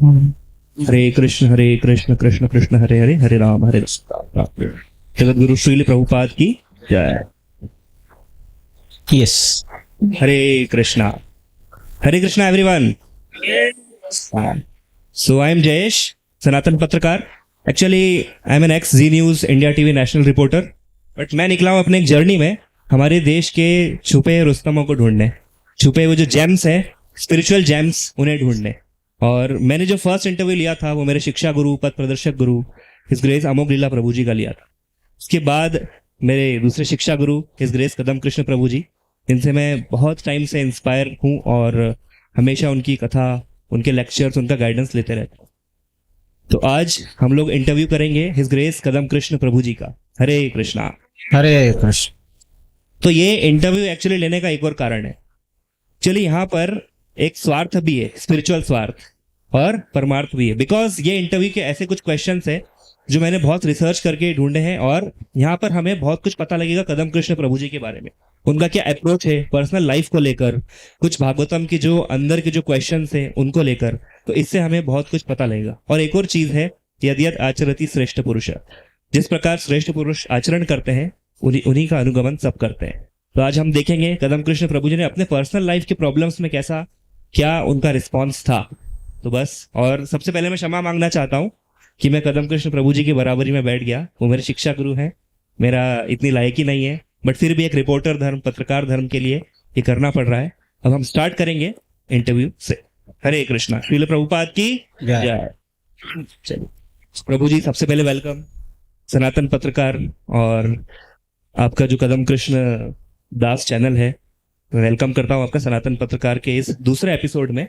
हरे कृष्ण कृष्ण कृष्ण हरे हरे, हरे राम राम राम। जगत गुरु श्रील प्रभुपाद की जय। Yes. Hare Krishna everyone. So I am Jayesh, Sanatan Patrakar. Actually I am an ex Zee News India TV national reporter. But मैं निकला हूँ अपने एक जर्नी में हमारे देश के छुपे रुस्तमों को ढूंढने, छुपे वो जो जेम्स है, स्पिरिचुअल जेम्स, उन्हें ढूंढने। और मैंने जो फर्स्ट इंटरव्यू लिया था वो मेरे शिक्षा गुरु, पथ प्रदर्शक गुरु हिज ग्रेस अमोघ लीला प्रभु जी का लिया था। उसके बाद मेरे दूसरे शिक्षा गुरु हिज ग्रेस कदम कृष्ण प्रभु जी, इनसे मैं बहुत टाइम से इंस्पायर हूँ और हमेशा उनकी कथा, उनके लेक्चर्स, उनका गाइडेंस लेते रहता हूँ। तो आज हम लोग इंटरव्यू करेंगे हिज ग्रेस कदम कृष्ण प्रभु जी का। हरे कृष्णा। हरे कृष्ण। तो ये इंटरव्यू एक्चुअली लेने का एक और कारण है। चलिए, यहाँ पर एक स्वार्थ भी है, स्पिरिचुअल स्वार्थ और परमार्थ भी है। बिकॉज ये इंटरव्यू के ऐसे कुछ क्वेश्चंस है जो मैंने बहुत रिसर्च करके ढूंढे हैं और यहाँ पर हमें बहुत कुछ पता लगेगा कदम कृष्ण प्रभु जी के बारे में, उनका क्या अप्रोच है पर्सनल लाइफ को लेकर, कुछ भागवतम की जो अंदर के जो क्वेश्चंस हैं उनको लेकर। तो इससे हमें बहुत कुछ पता लगेगा। और एक और चीज है, यदि आचरति श्रेष्ठ पुरुष, जिस प्रकार श्रेष्ठ पुरुष आचरण करते हैं उन्हीं का अनुगमन सब करते हैं। तो आज हम देखेंगे कदम कृष्ण प्रभु जी ने अपने पर्सनल लाइफ के प्रॉब्लम्स में कैसा, क्या उनका रिस्पॉन्स था। तो बस, और सबसे पहले मैं क्षमा मांगना चाहता हूँ कि मैं कदम कृष्ण प्रभु जी की बराबरी में बैठ गया। वो मेरे शिक्षा गुरु हैं, मेरा इतनी लायकी नहीं है, बट फिर भी एक रिपोर्टर धर्म, पत्रकार धर्म के लिए ये करना पड़ रहा है। अब हम स्टार्ट करेंगे इंटरव्यू से। हरे कृष्णा। श्रील प्रभुपाद की जय। चलिए प्रभु जी, सबसे पहले वेलकम, सनातन पत्रकार और आपका जो कदम कृष्ण दास चैनल है, वेलकम करता हूं आपका सनातन पत्रकार के इस दूसरे एपिसोड में।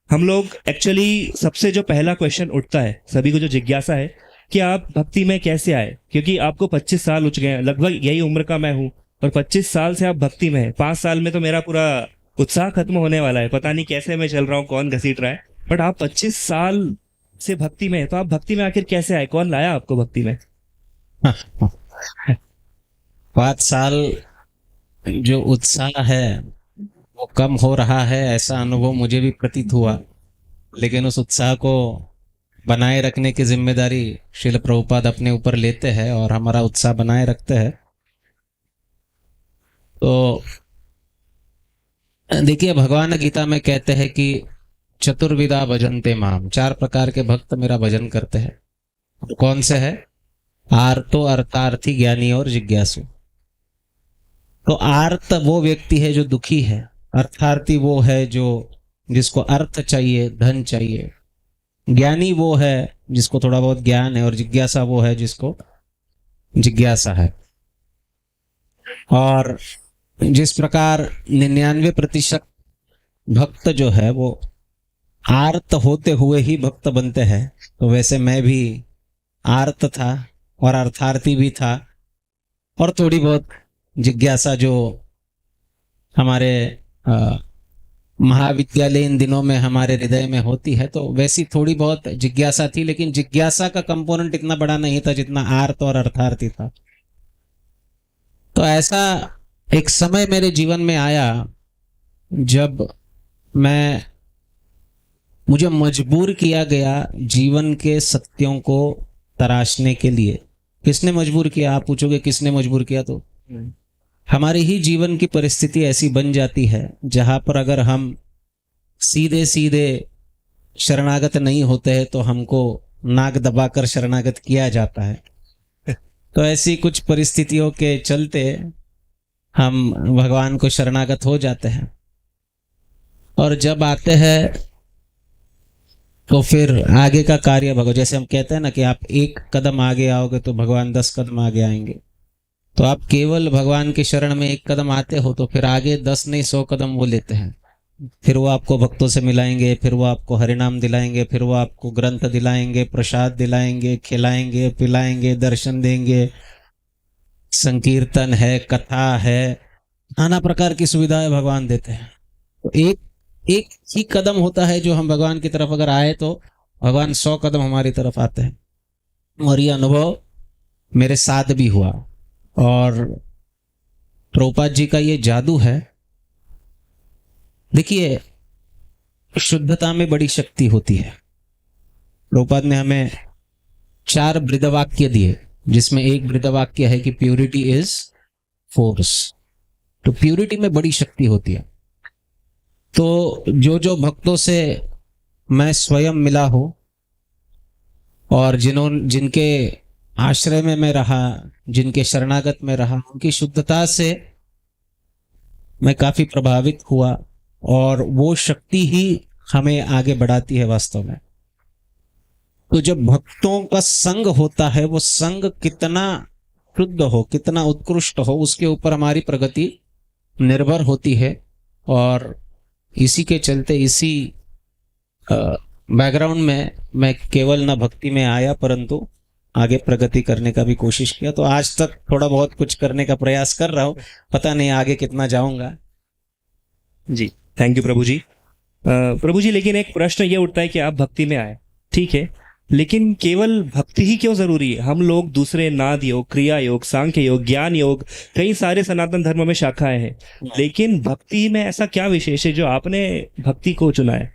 हम लोग एक्चुअली सबसे जो पहला क्वेश्चन उठता है, सभी को जो जिज्ञासा है कि आप भक्ति में कैसे आए, क्योंकि आपको 25 साल हो चुके हैं, लगभग यही उम्र का मैं हूं, और 25 साल से आप भक्ति में है। 5 साल में तो मेरा पूरा उत्साह खत्म होने वाला है, पता नहीं कैसे मैं चल रहा हूँ, कौन घसीट रहा है। बट आप 25 साल से भक्ति में है, तो आप भक्ति में आखिर कैसे आए, कौन लाया आपको भक्ति में? 5 साल जो उत्साह है वो कम हो रहा है, ऐसा अनुभव मुझे भी प्रतीत हुआ। लेकिन उस उत्साह को बनाए रखने की जिम्मेदारी श्रील प्रभुपाद अपने ऊपर लेते हैं और हमारा उत्साह बनाए रखते हैं। तो देखिए, भगवान गीता में कहते हैं कि चतुर्विधा भजन्ते माम, 4 प्रकार के भक्त मेरा भजन करते हैं। कौन से है? आर्तो, अर्थार्थी, ज्ञानी और जिज्ञासु। तो आर्त वो व्यक्ति है जो दुखी है, अर्थार्थी वो है जिसको अर्थ चाहिए, धन चाहिए, ज्ञानी वो है जिसको थोड़ा बहुत ज्ञान है, और जिज्ञासा वो है जिसको जिज्ञासा है। और जिस प्रकार 99% भक्त जो है वो आर्त होते हुए ही भक्त बनते हैं, तो वैसे मैं भी आर्त था और अर्थार्थी भी था, और थोड़ी बहुत जिज्ञासा जो हमारे महाविद्यालय इन दिनों में हमारे हृदय में होती है, तो वैसी थोड़ी बहुत जिज्ञासा थी। लेकिन जिज्ञासा का कंपोनेंट इतना बड़ा नहीं था जितना आर्त और अर्थार्थी था। तो ऐसा एक समय मेरे जीवन में आया जब मुझे मजबूर किया गया जीवन के सत्यों को तराशने के लिए। किसने मजबूर किया? आप पूछोगे किसने मजबूर किया, तो हमारी ही जीवन की परिस्थिति ऐसी बन जाती है जहां पर अगर हम सीधे सीधे शरणागत नहीं होते हैं तो हमको नाक दबाकर शरणागत किया जाता है। तो ऐसी कुछ परिस्थितियों के चलते हम भगवान को शरणागत हो जाते हैं, और जब आते हैं तो फिर आगे का कार्य भगवान, जैसे हम कहते हैं ना कि आप 1 कदम आगे आओगे तो भगवान 10 कदम आगे आएंगे। तो आप केवल भगवान के शरण में 1 कदम आते हो तो फिर आगे 10 नहीं 100 कदम वो लेते हैं। फिर वो आपको भक्तों से मिलाएंगे, फिर वो आपको हरिनाम दिलाएंगे, फिर वो आपको ग्रंथ दिलाएंगे, प्रसाद दिलाएंगे, खिलाएंगे, पिलाएंगे, दर्शन देंगे, संकीर्तन है, कथा है, नाना प्रकार की सुविधाएं भगवान देते हैं। तो एक ही कदम होता है जो हम भगवान की तरफ अगर आए तो भगवान 100 कदम हमारी तरफ आते हैं। और ये अनुभव मेरे साथ भी हुआ। और प्रभुपाद जी का ये जादू है। देखिए, शुद्धता में बड़ी शक्ति होती है। प्रभुपाद ने हमें 4 बृहदवाक्य दिए, जिसमें एक बृहदवाक्य है कि प्यूरिटी इज फोर्स। तो प्यूरिटी में बड़ी शक्ति होती है। तो जो भक्तों से मैं स्वयं मिला हूं और जिनके आश्रय में मैं रहा, जिनके शरणागत में रहा, उनकी शुद्धता से मैं काफी प्रभावित हुआ और वो शक्ति ही हमें आगे बढ़ाती है वास्तव में। तो जब भक्तों का संग होता है, वो संग कितना शुद्ध हो, कितना उत्कृष्ट हो, उसके ऊपर हमारी प्रगति निर्भर होती है। और इसी के चलते, इसी बैकग्राउंड में मैं केवल न भक्ति में आया परंतु आगे प्रगति करने का भी कोशिश किया। तो आज तक थोड़ा बहुत कुछ करने का प्रयास कर रहा हूँ, पता नहीं आगे कितना जाऊंगा। जी, थैंक यू प्रभु जी। प्रभु जी, लेकिन एक प्रश्न ये उठता है कि आप भक्ति में आए, ठीक है, लेकिन केवल भक्ति ही क्यों जरूरी है? हम लोग दूसरे नाद योग, क्रिया योग, सांख्य योग, ज्ञान योग, कई सारे सनातन धर्म में शाखाएं हैं, लेकिन भक्ति में ऐसा क्या विशेष है जो आपने भक्ति को चुना है?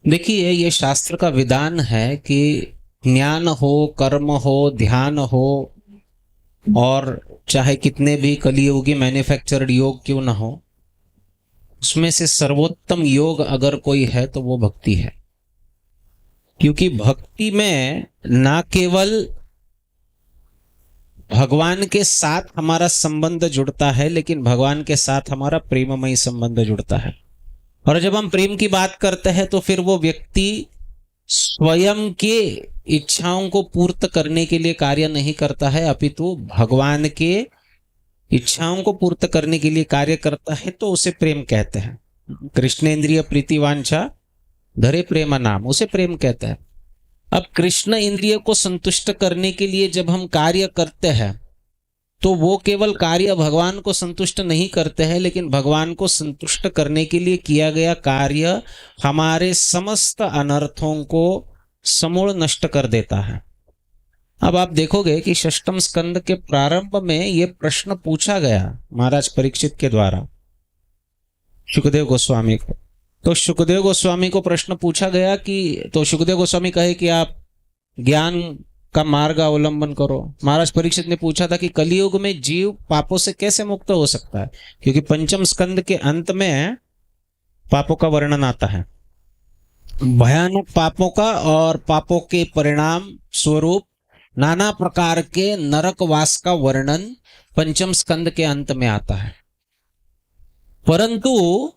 देखिए, ये शास्त्र का विधान है कि ज्ञान हो, कर्म हो, ध्यान हो, और चाहे कितने भी कलियुगी मैन्युफैक्चर्ड योग क्यों ना हो, उसमें से सर्वोत्तम योग अगर कोई है तो वो भक्ति है। क्योंकि भक्ति में ना केवल भगवान के साथ हमारा संबंध जुड़ता है, लेकिन भगवान के साथ हमारा प्रेममयी संबंध जुड़ता है। और जब हम प्रेम की बात करते हैं तो फिर वो व्यक्ति स्वयं के इच्छाओं को पूर्त करने के लिए कार्य नहीं करता है, अपितु भगवान के इच्छाओं को पूर्त करने के लिए कार्य करता है, तो उसे प्रेम कहते हैं। कृष्णेन्द्रिय प्रीति वांछा धरे प्रेम नाम, उसे प्रेम कहते हैं। अब कृष्ण इंद्रिय को संतुष्ट करने के लिए जब हम कार्य करते हैं तो वो केवल कार्य भगवान को संतुष्ट नहीं करते हैं, लेकिन भगवान को संतुष्ट करने के लिए किया गया कार्य हमारे समस्त अनर्थों को समूल नष्ट कर देता है। अब आप देखोगे कि षष्ठम स्कंद के प्रारंभ में यह प्रश्न पूछा गया महाराज परीक्षित के द्वारा सुखदेव गोस्वामी को। तो सुखदेव गोस्वामी को प्रश्न पूछा गया कि, तो सुखदेव गोस्वामी कहे कि आप ज्ञान का मार्ग अवलंबन करो। महाराज परीक्षित ने पूछा था कि कलियुग में जीव पापों से कैसे मुक्त हो सकता है, क्योंकि पंचम स्कंद के अंत में पापों का वर्णन आता है, भयानक पापों का, और पापों के परिणाम स्वरूप नाना प्रकार के नरकवास का वर्णन पंचम स्कंद के अंत में आता है। परंतु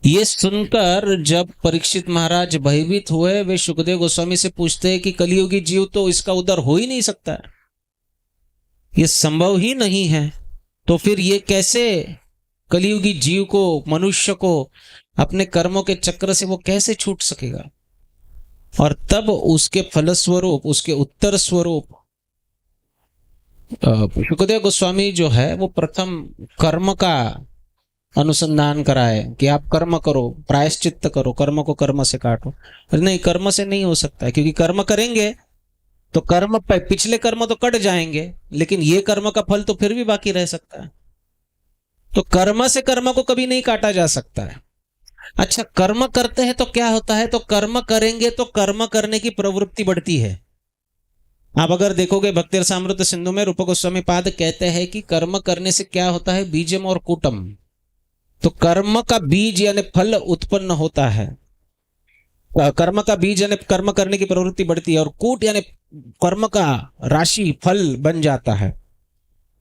ये सुनकर जब परीक्षित महाराज भयभीत हुए, वे सुखदेव गोस्वामी से पूछते हैं कि कलियुगी जीव तो इसका उद्धार हो ही नहीं सकता है, ये संभव ही नहीं है, तो फिर ये कैसे कलियुगी जीव को, मनुष्य को अपने कर्मों के चक्र से वो कैसे छूट सकेगा? और तब उसके फलस्वरूप, उसके उत्तर स्वरूप सुखदेव गोस्वामी जो है वो प्रथम कर्म का अनुसंधान कराए कि आप कर्म करो, प्रायश्चित्त करो, कर्म को कर्म से काटो। नहीं, कर्म से नहीं हो सकता है, क्योंकि कर्म करेंगे तो कर्म, पिछले कर्म तो कट जाएंगे, लेकिन ये कर्म का फल तो फिर भी बाकी रह सकता है। तो कर्म से कर्म को कभी नहीं काटा जा सकता है। अच्छा, कर्म करते हैं तो क्या होता है? तो कर्म करेंगे तो कर्म करने की प्रवृत्ति बढ़ती है। आप अगर देखोगे भक्ति रसामृत सिंधु में रूप गोस्वामी पाद कहते हैं कि कर्म करने से क्या होता है, बीजम और कूटम। तो कर्म का बीज यानी फल उत्पन्न होता है, कर्म का बीज यानी कर्म करने की प्रवृत्ति बढ़ती है, और कूट यानी कर्म का राशि, फल बन जाता है।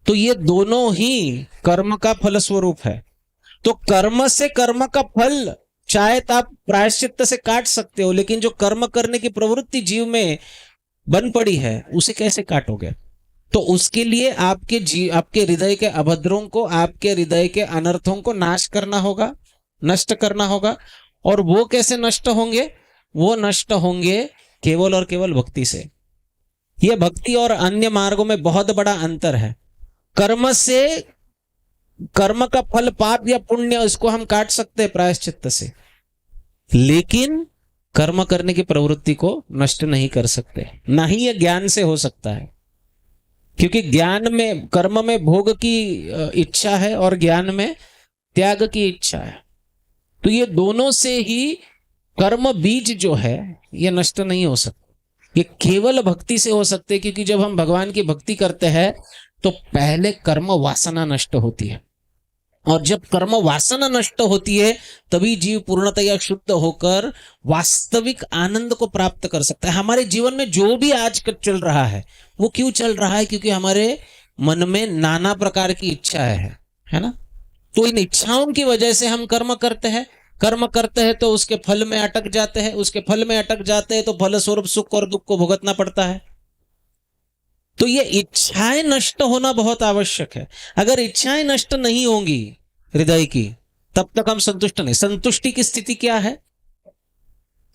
तो ये दोनों ही कर्म का फल स्वरूप है। तो कर्म से कर्म का फल चाहे तो आप प्रायश्चित्त से काट सकते हो, लेकिन जो कर्म करने की प्रवृत्ति जीव में बन पड़ी है उसे कैसे काटोगे? तो उसके लिए आपके हृदय के अभद्रों को, आपके हृदय के अनर्थों को नाश करना होगा, नष्ट करना होगा। और वो कैसे नष्ट होंगे? वो नष्ट होंगे केवल और केवल भक्ति से। यह भक्ति और अन्य मार्गों में बहुत बड़ा अंतर है। कर्म से, कर्म का फल पाप या पुण्य, इसको हम काट सकते हैं प्रायश्चित्त से, लेकिन कर्म करने की प्रवृत्ति को नष्ट नहीं कर सकते। ना ही यह ज्ञान से हो सकता है, क्योंकि ज्ञान में, कर्म में भोग की इच्छा है और ज्ञान में त्याग की इच्छा है। तो ये दोनों से ही कर्म बीज जो है ये नष्ट नहीं हो सकता, ये केवल भक्ति से हो सकते, क्योंकि जब हम भगवान की भक्ति करते हैं तो पहले कर्म वासना नष्ट होती है, और जब कर्म वासना नष्ट होती है तभी जीव पूर्णतया शुद्ध होकर वास्तविक आनंद को प्राप्त कर सकता है। हमारे जीवन में जो भी आज चल रहा है वो क्यों चल रहा है? क्योंकि हमारे मन में नाना प्रकार की इच्छाएं है ना। तो इन इच्छाओं की वजह से हम कर्म करते हैं, कर्म करते हैं तो उसके फल में अटक जाते हैं, उसके फल में अटक जाते हैं तो फल स्वरूप सुख और दुख को भुगतना पड़ता है। तो ये इच्छाएं नष्ट होना बहुत आवश्यक है। अगर इच्छाएं नष्ट नहीं होंगी हृदय की तब तक हम संतुष्ट नहीं। संतुष्टि की स्थिति क्या है?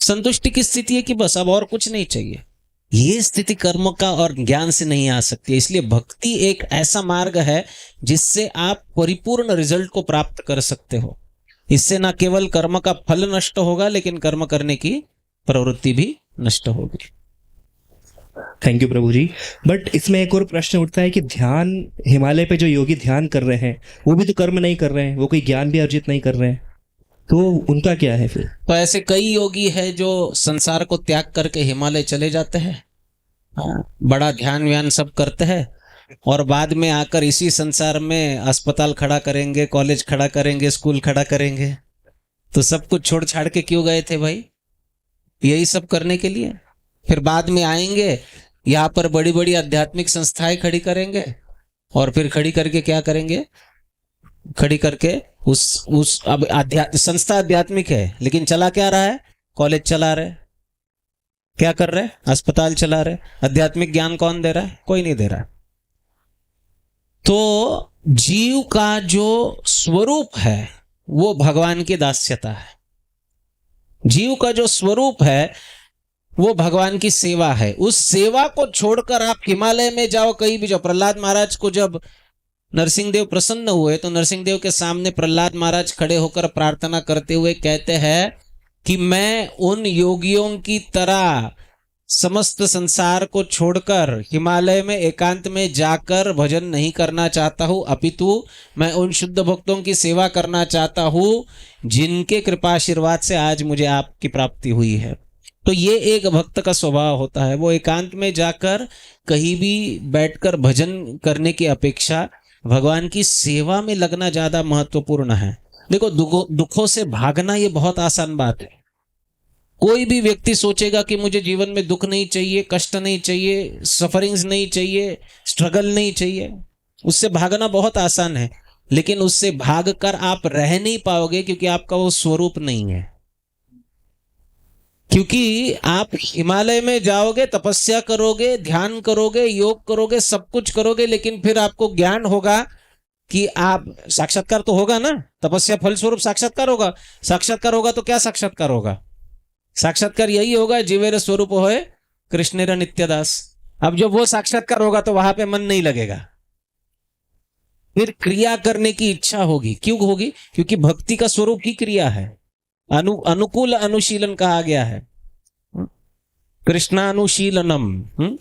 संतुष्टि की स्थिति है कि बस अब और कुछ नहीं चाहिए। ये स्थिति कर्म का और ज्ञान से नहीं आ सकती। इसलिए भक्ति एक ऐसा मार्ग है जिससे आप परिपूर्ण रिजल्ट को प्राप्त कर सकते हो। इससे ना केवल कर्म का फल नष्ट होगा लेकिन कर्म करने की प्रवृत्ति भी नष्ट होगी। Thank you Prabhu ji. But इसमें एक और प्रश्न उठता है कि ध्यान, हिमालय पे जो योगी ध्यान कर रहे हैं वो भी तो कर्म नहीं कर रहे हैं, वो कोई ज्ञान भी अर्जित नहीं कर रहे हैं, तो उनका क्या है फिर? तो ऐसे कई योगी है जो संसार को त्याग करके हिमालय चले जाते हैं, बड़ा ध्यान व्यान सब करते हैं, और बाद में आकर इसी संसार में अस्पताल खड़ा करेंगे, कॉलेज खड़ा करेंगे, स्कूल खड़ा करेंगे। तो सब कुछ छोड़ छाड़ के क्यों गए थे भाई? यही सब करने के लिए। फिर बाद में आएंगे यहाँ पर बड़ी बड़ी आध्यात्मिक संस्थाएं खड़ी करेंगे, और फिर खड़ी करके क्या करेंगे? खड़ी करके उस अब संस्था आध्यात्मिक है लेकिन चला क्या रहा है? कॉलेज चला रहे, क्या कर रहे? अस्पताल चला रहे। आध्यात्मिक ज्ञान कौन दे रहा है? कोई नहीं दे रहा। तो जीव का जो स्वरूप है वो भगवान की दास्यता है। जीव का जो स्वरूप है वो भगवान की सेवा है। उस सेवा को छोड़कर आप हिमालय में जाओ, कहीं भी जाओ। प्रहलाद महाराज को जब नरसिंहदेव प्रसन्न हुए तो नरसिंहदेव के सामने प्रहलाद महाराज खड़े होकर प्रार्थना करते हुए कहते हैं कि मैं उन योगियों की तरह समस्त संसार को छोड़कर हिमालय में एकांत में जाकर भजन नहीं करना चाहता हूं, अपितु मैं उन शुद्ध भक्तों की सेवा करना चाहता हूं जिनके कृपा आशीर्वाद से आज मुझे आपकी प्राप्ति हुई है। तो ये एक भक्त का स्वभाव होता है, वो एकांत में जाकर कहीं भी बैठकर भजन करने की अपेक्षा भगवान की सेवा में लगना ज्यादा महत्वपूर्ण है। देखो, दुखों से भागना ये बहुत आसान बात है। कोई भी व्यक्ति सोचेगा कि मुझे जीवन में दुख नहीं चाहिए, कष्ट नहीं चाहिए, सफरिंग्स नहीं चाहिए, स्ट्रगल नहीं चाहिए, उससे भागना बहुत आसान है। लेकिन उससे भागकर आप रह नहीं पाओगे क्योंकि आपका वो स्वरूप नहीं है। क्योंकि आप हिमालय में जाओगे, तपस्या करोगे, ध्यान करोगे, योग करोगे, सब कुछ करोगे, लेकिन फिर आपको ज्ञान होगा कि आप, साक्षात्कार तो होगा ना, तपस्या फल स्वरूप साक्षात्कार होगा। साक्षात्कार होगा तो क्या साक्षात्कार होगा? साक्षात्कार यही होगा, जीवेर स्वरूप होए कृष्णेर नित्यदास। अब जब वो साक्षात्कार होगा तो वहां पे मन नहीं लगेगा, फिर क्रिया करने की इच्छा होगी। क्यों होगी? क्योंकि भक्ति का स्वरूप ही क्रिया है। अनुकूल अनुशीलन कहा गया है, कृष्णानुशीलनम,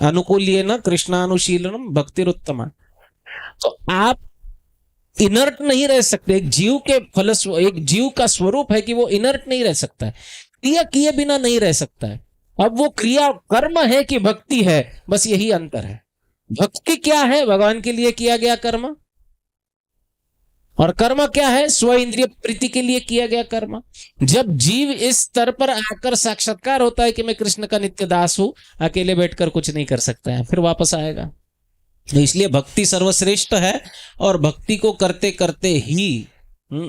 अनुकूल्येन कृष्णानुशीलनम भक्तिरुत्तमा। तो आप इनर्ट नहीं रह सकते। एक जीव के एक जीव का स्वरूप है कि वो इनर्ट नहीं रह सकता है, क्रिया किए बिना नहीं रह सकता है। अब वो क्रिया कर्म है कि भक्ति है, बस यही अंतर है। भक्ति क्या है? भगवान के लिए किया गया कर्म, और कर्म क्या है? स्व इंद्रिय प्रीति के लिए किया गया कर्म। जब जीव इस स्तर पर आकर साक्षात्कार होता है कि मैं कृष्ण का नित्य दास हूं, अकेले बैठकर कुछ नहीं कर सकता है, फिर वापस आएगा। तो इसलिए भक्ति सर्वश्रेष्ठ है, और भक्ति को करते करते ही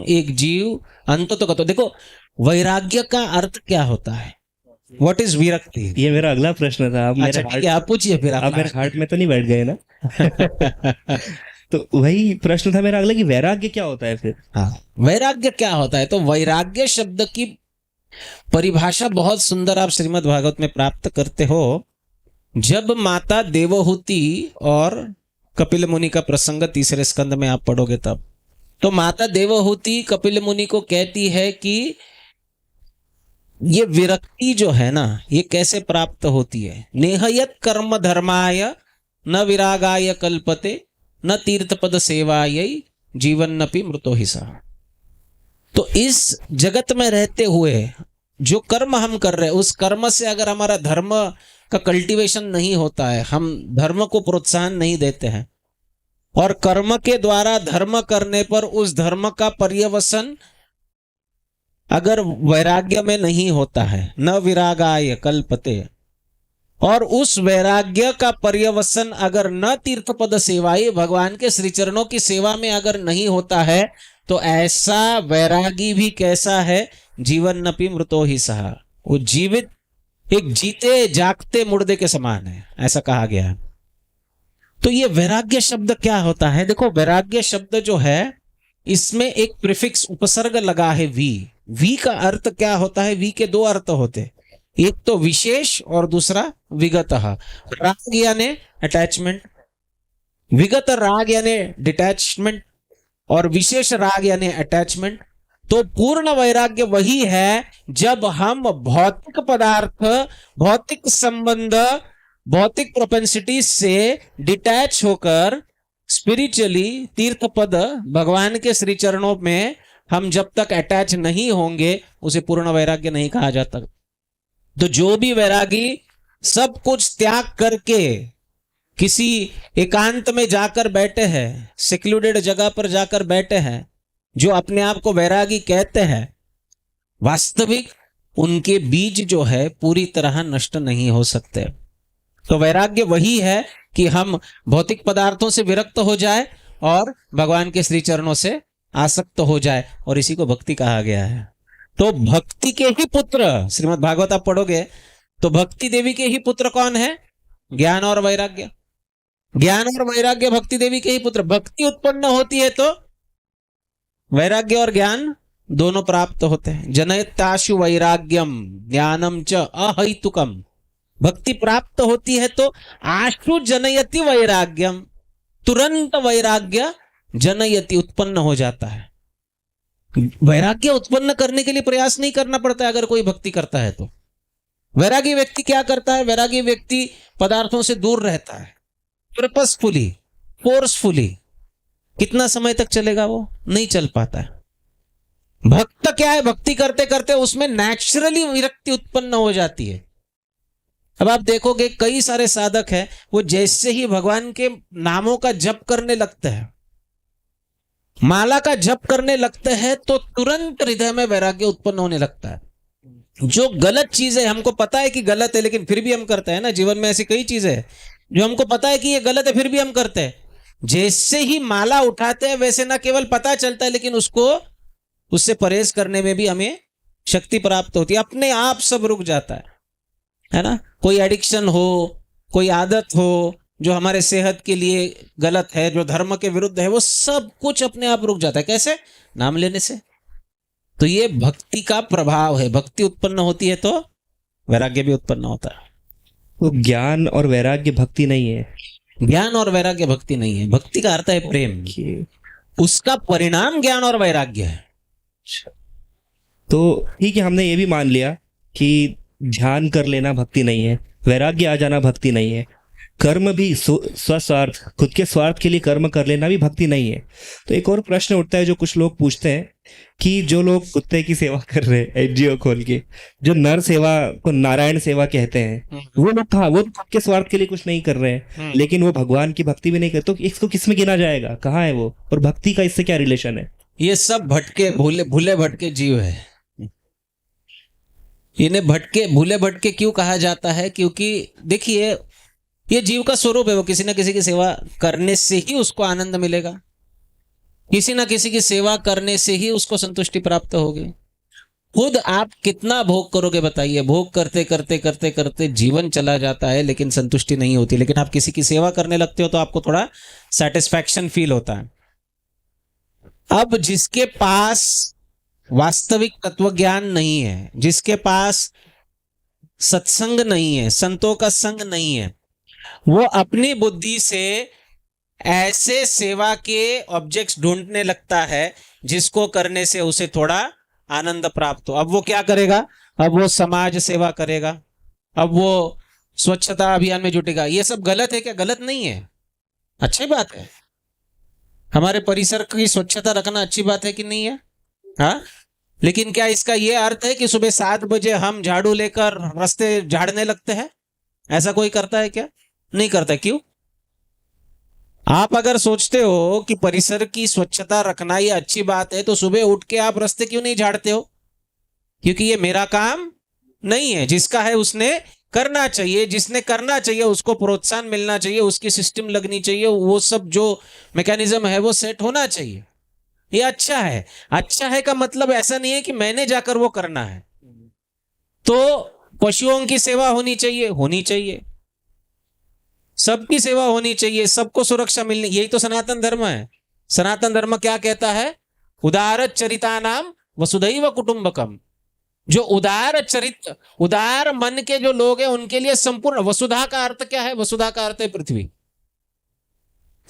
एक जीव अंत तो कहते। देखो, वैराग्य का अर्थ क्या होता है? व्हाट इज विरक्ति? ये मेरा अगला प्रश्न था। आप पूछिए फिर। आप मेरे हार्ट में तो नहीं बैठ गए ना? तो वही प्रश्न था मेरा अगला कि वैराग्य क्या होता है फिर? हाँ, वैराग्य क्या होता है? तो वैराग्य शब्द की परिभाषा बहुत सुंदर आप श्रीमद् भागवत में प्राप्त करते हो। जब माता देवहूति और कपिल मुनि का प्रसंग 3 स्कंद में आप पढ़ोगे तब, तो माता देवहूति कपिल मुनि को कहती है कि ये विरक्ति जो है ना, ये कैसे प्राप्त होती है? नेहयत कर्म धर्माय न विरागाय कल्पते न तीर्थपद सेवायै जीवन नपि मृतो ही सह। तो इस जगत में रहते हुए जो कर्म हम कर रहे हैं उस कर्म से अगर हमारा धर्म का कल्टीवेशन नहीं होता है, हम धर्म को प्रोत्साहन नहीं देते हैं, और कर्म के द्वारा धर्म करने पर उस धर्म का पर्यवसन अगर वैराग्य में नहीं होता है, न विरागाय कल्पते, और उस वैराग्य का पर्यवसन अगर न तीर्थपद सेवाए, भगवान के श्री चरणों की सेवा में अगर नहीं होता है, तो ऐसा वैरागी भी कैसा है, जीवन नपि मृतो ही सहा, वो जीवित एक जीते जागते मुर्दे के समान है, ऐसा कहा गया है। तो ये वैराग्य शब्द क्या होता है? देखो, वैराग्य शब्द जो है इसमें एक प्रीफिक्स उपसर्ग लगा है वी। वी का अर्थ क्या होता है? वी के दो अर्थ होते हैं, एक तो विशेष और दूसरा विगत। राग यानी अटैचमेंट, विगत राग यानी डिटैचमेंट, और विशेष राग यानी अटैचमेंट। तो पूर्ण वैराग्य वही है जब हम भौतिक पदार्थ, भौतिक संबंध, भौतिक प्रोपेंसिटी से डिटैच होकर स्पिरिचुअली तीर्थ पद भगवान के श्री चरणों में हम जब तक अटैच नहीं होंगे, उसे पूर्ण वैराग्य नहीं कहा जाता। तो जो भी वैरागी सब कुछ त्याग करके किसी एकांत में जाकर बैठे हैं, सिक्लूडेड जगह पर जाकर बैठे हैं, जो अपने आप को वैरागी कहते हैं, वास्तविक उनके बीज जो है पूरी तरह नष्ट नहीं हो सकते। तो वैराग्य वही है कि हम भौतिक पदार्थों से विरक्त हो जाए और भगवान के श्री चरणों से आसक्त हो जाए, और इसी को भक्ति कहा गया है। तो भक्ति के ही पुत्र, श्रीमद् भागवत आप पढ़ोगे तो भक्ति देवी के ही पुत्र कौन है? ज्ञान और वैराग्य। ज्ञान और वैराग्य भक्ति देवी के ही पुत्र। भक्ति उत्पन्न होती है तो वैराग्य और ज्ञान दोनों प्राप्त होते हैं। जनयताशु वैराग्यम ज्ञानम च अहैतुकम। भक्ति प्राप्त होती है तो आशु जनयति वैराग्यम, तुरंत वैराग्य जनयति उत्पन्न हो जाता है। वैराग्य उत्पन्न करने के लिए प्रयास नहीं करना पड़ता है अगर कोई भक्ति करता है तो। वैरागी व्यक्ति क्या करता है? वैरागी व्यक्ति पदार्थों से दूर रहता है, पर्पसफुली, फोर्सफुली। कितना समय तक चलेगा? वो नहीं चल पाता है। भक्त क्या है? भक्ति करते करते उसमें नेचुरली विरक्ति उत्पन्न हो जाती है। अब आप देखोगे कई सारे साधक हैं, वो जैसे ही भगवान के नामों का जप करने लगते हैं, माला का जप करने लगते हैं, तो तुरंत हृदय में वैराग्य उत्पन्न होने लगता है। जो गलत चीज है, हमको पता है कि गलत है, लेकिन फिर भी हम करते हैं ना। जीवन में ऐसी कई चीजें हैं जो हमको पता है कि ये गलत है, फिर भी हम करते हैं। जैसे ही माला उठाते हैं वैसे ना केवल पता चलता है, लेकिन उससे परहेज करने में भी हमें शक्ति प्राप्त होती है। अपने आप सब रुक जाता है ना। कोई एडिक्शन हो, कोई आदत हो जो हमारे सेहत के लिए गलत है, जो धर्म के विरुद्ध है, वो सब कुछ अपने आप रुक जाता है। कैसे? नाम लेने से। तो ये भक्ति का प्रभाव है। भक्ति उत्पन्न होती है तो वैराग्य भी उत्पन्न होता है। तो ज्ञान और वैराग्य भक्ति नहीं है। ज्ञान और वैराग्य भक्ति नहीं है। भक्ति का अर्थ है प्रेम, उसका परिणाम ज्ञान और वैराग्य है। तो ठीक है, हमने ये भी मान लिया कि ध्यान कर लेना भक्ति नहीं है, वैराग्य आ जाना भक्ति नहीं है, कर्म भी स्वस्वार्थ, खुद के स्वार्थ के लिए कर्म कर लेना भी भक्ति नहीं है। तो एक और प्रश्न उठता है जो कुछ लोग पूछते हैं कि जो लोग कुत्ते की सेवा कर रहे हैं एनजीओ खोल के, जो नर सेवा को नारायण सेवा कहते हैं, वो लोग कहाँ? वो खुद के स्वार्थ के लिए कुछ नहीं कर रहे हैं, लेकिन वो भगवान की भक्ति भी नहीं करते। तो इसको किस में गिना जाएगा? कहाँ है वो? और भक्ति का इससे क्या रिलेशन है? ये सब भटके भूले भटके जीव है। इन्हें भूले भटके क्यों कहा जाता है? क्योंकि देखिए, ये जीव का स्वरूप है, वो किसी ना किसी की सेवा करने से ही उसको आनंद मिलेगा, किसी ना किसी की सेवा करने से ही उसको संतुष्टि प्राप्त होगी। खुद आप कितना भोग करोगे बताइए? भोग करते करते करते करते जीवन चला जाता है, लेकिन संतुष्टि नहीं होती। लेकिन आप किसी की सेवा करने लगते हो तो आपको थोड़ा सेटिस्फैक्शन फील होता है। अब जिसके पास वास्तविक तत्व ज्ञान नहीं है, जिसके पास सत्संग नहीं है, संतों का संग नहीं है, वो अपनी बुद्धि से ऐसे सेवा के ऑब्जेक्ट्स ढूंढने लगता है जिसको करने से उसे थोड़ा आनंद प्राप्त हो। अब वो क्या करेगा? अब वो समाज सेवा करेगा, अब वो स्वच्छता अभियान में जुटेगा। ये सब गलत है क्या? गलत नहीं है, अच्छी बात है। हमारे परिसर की स्वच्छता रखना अच्छी बात है कि नहीं है? हाँ, लेकिन क्या इसका ये अर्थ है कि सुबह 7 बजे हम झाड़ू लेकर रास्ते झाड़ने लगते हैं? ऐसा कोई करता है क्या? नहीं करता। क्यों? आप अगर सोचते हो कि परिसर की स्वच्छता रखना ये अच्छी बात है, तो सुबह उठ के आप रास्ते क्यों नहीं झाड़ते हो? क्योंकि ये मेरा काम नहीं है। जिसका है उसने करना चाहिए, जिसने करना चाहिए उसको प्रोत्साहन मिलना चाहिए, उसकी सिस्टम लगनी चाहिए, वो सब जो मैकेनिज्म है वो सेट होना चाहिए। ये अच्छा है। अच्छा है का मतलब ऐसा नहीं है कि मैंने जाकर वो करना है। तो पशुओं की सेवा होनी चाहिए, होनी चाहिए, सबकी सेवा होनी चाहिए, सबको सुरक्षा मिलनी, यही तो सनातन धर्म है। सनातन धर्म क्या कहता है? उदार चरितानाम वसुधैव कुटुंबकम। जो उदार चरित्र, उदार मन के जो लोग हैं उनके लिए संपूर्ण, वसुधा का अर्थ क्या है? वसुधा का अर्थ है पृथ्वी।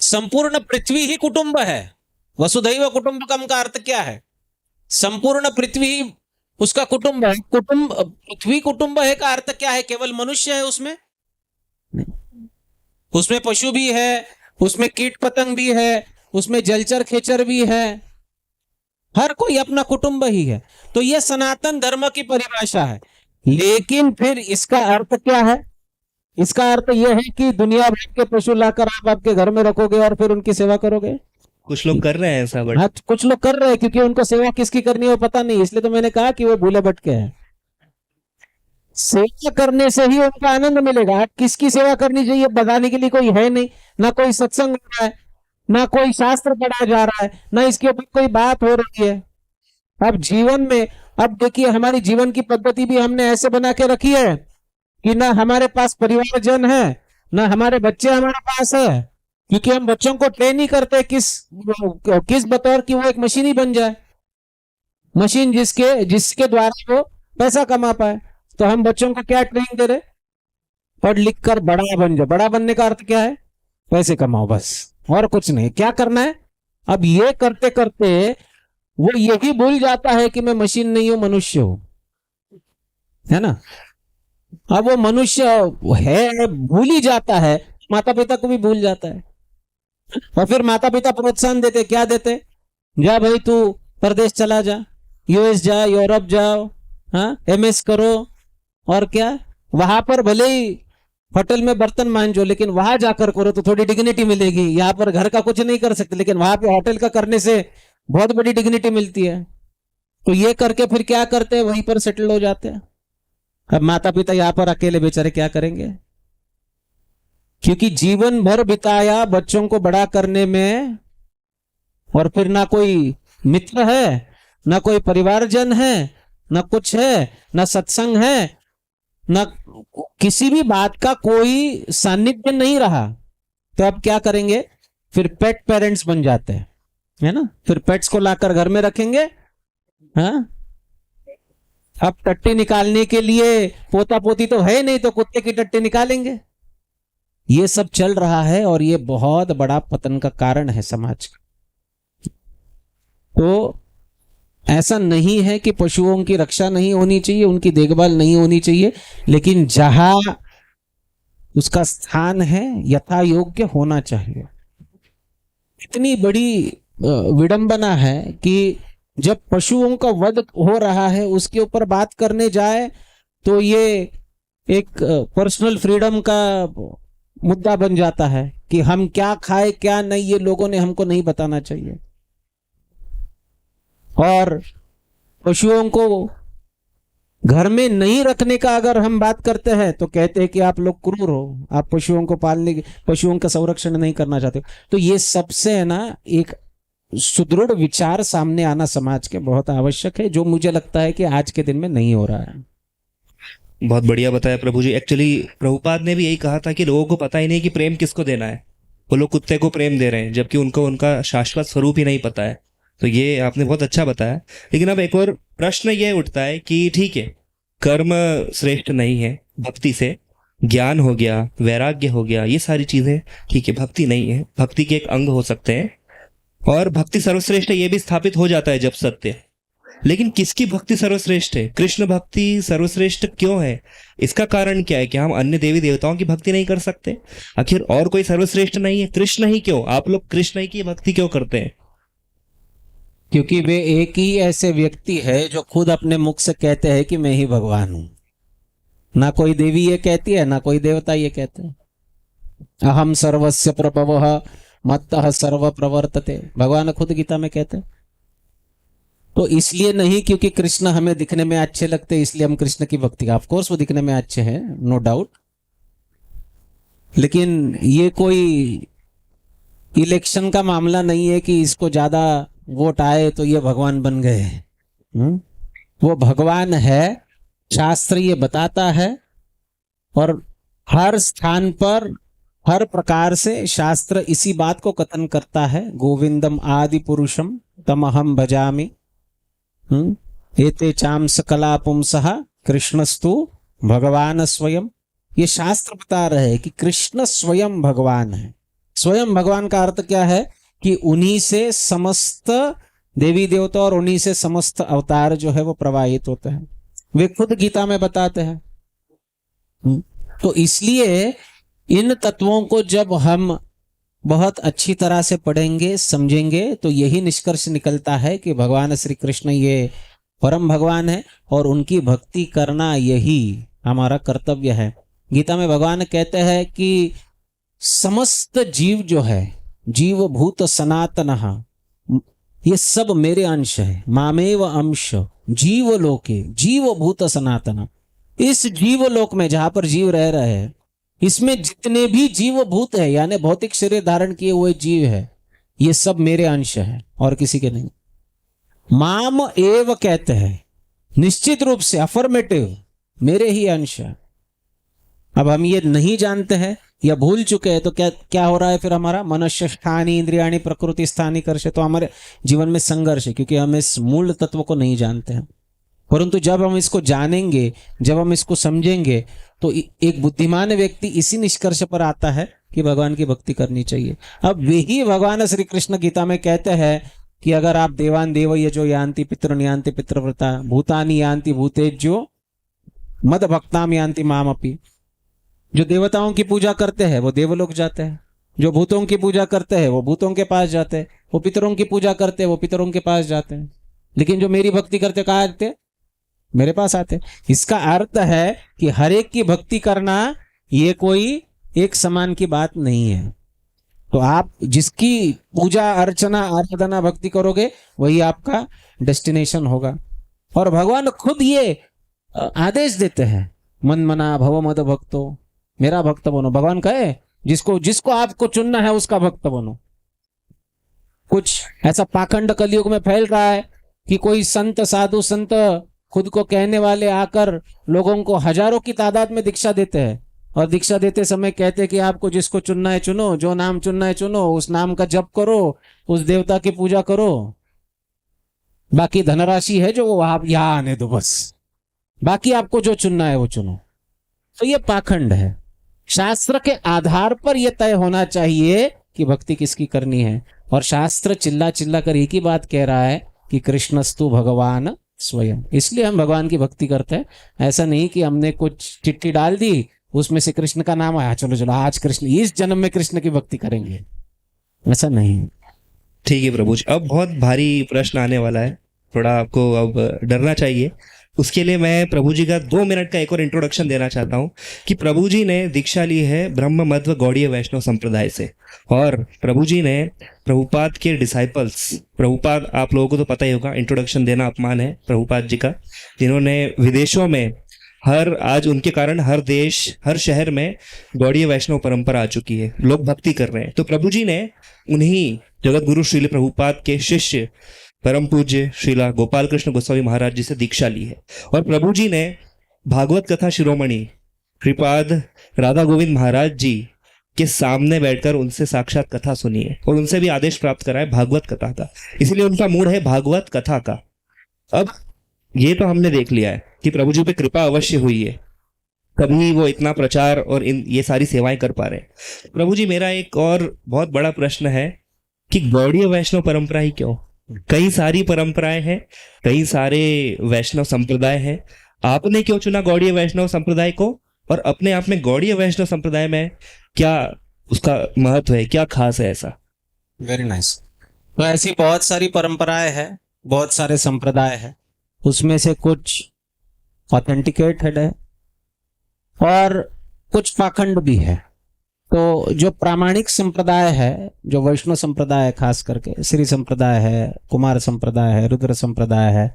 संपूर्ण पृथ्वी ही कुटुंब है। वसुधैव कुटुंबकम का अर्थ क्या है? संपूर्ण पृथ्वी उसका कुटुंब है। कुटुंब, पृथ्वी कुटुंब है का अर्थ क्या है? केवल मनुष्य है उसमें? उसमें पशु भी है, उसमें कीट पतंग भी है, उसमें जलचर खेचर भी है, हर कोई अपना कुटुंब ही है। तो यह सनातन धर्म की परिभाषा है। लेकिन फिर इसका अर्थ क्या है? इसका अर्थ यह है कि दुनिया भर के पशु लाकर आप आपके घर में रखोगे और फिर उनकी सेवा करोगे? कुछ लोग कर रहे हैं ऐसा, बट हाँ, कुछ लोग कर रहे हैं, क्योंकि उनको सेवा किसकी करनी है वो पता नहीं, इसलिए तो मैंने कहा कि वो भूले भटके हैं। सेवा करने से ही उनको आनंद मिलेगा। किसकी सेवा करनी चाहिए बताने के लिए कोई है नहीं, ना कोई सत्संग हो रहा है, ना कोई शास्त्र पढ़ा जा रहा है, ना इसके ऊपर कोई बात हो रही है। अब जीवन में, अब देखिए हमारी जीवन की पद्धति भी हमने ऐसे बना के रखी है कि ना हमारे पास परिवारजन है, ना हमारे बच्चे हमारे पास है, क्योंकि हम बच्चों को ट्रेन ही करते किस बतौर की वो एक मशीन ही बन जाए, मशीन जिसके द्वारा वो पैसा कमा पाए। तो हम बच्चों को क्या ट्रेनिंग दे रहे? पढ़ लिख कर बड़ा बन जाओ। बड़ा बनने का अर्थ क्या है? पैसे कमाओ, बस, और कुछ नहीं। क्या करना है? अब ये करते करते वो यही भूल जाता है कि मैं मशीन नहीं हूं, मनुष्य हूं, है ना। अब वो मनुष्य है, भूल ही जाता है, माता पिता को भी भूल जाता है। और फिर माता पिता प्रोत्साहन देते, क्या देते? जा भाई तू परदेश चला जा, यूएस जा, यूरोप जाओ, हाँ, एमएस करो, और क्या, वहां पर भले ही होटल में बर्तन मांजो, लेकिन वहां जाकर करो तो थोड़ी डिग्निटी मिलेगी। यहाँ पर घर का कुछ नहीं कर सकते, लेकिन वहां पे होटल का करने से बहुत बड़ी डिग्निटी मिलती है। तो ये करके फिर क्या करते हैं? वहीं पर सेटल हो जाते हैं। अब माता पिता यहाँ पर अकेले बेचारे क्या करेंगे? क्योंकि जीवन भर बिताया बच्चों को बड़ा करने में, और फिर ना कोई मित्र है, ना कोई परिवारजन है, ना कुछ है, ना सत्संग है, ना किसी भी बात का कोई सानिध्य नहीं रहा। तो अब क्या करेंगे? फिर पेट पेरेंट्स बन जाते हैं, है ना। फिर पेट्स को लाकर घर में रखेंगे। हाँ, अब टट्टी निकालने के लिए पोता पोती तो है नहीं, तो कुत्ते की टट्टी निकालेंगे। ये सब चल रहा है और ये बहुत बड़ा पतन का कारण है समाज का। तो ऐसा नहीं है कि पशुओं की रक्षा नहीं होनी चाहिए, उनकी देखभाल नहीं होनी चाहिए, लेकिन जहां उसका स्थान है यथा योग्य होना चाहिए। इतनी बड़ी विडंबना है कि जब पशुओं का वध हो रहा है उसके ऊपर बात करने जाए तो ये एक पर्सनल फ्रीडम का मुद्दा बन जाता है कि हम क्या खाए क्या नहीं, ये लोगों ने हमको नहीं बताना चाहिए। और पशुओं को घर में नहीं रखने का अगर हम बात करते हैं तो कहते हैं कि आप लोग क्रूर हो, आप पशुओं को पालने, पशुओं का संरक्षण नहीं करना चाहते। तो ये सबसे है ना एक सुदृढ़ विचार सामने आना समाज के बहुत आवश्यक है, जो मुझे लगता है कि आज के दिन में नहीं हो रहा है। बहुत बढ़िया बताया प्रभु जी। एक्चुअली प्रभुपाद ने भी यही कहा था कि लोगों को पता ही नहीं कि प्रेम किसको देना है। वो लोग कुत्ते को प्रेम दे रहे हैं जबकि उनको उनका शाश्वत स्वरूप ही नहीं पता है। तो ये आपने बहुत अच्छा बताया। लेकिन अब एक और प्रश्न ये उठता है कि ठीक है, कर्म श्रेष्ठ नहीं है, भक्ति से ज्ञान हो गया, वैराग्य हो गया, ये सारी चीजें ठीक है, भक्ति नहीं है, भक्ति के एक अंग हो सकते हैं, और भक्ति सर्वश्रेष्ठ ये भी स्थापित हो जाता है जब सत्य। लेकिन किसकी भक्ति सर्वश्रेष्ठ है? कृष्ण भक्ति सर्वश्रेष्ठ क्यों है? इसका कारण क्या है? कि हम अन्य देवी देवताओं की भक्ति नहीं कर सकते? आखिर और कोई सर्वश्रेष्ठ नहीं है? कृष्ण ही क्यों? आप लोग कृष्ण ही की भक्ति क्यों करते हैं? क्योंकि वे एक ही ऐसे व्यक्ति है जो खुद अपने मुख से कहते हैं कि मैं ही भगवान हूं। ना कोई देवी ये कहती है, ना कोई देवता ये कहते हैं। अहम सर्वस्य प्रभवः मत्तः सर्व प्रवर्तते, भगवान खुद गीता में कहते हैं। तो इसलिए नहीं क्योंकि कृष्ण हमें दिखने में अच्छे लगते इसलिए हम कृष्ण की भक्ति का, ऑफ कोर्स वो दिखने में अच्छे हैं, नो डाउट, लेकिन ये कोई इलेक्शन का मामला नहीं है कि इसको ज्यादा वोट आए तो ये भगवान बन गए। वो भगवान है, शास्त्र ये बताता है, और हर स्थान पर हर प्रकार से शास्त्र इसी बात को कथन करता है, गोविंदम आदि पुरुषम तमहम भजामि, एते चाम सकला पुंसः कृष्णस्तु भगवान स्वयं। ये शास्त्र बता रहे हैं कि कृष्ण स्वयं भगवान है। स्वयं भगवान का अर्थ क्या है कि उन्हीं से समस्त देवी देवता और उन्हीं से समस्त अवतार जो है वो प्रवाहित होते हैं, वे खुद गीता में बताते हैं। तो इसलिए इन तत्वों को जब हम बहुत अच्छी तरह से पढ़ेंगे समझेंगे तो यही निष्कर्ष निकलता है कि भगवान श्री कृष्ण ये परम भगवान है और उनकी भक्ति करना यही हमारा कर्तव्य है। गीता में भगवान कहते हैं कि समस्त जीव जो है, जीव भूत सनातनः, ये सब मेरे अंश है, मामेव अंश जीव लोके जीव भूत सनातन। इस जीव लोक में जहां पर जीव रह रहे हैं, इसमें जितने भी जीव भूत है यानी भौतिक शरीर धारण किए हुए जीव है, ये सब मेरे अंश है और किसी के नहीं। माम एव कहते हैं, निश्चित रूप से अफर्मेटिव, मेरे ही अंश है। अब हम ये नहीं जानते हैं या भूल चुके हैं तो क्या क्या हो रहा है फिर हमारा मनुष्य स्थानी इंद्रियाणी प्रकृति स्थानी कर्ष, तो हमारे जीवन में संघर्ष है क्योंकि हम इस मूल तत्व को नहीं जानते हैं। परंतु जब हम इसको जानेंगे, जब हम इसको समझेंगे तो एक बुद्धिमान व्यक्ति इसी निष्कर्ष पर आता है कि भगवान की भक्ति करनी चाहिए। अब वही भगवान श्री कृष्ण गीता में कहते हैं कि अगर आप देवान देव ये जो यान्ति पितृन यान्ति पितृव्रता भूतानि यान्ति भूतेज्यो मद भक्ताम यान्ति मामपि, जो देवताओं की पूजा करते हैं वो देवलोक जाते हैं, जो भूतों की पूजा करते हैं वो भूतों के पास जाते हैं, वो पितरों की पूजा करते हैं वो पितरों के पास जाते हैं, लेकिन जो मेरी भक्ति करते कहाँ आते हैं? मेरे पास आते हैं। इसका अर्थ है कि हर एक की भक्ति करना ये कोई एक समान की बात नहीं है। तो आप जिसकी पूजा अर्चना आराधना भक्ति करोगे वही आपका डेस्टिनेशन होगा। और भगवान खुद ये आदेश देते हैं, मन मना भव मद भक्तो, मेरा भक्त बनो। भगवान कहे जिसको आपको चुनना है उसका भक्त बनो। कुछ ऐसा पाखंड कलयुग में फैल रहा है कि कोई संत साधु संत खुद को कहने वाले आकर लोगों को हजारों की तादाद में दीक्षा देते हैं और दीक्षा देते समय कहते हैं कि आपको जिसको चुनना है चुनो, जो नाम चुनना है चुनो, उस नाम का जप करो, उस देवता की पूजा करो, बाकी धनराशि है जो वो आप यहां आने दो, बस बाकी आपको जो चुनना है वो चुनो। तो ये पाखंड है। शास्त्र के आधार पर यह तय होना चाहिए कि भक्ति किसकी करनी है। और शास्त्र चिल्ला चिल्ला कर एक ही बात कह रहा है कि कृष्णस्तु भगवान स्वयं। इसलिए हम भगवान की भक्ति करते हैं। ऐसा नहीं कि हमने कुछ चिट्ठी डाल दी उसमें से कृष्ण का नाम आया, चलो चलो आज कृष्ण, इस जन्म में कृष्ण की भक्ति करेंगे, ऐसा नहीं। ठीक है प्रभु जी, अब बहुत भारी प्रश्न आने वाला है, थोड़ा आपको अब डरना चाहिए। उसके लिए मैं प्रभु जी का 2 मिनट का एक और इंट्रोडक्शन देना चाहता हूं कि प्रभु जी ने दीक्षा ली है ब्रह्म मध्व गौड़ीय वैष्णव संप्रदाय से, और प्रभु जी ने प्रभुपाद के डिसाइपल्स, प्रभुपाद आप लोगों को तो पता ही होगा, इंट्रोडक्शन देना अपमान है प्रभुपाद जी का, जिन्होंने विदेशों में आज उनके कारण हर देश हर शहर में गौड़ीय वैष्णव परंपरा आ चुकी है, लोग भक्ति कर रहे हैं। तो प्रभु जी ने उन्हीं जगत गुरु श्रील प्रभुपाद के शिष्य परम पूज्य श्रीला गोपाल कृष्ण गोस्वामी महाराज जी से दीक्षा ली है। और प्रभु जी ने भागवत कथा शिरोमणि कृपाद राधा गोविंद महाराज जी के सामने बैठकर उनसे साक्षात कथा सुनी है और उनसे भी आदेश प्राप्त करा है भागवत कथा का, इसीलिए उनका मूड है भागवत कथा का। अब ये तो हमने देख लिया है कि प्रभु जी पे कृपा अवश्य हुई है, तभी वो इतना प्रचार और ये सारी सेवाएं कर पा रहे हैं। प्रभु जी, मेरा एक और बहुत बड़ा प्रश्न है कि गौड़ीय वैष्णव परंपरा ही क्यों? कई सारी परंपराएं हैं, कई सारे वैष्णव संप्रदाय हैं, आपने क्यों चुना गौड़ीय वैष्णव संप्रदाय को? और अपने आप में गौड़ीय वैष्णव संप्रदाय में क्या उसका महत्व है, क्या खास है ऐसा? Very nice. तो ऐसी बहुत सारी परंपराएं हैं, बहुत सारे संप्रदाय हैं, उसमें से कुछ ऑथेंटिकेटेड है और कुछ पाखंड भी है। तो जो प्रामाणिक संप्रदाय है, जो वैष्णव संप्रदाय है, खास करके श्री संप्रदाय है, कुमार संप्रदाय है, रुद्र संप्रदाय है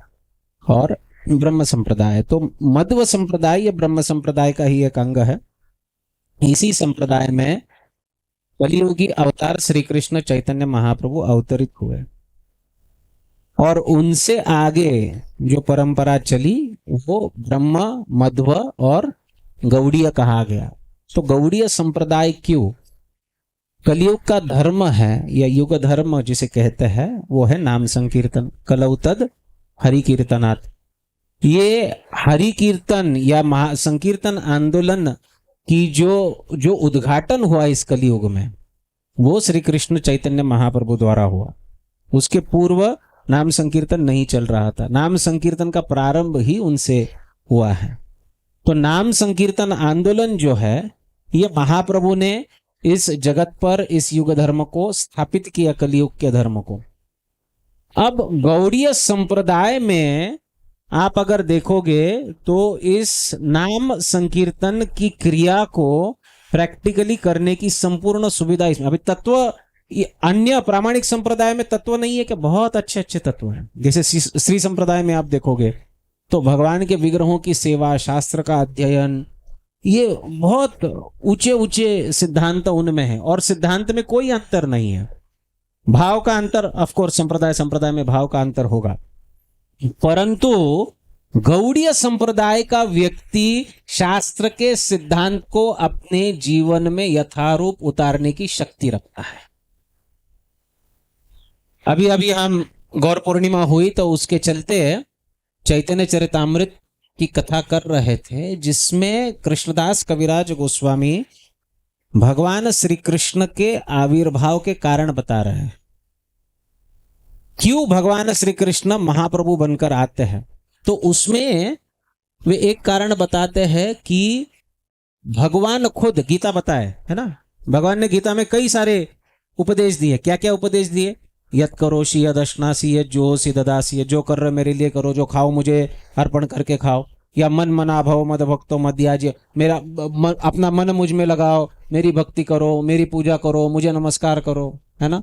और ब्रह्म संप्रदाय है। तो मध्व संप्रदाय ये ब्रह्म संप्रदाय का ही एक अंग है। इसी संप्रदाय में कलियुगी अवतार श्री कृष्ण चैतन्य महाप्रभु अवतरित हुए और उनसे आगे जो परंपरा चली वो ब्रह्म, मध्व और गौड़ीय कहा गया। तो गौड़ीय संप्रदाय क्यों? कलियुग का धर्म है या युग धर्म जिसे कहते हैं वो है नाम संकीर्तन। कलौ तद हरि कीर्तनात्। ये हरि कीर्तन या संकीर्तन आंदोलन की जो उद्घाटन हुआ इस कलियुग में वो श्री कृष्ण चैतन्य महाप्रभु द्वारा हुआ। उसके पूर्व नाम संकीर्तन नहीं चल रहा था। नाम संकीर्तन का प्रारंभ ही उनसे हुआ है। तो नाम संकीर्तन आंदोलन जो है ये महाप्रभु ने इस जगत पर इस युग धर्म को स्थापित किया, कलियुग के धर्म को। अब गौड़ीय संप्रदाय में आप अगर देखोगे तो इस नाम संकीर्तन की क्रिया को प्रैक्टिकली करने की संपूर्ण सुविधा इसमें। अभी तत्व अन्य प्रामाणिक संप्रदाय में तत्व नहीं है कि बहुत अच्छे अच्छे तत्व हैं। जैसे श्री संप्रदाय में आप देखोगे तो भगवान के विग्रहों की सेवा, शास्त्र का अध्ययन, ये बहुत ऊंचे ऊंचे सिद्धांत उनमें है और सिद्धांत में कोई अंतर नहीं है। भाव का अंतर ऑफ कोर्स संप्रदाय में भाव का अंतर होगा, परंतु गौड़ीय संप्रदाय का व्यक्ति शास्त्र के सिद्धांत को अपने जीवन में यथारूप उतारने की शक्ति रखता है। अभी अभी हम गौर पूर्णिमा हुई तो उसके चलते चैतन्य चरितामृत की कथा कर रहे थे, जिसमें कृष्णदास कविराज गोस्वामी भगवान श्री कृष्ण के आविर्भाव के कारण बता रहे हैं। क्यों भगवान श्री कृष्ण महाप्रभु बनकर आते हैं, तो उसमें वे एक कारण बताते हैं कि भगवान खुद, गीता बताए है ना, भगवान ने गीता में कई सारे उपदेश दिए। क्या क्या उपदेश दिए? यत करोषि यद अश्नासी यद जोहोसि ददासी, जो कर रहे मेरे लिए करो, जो खाओ मुझे अर्पण करके खाओ, या मन मना भव मद भक्तो मध्याज्य, मेरा अपना मन मुझ में लगाओ, मेरी भक्ति करो, मेरी पूजा करो, मुझे नमस्कार करो, है ना।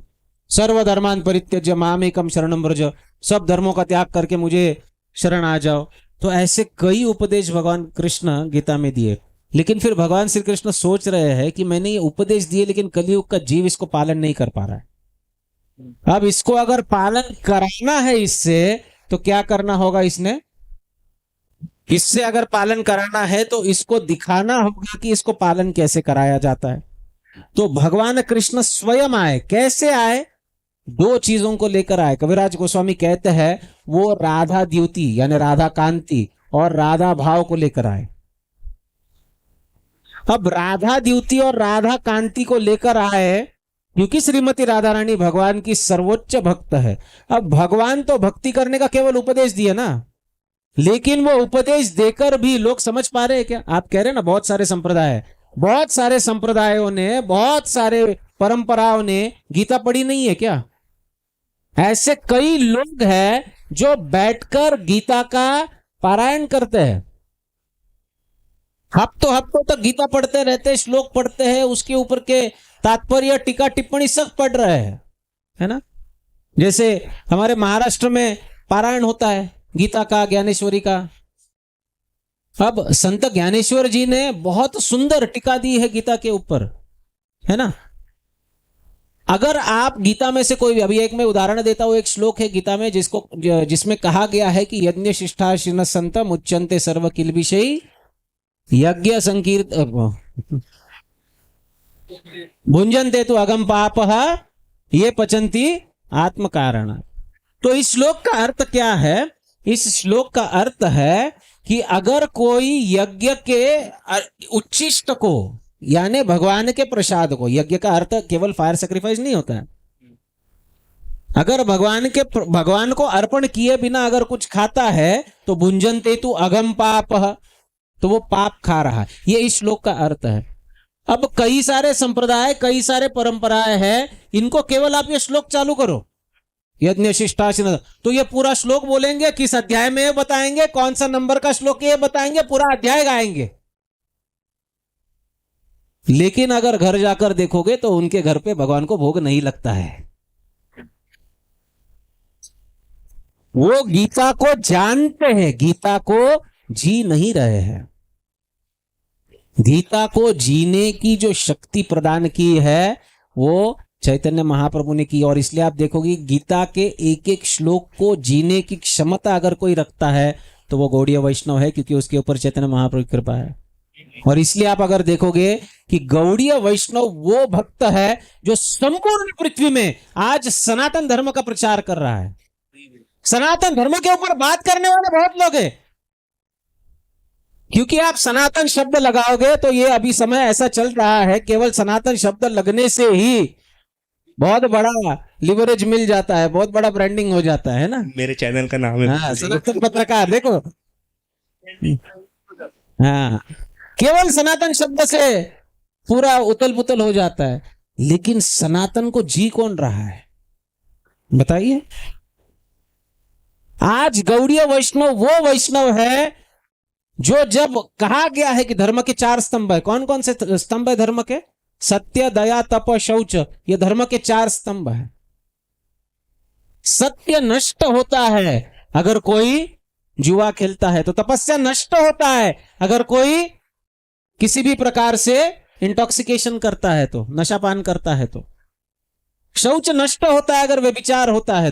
सर्वधर्मान परित्यज्य मामेकम शरणम व्रज, सब धर्मों का त्याग करके मुझे शरण आ जाओ। तो ऐसे कई उपदेश भगवान कृष्ण गीता में दिए। लेकिन फिर भगवान श्री कृष्ण सोच रहे हैं कि मैंने ये उपदेश दिए लेकिन कलियुग का जीव इसको पालन नहीं कर पा रहा है। अब इसको अगर पालन कराना है इससे तो क्या करना होगा? इससे अगर पालन कराना है तो इसको दिखाना होगा कि इसको पालन कैसे कराया जाता है। तो भगवान कृष्ण स्वयं आए। कैसे आए? दो चीजों को लेकर आए। कविराज गोस्वामी कहते हैं वो राधा द्युति यानी राधा कांति और राधा भाव को लेकर आए। अब राधा द्युति और राधा कांति को लेकर आए क्योंकि श्रीमती राधा रानी भगवान की सर्वोच्च भक्त है। अब भगवान तो भक्ति करने का केवल उपदेश दिया ना, लेकिन वो उपदेश देकर भी लोग समझ पा रहे हैं क्या? आप कह रहे हैं ना बहुत सारे संप्रदाय, बहुत सारे संप्रदायों ने, बहुत सारे परंपराओं ने गीता पढ़ी नहीं है क्या? ऐसे कई लोग हैं जो बैठकर गीता का पारायण करते हैं, हफ्तों तक गीता पढ़ते रहते हैं, श्लोक पढ़ते हैं, उसके ऊपर के तात्पर्य, टीका टिप्पणी सब पढ़ रहे हैं, है ना। जैसे हमारे महाराष्ट्र में पारायण होता है गीता का, ज्ञानेश्वरी का। अब संत ज्ञानेश्वर जी ने बहुत सुंदर टीका दी है गीता के ऊपर, है ना। अगर आप गीता में से कोई, अभी एक मैं उदाहरण देता हूं, एक श्लोक है गीता में जिसमें कहा गया है कि यज्ञ शिष्टाशिन संत मुच्यन्ते सर्व किल विषयी यज्ञ संकीर्त भुंजन्ते तु अगम पाप ये पचंती आत्म कारण। तो इस श्लोक का अर्थ क्या है? इस श्लोक का अर्थ है कि अगर कोई यज्ञ के उच्छिष्ट को यानी भगवान के प्रसाद को, यज्ञ का अर्थ केवल फायर सैक्रिफाइस नहीं होता है, अगर भगवान को अर्पण किए बिना अगर कुछ खाता है तो भुंजन्ते तु अगम पाप, तो वो पाप खा रहा है। ये इस श्लोक का अर्थ है। अब कई सारे संप्रदाय, कई सारे परंपराएं हैं, इनको केवल आप ये श्लोक चालू करो, यज्ञ शिष्टाशिन, तो ये पूरा श्लोक बोलेंगे, किस अध्याय में ये बताएंगे, कौन सा नंबर का श्लोक ये बताएंगे, पूरा अध्याय गाएंगे। लेकिन अगर घर जाकर देखोगे तो उनके घर पे भगवान को भोग नहीं लगता है। वो गीता को जानते हैं, गीता को जी नहीं रहे हैं। गीता को जीने की जो शक्ति प्रदान की है वो चैतन्य महाप्रभु ने की, और इसलिए आप देखोगे गीता के एक एक श्लोक को जीने की क्षमता अगर कोई रखता है तो वो गौड़ीय वैष्णव है, क्योंकि उसके ऊपर चैतन्य महाप्रभु की कृपा है। और इसलिए आप अगर देखोगे कि गौड़ीय वैष्णव वो भक्त है जो संपूर्ण पृथ्वी में आज सनातन धर्म का प्रचार कर रहा है। सनातन धर्म के ऊपर बात करने वाले बहुत लोग हैं, क्योंकि आप सनातन शब्द लगाओगे तो ये अभी समय ऐसा चल रहा है, केवल सनातन शब्द लगने से ही बहुत बड़ा लिवरेज मिल जाता है, बहुत बड़ा ब्रांडिंग हो जाता है ना। मेरे चैनल का नाम है हाँ, सनातन पत्रकार, देखो। हाँ, केवल सनातन शब्द से पूरा उतल पुतल हो जाता है, लेकिन सनातन को जी कौन रहा है बताइए। आज गौड़ीय वैष्णव वो वैष्णव है जो, जब कहा गया है कि धर्म के 4 स्तंभ है, कौन कौन से स्तंभ है धर्म के? सत्य, दया, तप, शौच, ये धर्म के 4 स्तंभ है। सत्य नष्ट होता है अगर कोई जुआ खेलता है, तो तपस्या नष्ट होता है अगर कोई किसी भी प्रकार से इंटॉक्सिकेशन करता है, तो नशापान करता है, तो शौच नष्ट होता है अगर व्यभिचार होता है,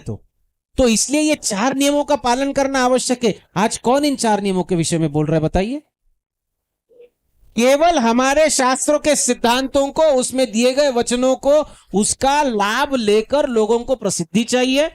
तो इसलिए ये 4 नियमों का पालन करना आवश्यक है। आज कौन इन 4 नियमों के विषय में बोल रहा है बताइए? केवल हमारे शास्त्रों के सिद्धांतों को, उसमें दिए गए वचनों को, उसका लाभ लेकर लोगों को प्रसिद्धि चाहिए,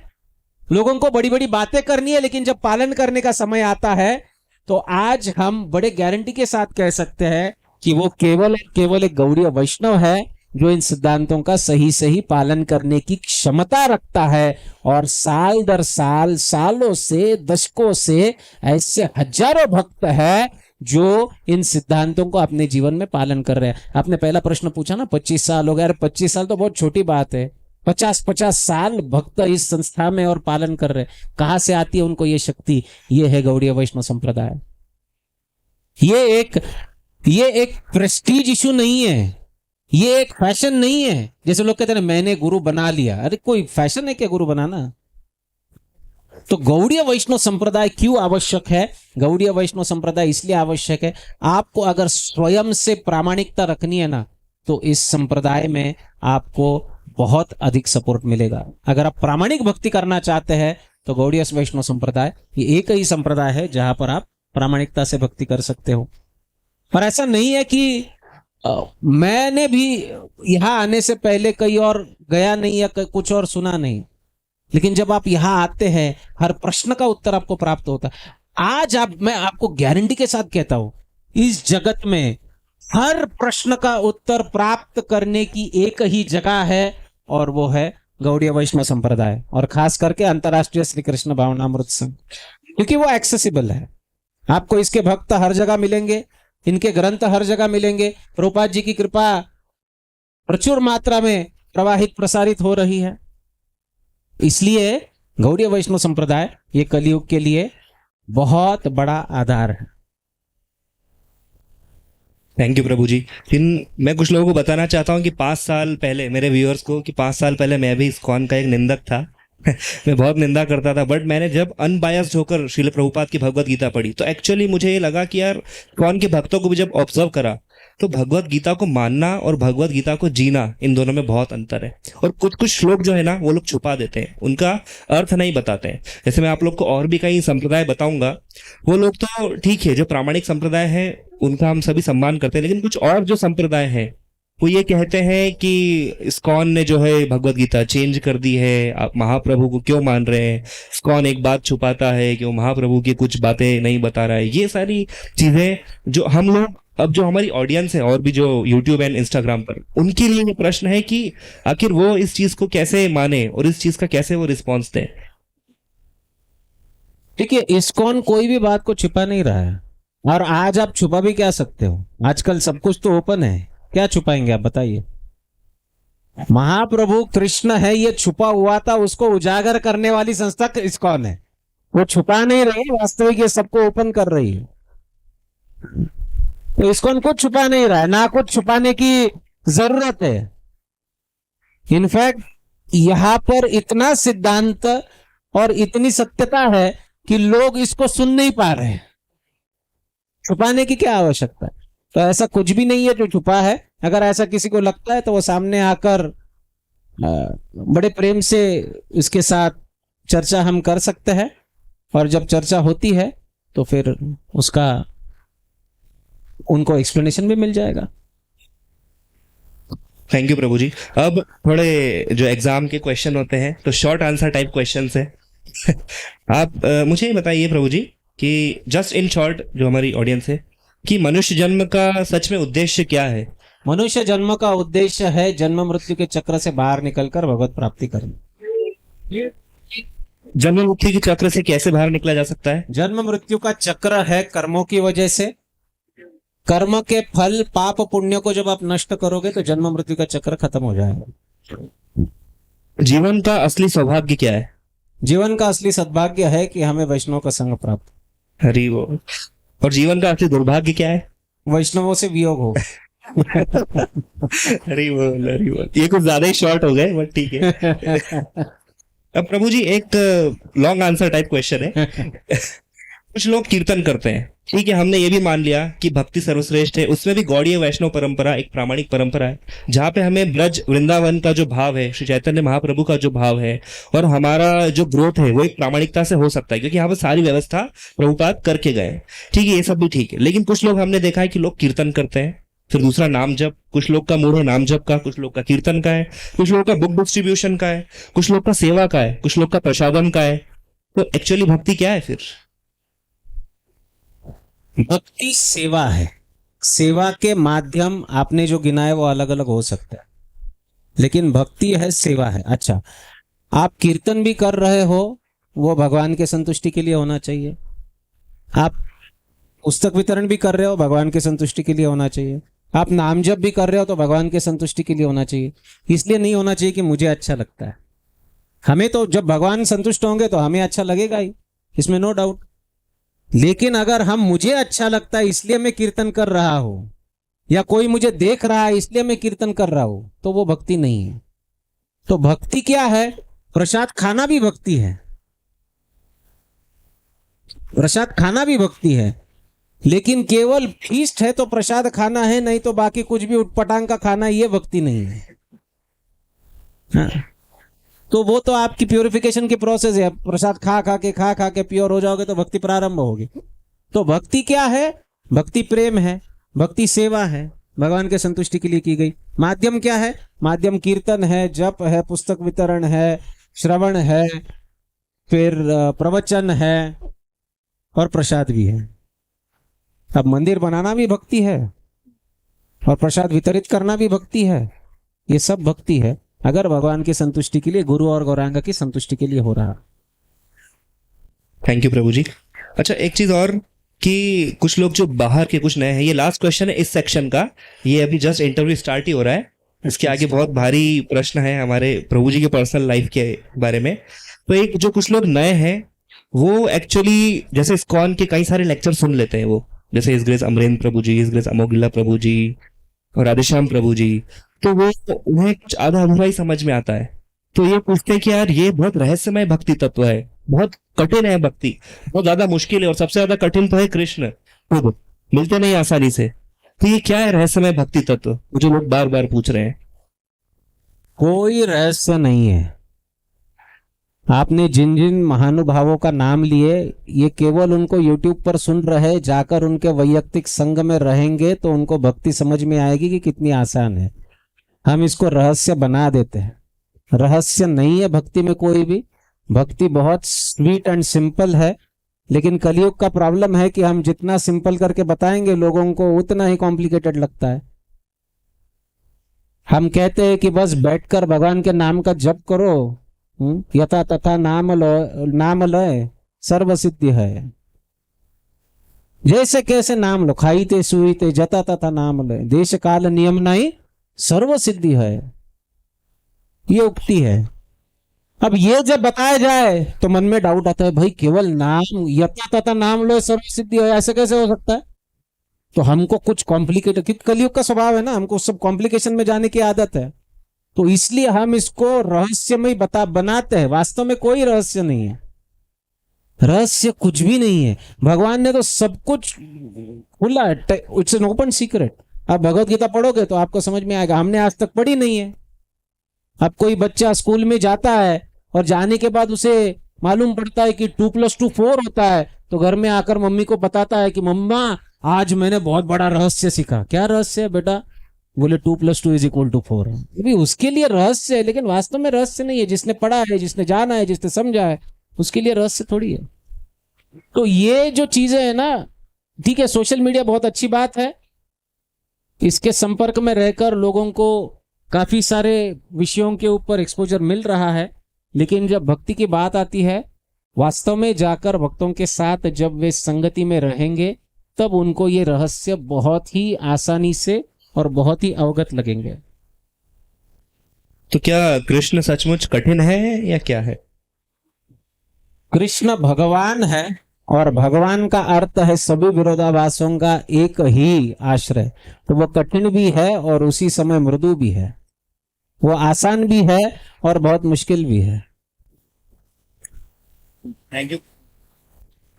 लोगों को बड़ी बड़ी बातें करनी है, लेकिन जब पालन करने का समय आता है तो आज हम बड़े गारंटी के साथ कह सकते हैं कि वो केवल एक गौड़ीय वैष्णव है जो इन सिद्धांतों का सही सही पालन करने की क्षमता रखता है। और साल दर साल, सालों से, दशकों से ऐसे हजारों भक्त है जो इन सिद्धांतों को अपने जीवन में पालन कर रहे हैं। आपने पहला प्रश्न पूछा ना, 25 साल हो गए। 25 साल तो बहुत छोटी बात है, 50-50 साल भक्त इस संस्था में और पालन कर रहे हैं। कहां से आती है उनको ये शक्ति? ये है गौड़ीय वैष्णव संप्रदाय। ये एक प्रेस्टीज इशू नहीं है, ये एक फैशन नहीं है। जैसे लोग कहते हैं मैंने गुरु बना लिया, अरे कोई फैशन है क्या गुरु बनाना? तो गौड़ीय वैष्णव संप्रदाय क्यों आवश्यक है? गौड़ीय वैष्णव संप्रदाय इसलिए आवश्यक है, आपको अगर स्वयं से प्रामाणिकता रखनी है ना, तो इस संप्रदाय में आपको बहुत अधिक सपोर्ट मिलेगा। अगर आप प्रामाणिक भक्ति करना चाहते हैं तो गौड़ीय वैष्णव संप्रदाय ये एक ही संप्रदाय है जहां पर आप प्रामाणिकता से भक्ति कर सकते हो। पर ऐसा नहीं है कि मैंने भी यहां आने से पहले कहीं और गया नहीं या कुछ और सुना नहीं, लेकिन जब आप यहां आते हैं हर प्रश्न का उत्तर आपको प्राप्त होता है। आज मैं आपको गारंटी के साथ कहता हूं, इस जगत में हर प्रश्न का उत्तर प्राप्त करने की एक ही जगह है, और वो है गौड़ीय वैष्णव संप्रदाय, और खास करके अंतर्राष्ट्रीय श्री कृष्ण भावनामृत संघ, क्योंकि वो एक्सेसिबल है। आपको इसके भक्त हर जगह मिलेंगे, इनके ग्रंथ हर जगह मिलेंगे। प्रभुपाद जी की कृपा प्रचुर मात्रा में प्रवाहित प्रसारित हो रही है। इसलिए गौड़ीय वैष्णव संप्रदाय ये कलयुग के लिए बहुत बड़ा आधार है। थैंक यू प्रभु जी। मैं कुछ लोगों को बताना चाहता हूँ कि 5 साल पहले, मेरे व्यूअर्स को, कि 5 साल पहले मैं भी इस्कॉन का एक निंदक था। मैं बहुत निंदा करता था, बट मैंने जब अनबायस्ड होकर श्रील प्रभुपाद की भगवत गीता पढ़ी तो एक्चुअली मुझे ये लगा कि यार इस्कॉन के भक्तों को भी जब ऑब्जर्व करा तो भगवत गीता को मानना और भगवत गीता को जीना, इन दोनों में बहुत अंतर है। और कुछ कुछ श्लोक जो है ना वो लोग छुपा देते हैं, उनका अर्थ नहीं बताते हैं। जैसे मैं आप लोग को और भी कई संप्रदाय बताऊंगा, वो लोग तो ठीक है, जो प्रामाणिक संप्रदाय है उनका हम सभी सम्मान करते हैं, लेकिन कुछ और जो संप्रदाय है वो ये कहते हैं कि इस्कॉन ने जो है भगवत गीता चेंज कर दी है, आप महाप्रभु को क्यों मान रहे हैं? इस्कॉन एक बात छुपाता है कि वो महाप्रभु की कुछ बातें नहीं बता रहा है। ये सारी चीजें जो हम लोग, अब जो हमारी ऑडियंस है और भी जो यूट्यूब एंड इंस्टाग्राम पर, उनके लिए ये प्रश्न है कि आखिर वो इस चीज को कैसे माने और इस चीज का कैसे वो रिस्पॉन्स दें। देखिए, इस्कॉन कोई भी बात को छुपा नहीं रहा है, और आज आप छुपा भी क्या सकते हो? आजकल सब कुछ तो ओपन है, क्या छुपाएंगे आप बताइए? महाप्रभु कृष्ण है ये छुपा हुआ था, उसको उजागर करने वाली संस्था इस्कॉन है। वो छुपा नहीं रही, वास्तविक ये सबको ओपन कर रही है। तो इस्कॉन कुछ छुपा नहीं रहा है, ना कुछ छुपाने की जरूरत है। इनफैक्ट यहां पर इतना सिद्धांत और इतनी सत्यता है कि लोग इसको सुन नहीं पा रहे हैं। छुपाने की क्या आवश्यकता है? तो ऐसा कुछ भी नहीं है जो छुपा है। अगर ऐसा किसी को लगता है तो वो सामने आकर बड़े प्रेम से इसके साथ चर्चा हम कर सकते हैं, और जब चर्चा होती है तो फिर उसका उनको एक्सप्लेनेशन भी मिल जाएगा। थैंक यू प्रभु जी। अब थोड़े जो एग्जाम के क्वेश्चन होते हैं तो शॉर्ट आंसर टाइप क्वेश्चंस है। आप मुझे ये बताइए प्रभु जी कि जस्ट इन शॉर्ट जो हमारी ऑडियंस है कि मनुष्य जन्म का सच में उद्देश्य क्या है? मनुष्य जन्म का उद्देश्य है जन्म मृत्यु के चक्र से बाहर निकलकर भगवत प्राप्ति करना। जन्म मृत्यु के चक्र से कैसे बाहर निकला जा सकता है? जन्म मृत्यु का चक्र है कर्मों की वजह से। कर्म के फल पाप पुण्य को जब आप नष्ट करोगे तो जन्म मृत्यु का चक्र खत्म हो जाएगा। जीवन का असली सौभाग्य क्या है? जीवन का असली सद्भाग्य है कि हमें वैष्णव का संग प्राप्त। हरि बोल। और जीवन का असली दुर्भाग्य क्या है? वैष्णवों से वियोग हो। हरि बोल हरि बोल। ये कुछ ज्यादा ही शॉर्ट हो गए, बट ठीक है। अब प्रभु जी एक लॉन्ग आंसर टाइप क्वेश्चन है। कुछ लोग कीर्तन करते हैं, ठीक है, हमने ये भी मान लिया कि भक्ति सर्वश्रेष्ठ है, उसमें भी गौड़ीय वैष्णव परंपरा एक प्रामाणिक परंपरा है जहाँ पे हमें ब्रज वृंदावन का जो भाव है, श्री चैतन्य महाप्रभु का जो भाव है और हमारा जो ग्रोथ है वो एक प्रामाणिकता से हो सकता है, क्योंकि यहाँ पर सारी व्यवस्था प्रभुपाद करके गए। ठीक है, ये सब भी ठीक है, लेकिन कुछ लोग हमने देखा है कि लोग कीर्तन करते हैं, फिर दूसरा नाम जप, कुछ लोग का मूड है नाम जप का, कुछ लोग का कीर्तन का है, कुछ लोग का बुक डिस्ट्रीब्यूशन का है, कुछ लोग का सेवा का है, कुछ लोग का प्रसादन का है। तो एक्चुअली भक्ति क्या है फिर? भक्ति सेवा है। सेवा के माध्यम आपने जो गिनाए वो अलग अलग हो सकता है, लेकिन भक्ति है, सेवा है। अच्छा, आप कीर्तन भी कर रहे हो, वो भगवान के संतुष्टि के लिए होना चाहिए। आप पुस्तक वितरण भी कर रहे हो, भगवान के संतुष्टि के लिए होना चाहिए। आप नाम जप भी कर रहे हो तो भगवान के संतुष्टि के लिए होना चाहिए। इसलिए नहीं होना चाहिए कि मुझे अच्छा लगता है। हमें तो जब भगवान संतुष्ट होंगे तो हमें अच्छा लगेगा ही, इसमें नो डाउट। लेकिन अगर हम मुझे अच्छा लगता है इसलिए मैं कीर्तन कर रहा हूं, या कोई मुझे देख रहा है इसलिए मैं कीर्तन कर रहा हूं, तो वो भक्ति नहीं है। तो भक्ति क्या है? प्रसाद खाना भी भक्ति है। प्रसाद खाना भी भक्ति है, लेकिन केवल फीस्ट है तो प्रसाद खाना है, नहीं तो बाकी कुछ भी उटपटांग का खाना, ये भक्ति नहीं है। हाँ। तो वो तो आपकी प्योरिफिकेशन की प्रोसेस है। प्रसाद खा खा के प्योर हो जाओगे तो भक्ति प्रारंभ होगी। तो भक्ति क्या है? भक्ति प्रेम है, भक्ति सेवा है, भगवान के संतुष्टि के लिए की गई। माध्यम क्या है? माध्यम कीर्तन है, जप है, पुस्तक वितरण है, श्रवण है, फिर प्रवचन है और प्रसाद भी है। अब मंदिर बनाना भी भक्ति है और प्रसाद वितरित करना भी भक्ति है। ये सब भक्ति है, अगर भगवान की संतुष्टि के लिए, गुरु और गौरांगा की संतुष्टि के लिए हो रहा। थैंक यू प्रभु जी। अच्छा, एक चीज और कि कुछ लोग जो बाहर के कुछ नए हैं, ये लास्ट क्वेश्चन है इस सेक्शन का, ये अभी जस्ट इंटरव्यू स्टार्ट ही हो रहा है, इसके आगे बहुत भारी प्रश्न है हमारे प्रभु जी के पर्सनल लाइफ के बारे में। तो एक जो कुछ लोग नए हैं वो एक्चुअली जैसे इस्कॉन के कई सारे लेक्चर सुन लेते हैं, वो जैसे इस ग्रेस अमरेंद्र प्रभु जी, इस ग्रेस अमोघिला प्रभु जी और राधेश्याम प्रभु जी, तो वो उन्हें कुछ आधा अधूरा ही समझ में आता है। तो ये पूछते हैं कि यार ये बहुत रहस्यमय भक्ति तत्व है, बहुत कठिन है भक्ति, बहुत ज्यादा मुश्किल है, और सबसे ज्यादा कठिन तो है कृष्ण, खुद मिलते नहीं आसानी से। तो ये क्या है रहस्यमय भक्ति तत्व, मुझे लोग बार बार पूछ रहे हैं। कोई रहस्य नहीं है। आपने जिन जिन महानुभावों का नाम लिए, ये केवल उनको YouTube पर सुन रहे, जाकर उनके वैयक्तिक संग में रहेंगे तो उनको भक्ति समझ में आएगी कि कितनी आसान है। हम इसको रहस्य बना देते हैं। रहस्य नहीं है भक्ति में कोई भी। भक्ति बहुत स्वीट एंड सिंपल है, लेकिन कलयुग का प्रॉब्लम है कि हम जितना सिंपल करके बताएंगे लोगों को उतना ही कॉम्प्लिकेटेड लगता है। हम कहते हैं कि बस बैठकर भगवान के नाम का जप करो, यथा तथा नाम लय सर्व सिद्धि है। जैसे कैसे नाम लो, खाईते सुईते जता तथा नाम लय, देश काल नियम नहीं सर्व सिद्धि है। ये उक्ति है। अब ये जब बताया जाए तो मन में डाउट आता है, भाई केवल नाम यथा तथा नाम लो सर्व सिद्धि हो, ऐसे कैसे हो सकता है? तो हमको कुछ कॉम्प्लिकेटेड, क्योंकि कलयुग का स्वभाव है ना, हमको सब कॉम्प्लिकेशन में जाने की आदत है, तो इसलिए हम इसको रहस्यमय बनाते हैं। वास्तव में कोई रहस्य नहीं है, रहस्य कुछ भी नहीं है। भगवान ने तो सब कुछ खुला है, इट्स एन ओपन सीक्रेट। आप भगवत गीता पढ़ोगे तो आपको समझ में आएगा, हमने आज तक पढ़ी नहीं है। अब कोई बच्चा स्कूल में जाता है और जाने के बाद उसे मालूम पड़ता है कि 2+2 4 होता है, तो घर में आकर मम्मी को बताता है कि मम्मा आज मैंने बहुत बड़ा रहस्य सीखा। क्या रहस्य है बेटा? बोले 2+2 = 4 है। अभी उसके लिए रहस्य है, लेकिन वास्तव में रहस्य नहीं है। जिसने पढ़ा है, जिसने जाना है, जिसने समझा है, उसके लिए रहस्य थोड़ी है। तो ये जो चीजें है ना, ठीक है, सोशल मीडिया बहुत अच्छी बात है, इसके संपर्क में रहकर लोगों को काफी सारे विषयों के ऊपर एक्सपोजर मिल रहा है, लेकिन जब भक्ति की बात आती है, वास्तव में जाकर भक्तों के साथ जब वे संगति में रहेंगे, तब उनको ये रहस्य बहुत ही आसानी से और बहुत ही अवगत लगेंगे। तो क्या कृष्ण सचमुच कठिन है या क्या है? कृष्ण भगवान है, और भगवान का अर्थ है सभी विरोधाभासों का एक ही आश्रय। तो वो कठिन भी है और उसी समय मृदु भी है, वो आसान भी है और बहुत मुश्किल भी है।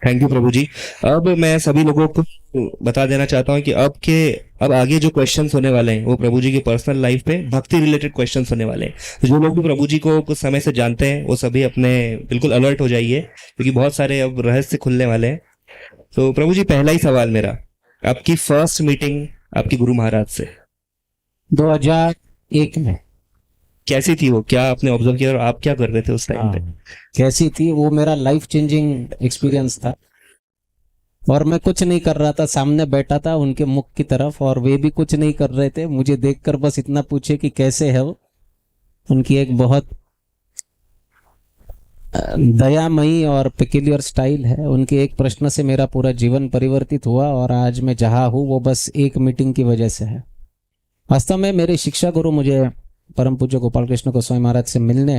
थैंक यू प्रभु जी। अब मैं सभी लोगों को बता देना चाहता हूँ कि अब आगे जो क्वेश्चंस होने वाले हैं वो प्रभु जी की पर्सनल लाइफ पे भक्ति रिलेटेड क्वेश्चंस होने वाले हैं। तो जो लोग भी प्रभु जी को कुछ समय से जानते हैं वो सभी अपने बिल्कुल अलर्ट हो जाइए, क्योंकि बहुत सारे अब रहस्य खुलने वाले हैं। तो प्रभु जी, पहला ही सवाल मेरा, आपकी फर्स्ट मीटिंग आपके गुरु महाराज से 2001 में कैसी थी? वो क्या आपने ऑब्जर्व किया और आप क्या कर रहे थे उस टाइम पे? कैसी थी वो? मेरा लाइफ चेंजिंग एक्सपीरियंस था, और मैं कुछ नहीं कर रहा था, सामने बैठा था उनके मुख की तरफ, और वे भी कुछ नहीं कर रहे थे। मुझे देखकर बस इतना पूछे कि कैसे है वो। उनकी एक बहुत दयामयी और पेक्यूलियर स्टाइल है। उनके एक प्रश्न से मेरा पूरा जीवन परिवर्तित हुआ, और आज मैं जहाँ हूँ वो बस एक मीटिंग की वजह से है। वास्तव में मेरे शिक्षा गुरु मुझे परम पूज्य गोपाल कृष्ण गोस्वामी महाराज से मिलने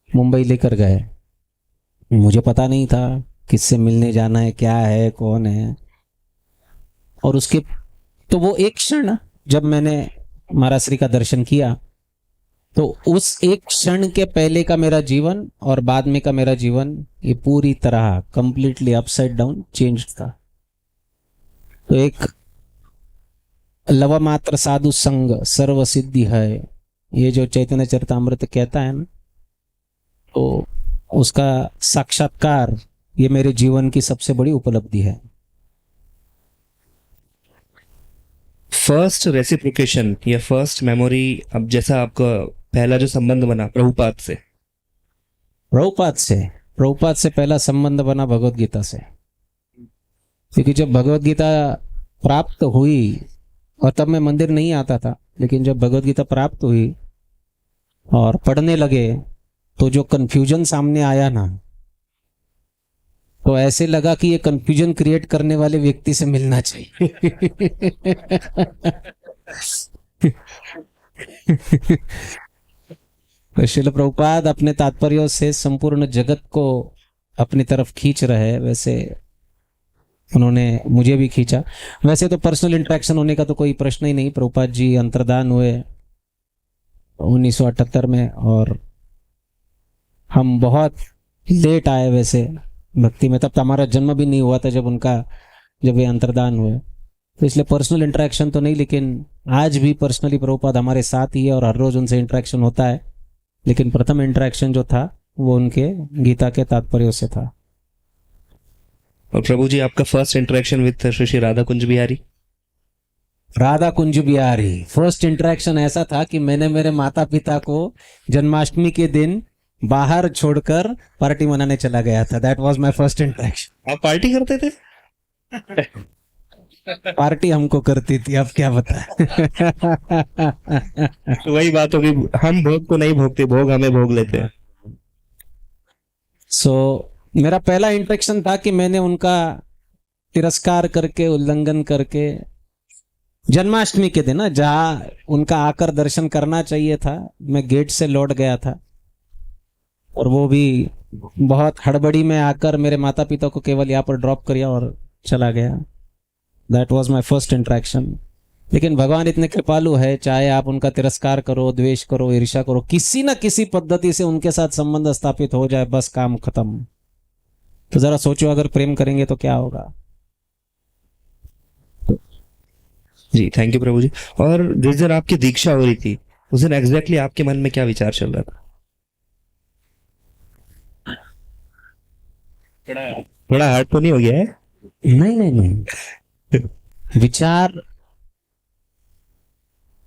मुंबई लेकर गए। मुझे पता नहीं था किससे मिलने जाना है, क्या है, कौन है। और उसके तो वो एक क्षण जब मैंने महाराज श्री का दर्शन किया, तो उस एक क्षण के पहले का मेरा जीवन और बाद में का मेरा जीवन ये पूरी तरह कंप्लीटली अपसाइड डाउन चेंज था। तो एक लवमात्र साधु संग सर्व सिद्धि है, ये जो चैतन्य चरितामृत कहता है ना, तो उसका साक्षात्कार ये मेरे जीवन की सबसे बड़ी उपलब्धि है। फर्स्ट रेसिप्रोकेशन या फर्स्ट मेमोरी, अब जैसा आपका पहला जो संबंध बना प्रभुपाद से पहला संबंध बना भगवत गीता से। क्योंकि जब भगवत गीता प्राप्त हुई, और तब मैं मंदिर नहीं आता था, लेकिन जब भगवत गीता प्राप्त हुई और पढ़ने लगे, तो जो कंफ्यूजन सामने आया ना, तो ऐसे लगा कि ये कंफ्यूजन क्रिएट करने वाले व्यक्ति से मिलना चाहिए। तो श्रील प्रभुपाद अपने तात्पर्यों से संपूर्ण जगत को अपनी तरफ खींच रहे हैं, वैसे उन्होंने मुझे भी खींचा। वैसे तो पर्सनल इंटरेक्शन होने का तो कोई प्रश्न ही नहीं। प्रभुपाद जी अंतर्धान हुए 1978 में, और हम बहुत लेट आए वैसे भक्ति में। तब तो हमारा जन्म भी नहीं हुआ था जब वे अंतर्धान हुए। तो इसलिए पर्सनल इंटरेक्शन तो नहीं, लेकिन आज भी पर्सनली प्रभुपाद हमारे साथ ही है और हर रोज उनसे इंटरेक्शन होता है। लेकिन प्रथम इंटरेक्शन जो था वो उनके गीता के तात्पर्यों से था। और प्रभु जी, आपका first interaction with Shri Shri Radha Kunj Bihari? First interaction ऐसा था कि मैंने मेरे माता पिता को जन्माष्टमी के दिन बाहर छोड़कर पार्टी मनाने चला गया था। That was my first interaction. आप पार्टी करते थे? पार्टी हमको करती थी, अब क्या बता। तो वही बात होगी, हम भोग को नहीं भोगते, भोग हमें भोग लेते हैं। सो मेरा पहला इंटरेक्शन था कि मैंने उनका तिरस्कार करके, उल्लंघन करके जन्माष्टमी के दिन ना, जहाँ उनका आकर दर्शन करना चाहिए था, मैं गेट से लौट गया था और वो भी बहुत हड़बड़ी में आकर मेरे माता पिता को केवल यहाँ पर ड्रॉप किया और चला गया। That was my first interaction. लेकिन भगवान इतने कृपालु है, चाहे आप उनका तिरस्कार करो, द्वेष करो, ईर्ष्या करो, किसी ना किसी पद्धति से उनके साथ संबंध स्थापित हो जाए, बस काम खत्म। तो जरा सोचो, अगर प्रेम करेंगे तो क्या होगा। जी थैंक यू प्रभु जी। और जिस दिन आपकी दीक्षा हो रही थी उस दिन एग्जैक्टली आपके मन में क्या विचार चल रहा था? थोड़ा हार्ड तो नहीं हो गया है? नहीं नहीं नहीं, विचार,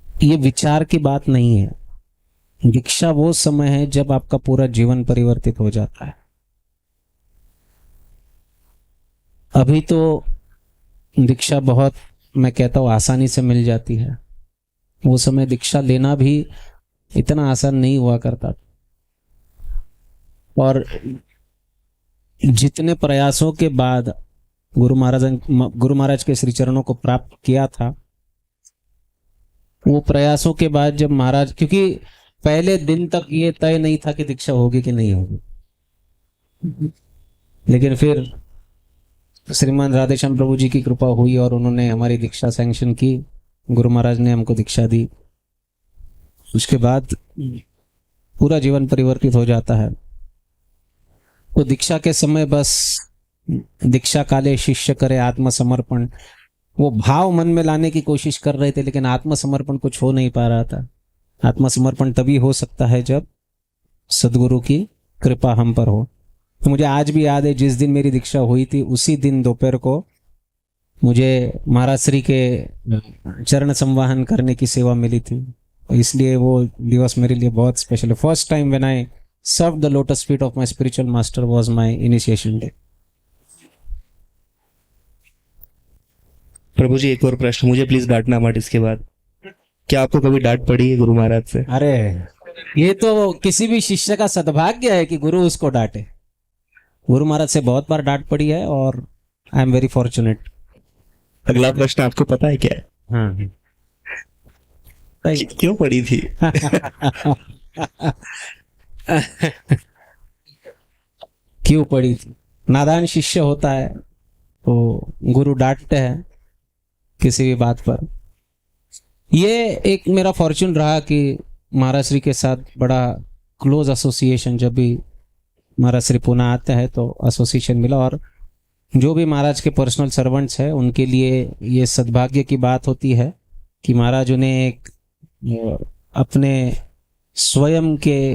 ये विचार की बात नहीं है। दीक्षा वो समय है जब आपका पूरा जीवन परिवर्तित हो जाता है। अभी तो दीक्षा बहुत, मैं कहता हूँ, आसानी से मिल जाती है। वो समय दीक्षा लेना भी इतना आसान नहीं हुआ करता था। और जितने प्रयासों के बाद गुरु महाराज के श्री चरणों को प्राप्त किया था, वो प्रयासों के बाद जब महाराज, क्योंकि पहले दिन तक ये तय नहीं था कि दीक्षा होगी कि नहीं होगी, लेकिन फिर श्रीमान राधेश्याम प्रभु जी की कृपा हुई और उन्होंने हमारी दीक्षा सैंक्शन की। गुरु महाराज ने हमको दीक्षा दी। उसके बाद पूरा जीवन परिवर्तित हो जाता है। तो दीक्षा के समय बस दीक्षा काले शिष्य करे आत्मसमर्पण, वो भाव मन में लाने की कोशिश कर रहे थे, लेकिन आत्मसमर्पण कुछ हो नहीं पा रहा था। आत्मसमर्पण तभी हो सकता है जब सदगुरु की कृपा हम पर हो। तो मुझे आज भी याद है, जिस दिन मेरी दीक्षा हुई थी उसी दिन दोपहर को मुझे महाराज श्री के चरण संवाहन करने की सेवा मिली थी। इसलिए वो दिवस मेरे लिए बहुत स्पेशल है। First time when I serve the lotus feet of my spiritual master was my initiation day. Prabhu ji एक और प्रश्न, मुझे प्लीज डांटना मत इसके बाद। क्या आपको कभी डांट पड़ी है गुरु महाराज से? अरे ये तो किसी भी शिष्य का सद्भाग्य है कि गुरु उसको डांटे। गुरु महाराज से बहुत बार डांट पड़ी है और आई एम वेरी फॉर्चुनेट। अगला प्रश्न आपको पता है क्या है? हाँ, क्यों पड़ी थी? क्यों पड़ी थी? नादान शिष्य होता है तो गुरु डांटते हैं किसी भी बात पर। ये एक मेरा फॉर्चून रहा कि महाराज श्री के साथ बड़ा क्लोज एसोसिएशन, जब भी महाराज श्री पुणे आते हैं तो एसोसिएशन मिला। और जो भी महाराज के पर्सनल सर्वेंट्स हैं उनके लिए ये सद्भाग्य की बात होती है कि महाराज उन्हें एक अपने स्वयं के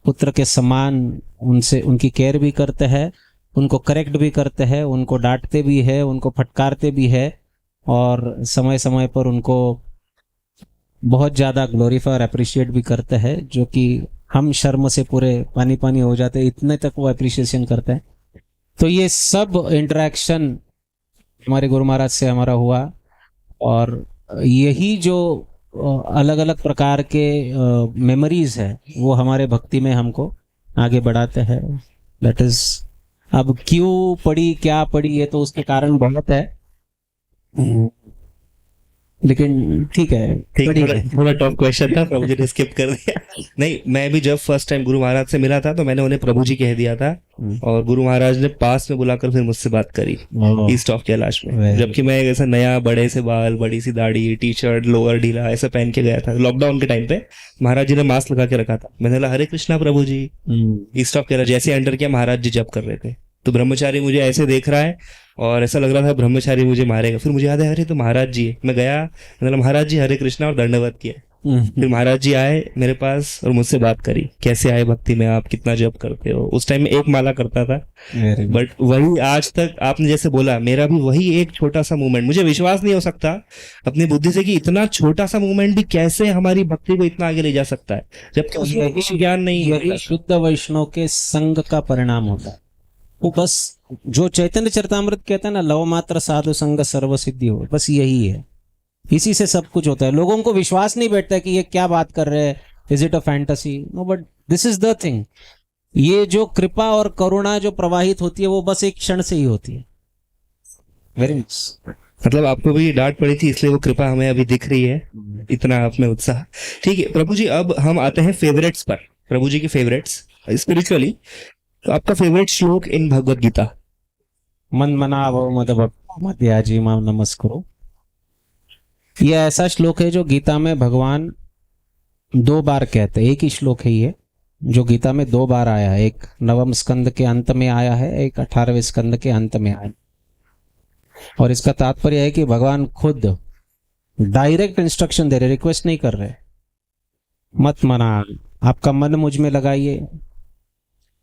पुत्र के समान उनसे उनकी केयर भी करते हैं, उनको करेक्ट भी करते हैं, उनको डांटते भी है, उनको फटकारते भी है और समय समय पर उनको बहुत ज़्यादा ग्लोरीफाई और अप्रिशिएट भी करते हैं, जो कि हम शर्म से पूरे पानी पानी हो जाते हैं, इतने तक वो अप्रिशिएशन करते हैं। तो ये सब इंटरेक्शन हमारे गुरु महाराज से हमारा हुआ और यही जो अलग अलग प्रकार के मेमोरीज है वो हमारे भक्ति में हमको आगे बढ़ाते हैं। दैट इज, अब क्यों पड़ी क्या पड़ी ये तो उसके कारण बहुत है, लेकिन ठीक है। थोड़ा टॉप क्वेश्चन था, प्रभु जी ने स्किप कर दिया। नहीं, मैं भी जब फर्स्ट टाइम गुरु महाराज से मिला था तो मैंने उन्हें प्रभु जी कह दिया था और गुरु महाराज ने पास में बुलाकर फिर मुझसे बात करी ईस्ट ऑफ कैलाश में, जबकि मैं ऐसा नया बड़े से बाल, बड़ी सी दाढ़ी, टी शर्ट, लोअर ढीला ऐसा पहन के गया था। लॉकडाउन के टाइम पे महाराज जी ने मास्क लगा के रखा था। मैंने बोला हरे कृष्णा प्रभु जी। ईस्ट ऑफ कैलाश जैसे एंटर किया, महाराज जी जप कर रहे थे, तो ब्रह्मचारी मुझे ऐसे देख रहा है और ऐसा लग रहा था ब्रह्मचारी मुझे मारेगा। फिर मुझे याद है, अरे तो महाराज जी है। मैं गया, मतलब महाराज जी हरे कृष्णा और दंडवत किया। फिर महाराज जी आए मेरे पास और मुझसे बात करी, कैसे आए भक्ति में आप, कितना जप करते हो। उस टाइम में एक माला करता था, बट वही आज तक आपने जैसे बोला, मेरा भी वही एक छोटा सा मूवमेंट, मुझे विश्वास नहीं हो सकता अपनी बुद्धि से कि इतना छोटा सा मूवमेंट भी कैसे हमारी भक्ति को इतना आगे ले जा सकता है, जबकि उसमें ज्ञान नहीं है। शुद्ध वैष्णव के संग का परिणाम होता है। वो बस जो चैतन्य चरितामृत कहते हैं ना, लव मात्र साधु संग सर्व सिद्धि हो, बस यही है। इसी से सब कुछ होता है। लोगों को विश्वास नहीं बैठता कि ये क्या बात कर रहे हैं, is it a fantasy? No, but this is the thing. ये जो कृपा और करुणा जो प्रवाहित होती है वो बस एक क्षण से ही होती है। Very much. मतलब आपको भी डांट पड़ी थी इसलिए वो कृपा हमें अभी दिख रही है, इतना आप में उत्साह। ठीक है प्रभु जी, अब हम आते हैं फेवरेट्स पर, प्रभु जी के फेवरेट्स स्पिरिचुअली। तो आपका फेवरेट श्लोक इन भगवत गीता? मन मना वो मद मध्याजी मां नमस्कुरु। ये ऐसा श्लोक है जो गीता में भगवान 2 बार कहते हैं। एक ही श्लोक है ये जो गीता में 2 बार आया है। एक 9वें स्कंद के अंत में आया है, एक 18वें स्कंद के अंत में आया है। और इसका तात्पर्य है कि भगवान खुद डायरेक्ट इंस्ट्रक्शन दे रहे, रिक्वेस्ट नहीं कर रहे। मत मना, आपका मन मुझ में लगाइए,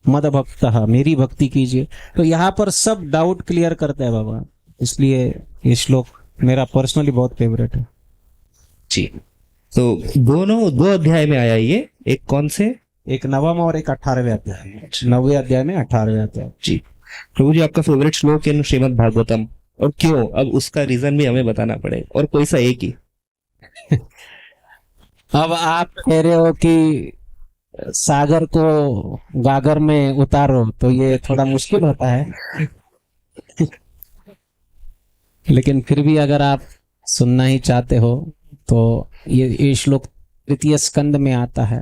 मद भक्त, मेरी भक्ति कीजिए। तो यहाँ पर सब डाउट क्लियर करता है भगवान, इसलिए ये श्लोक मेरा पर्सनली बहुत फेवरेट है जी। तो दोनों 2 अध्याय में आया ये, एक कौन से? एक 9वां और एक 18वें अध्याय में। 9वें अध्याय में 18वें अध्याय। जी प्रभु जी, आपका फेवरेट श्लोक इन श्रीमद् भागवतम और क्यों? अब उसका रीजन भी हमें बताना पड़ेगा, और कोई सा एक ही। अब आप कह रहे हो कि सागर को गागर में उतारो, तो ये थोड़ा मुश्किल होता है। लेकिन फिर भी अगर आप सुनना ही चाहते हो तो ये श्लोक 3 स्कंद में आता है।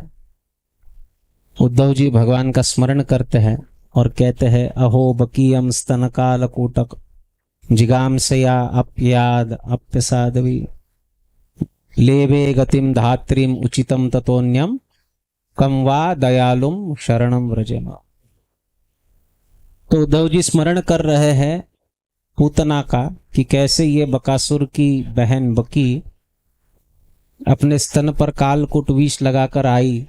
उद्धव जी भगवान का स्मरण करते हैं और कहते हैं, अहो बकीयम स्तन काल कूटक जिगामसया अप्याद अप्यसादवी लेवे गतिम धात्रीम उचितम ततोन्यम कम वा दयालुम शरणम व्रजेम। तो उद्धव जी स्मरण कर रहे हैं पूतना का कि कैसे ये बकासुर की बहन बकी अपने स्तन पर कालकूट विष लगाकर आई,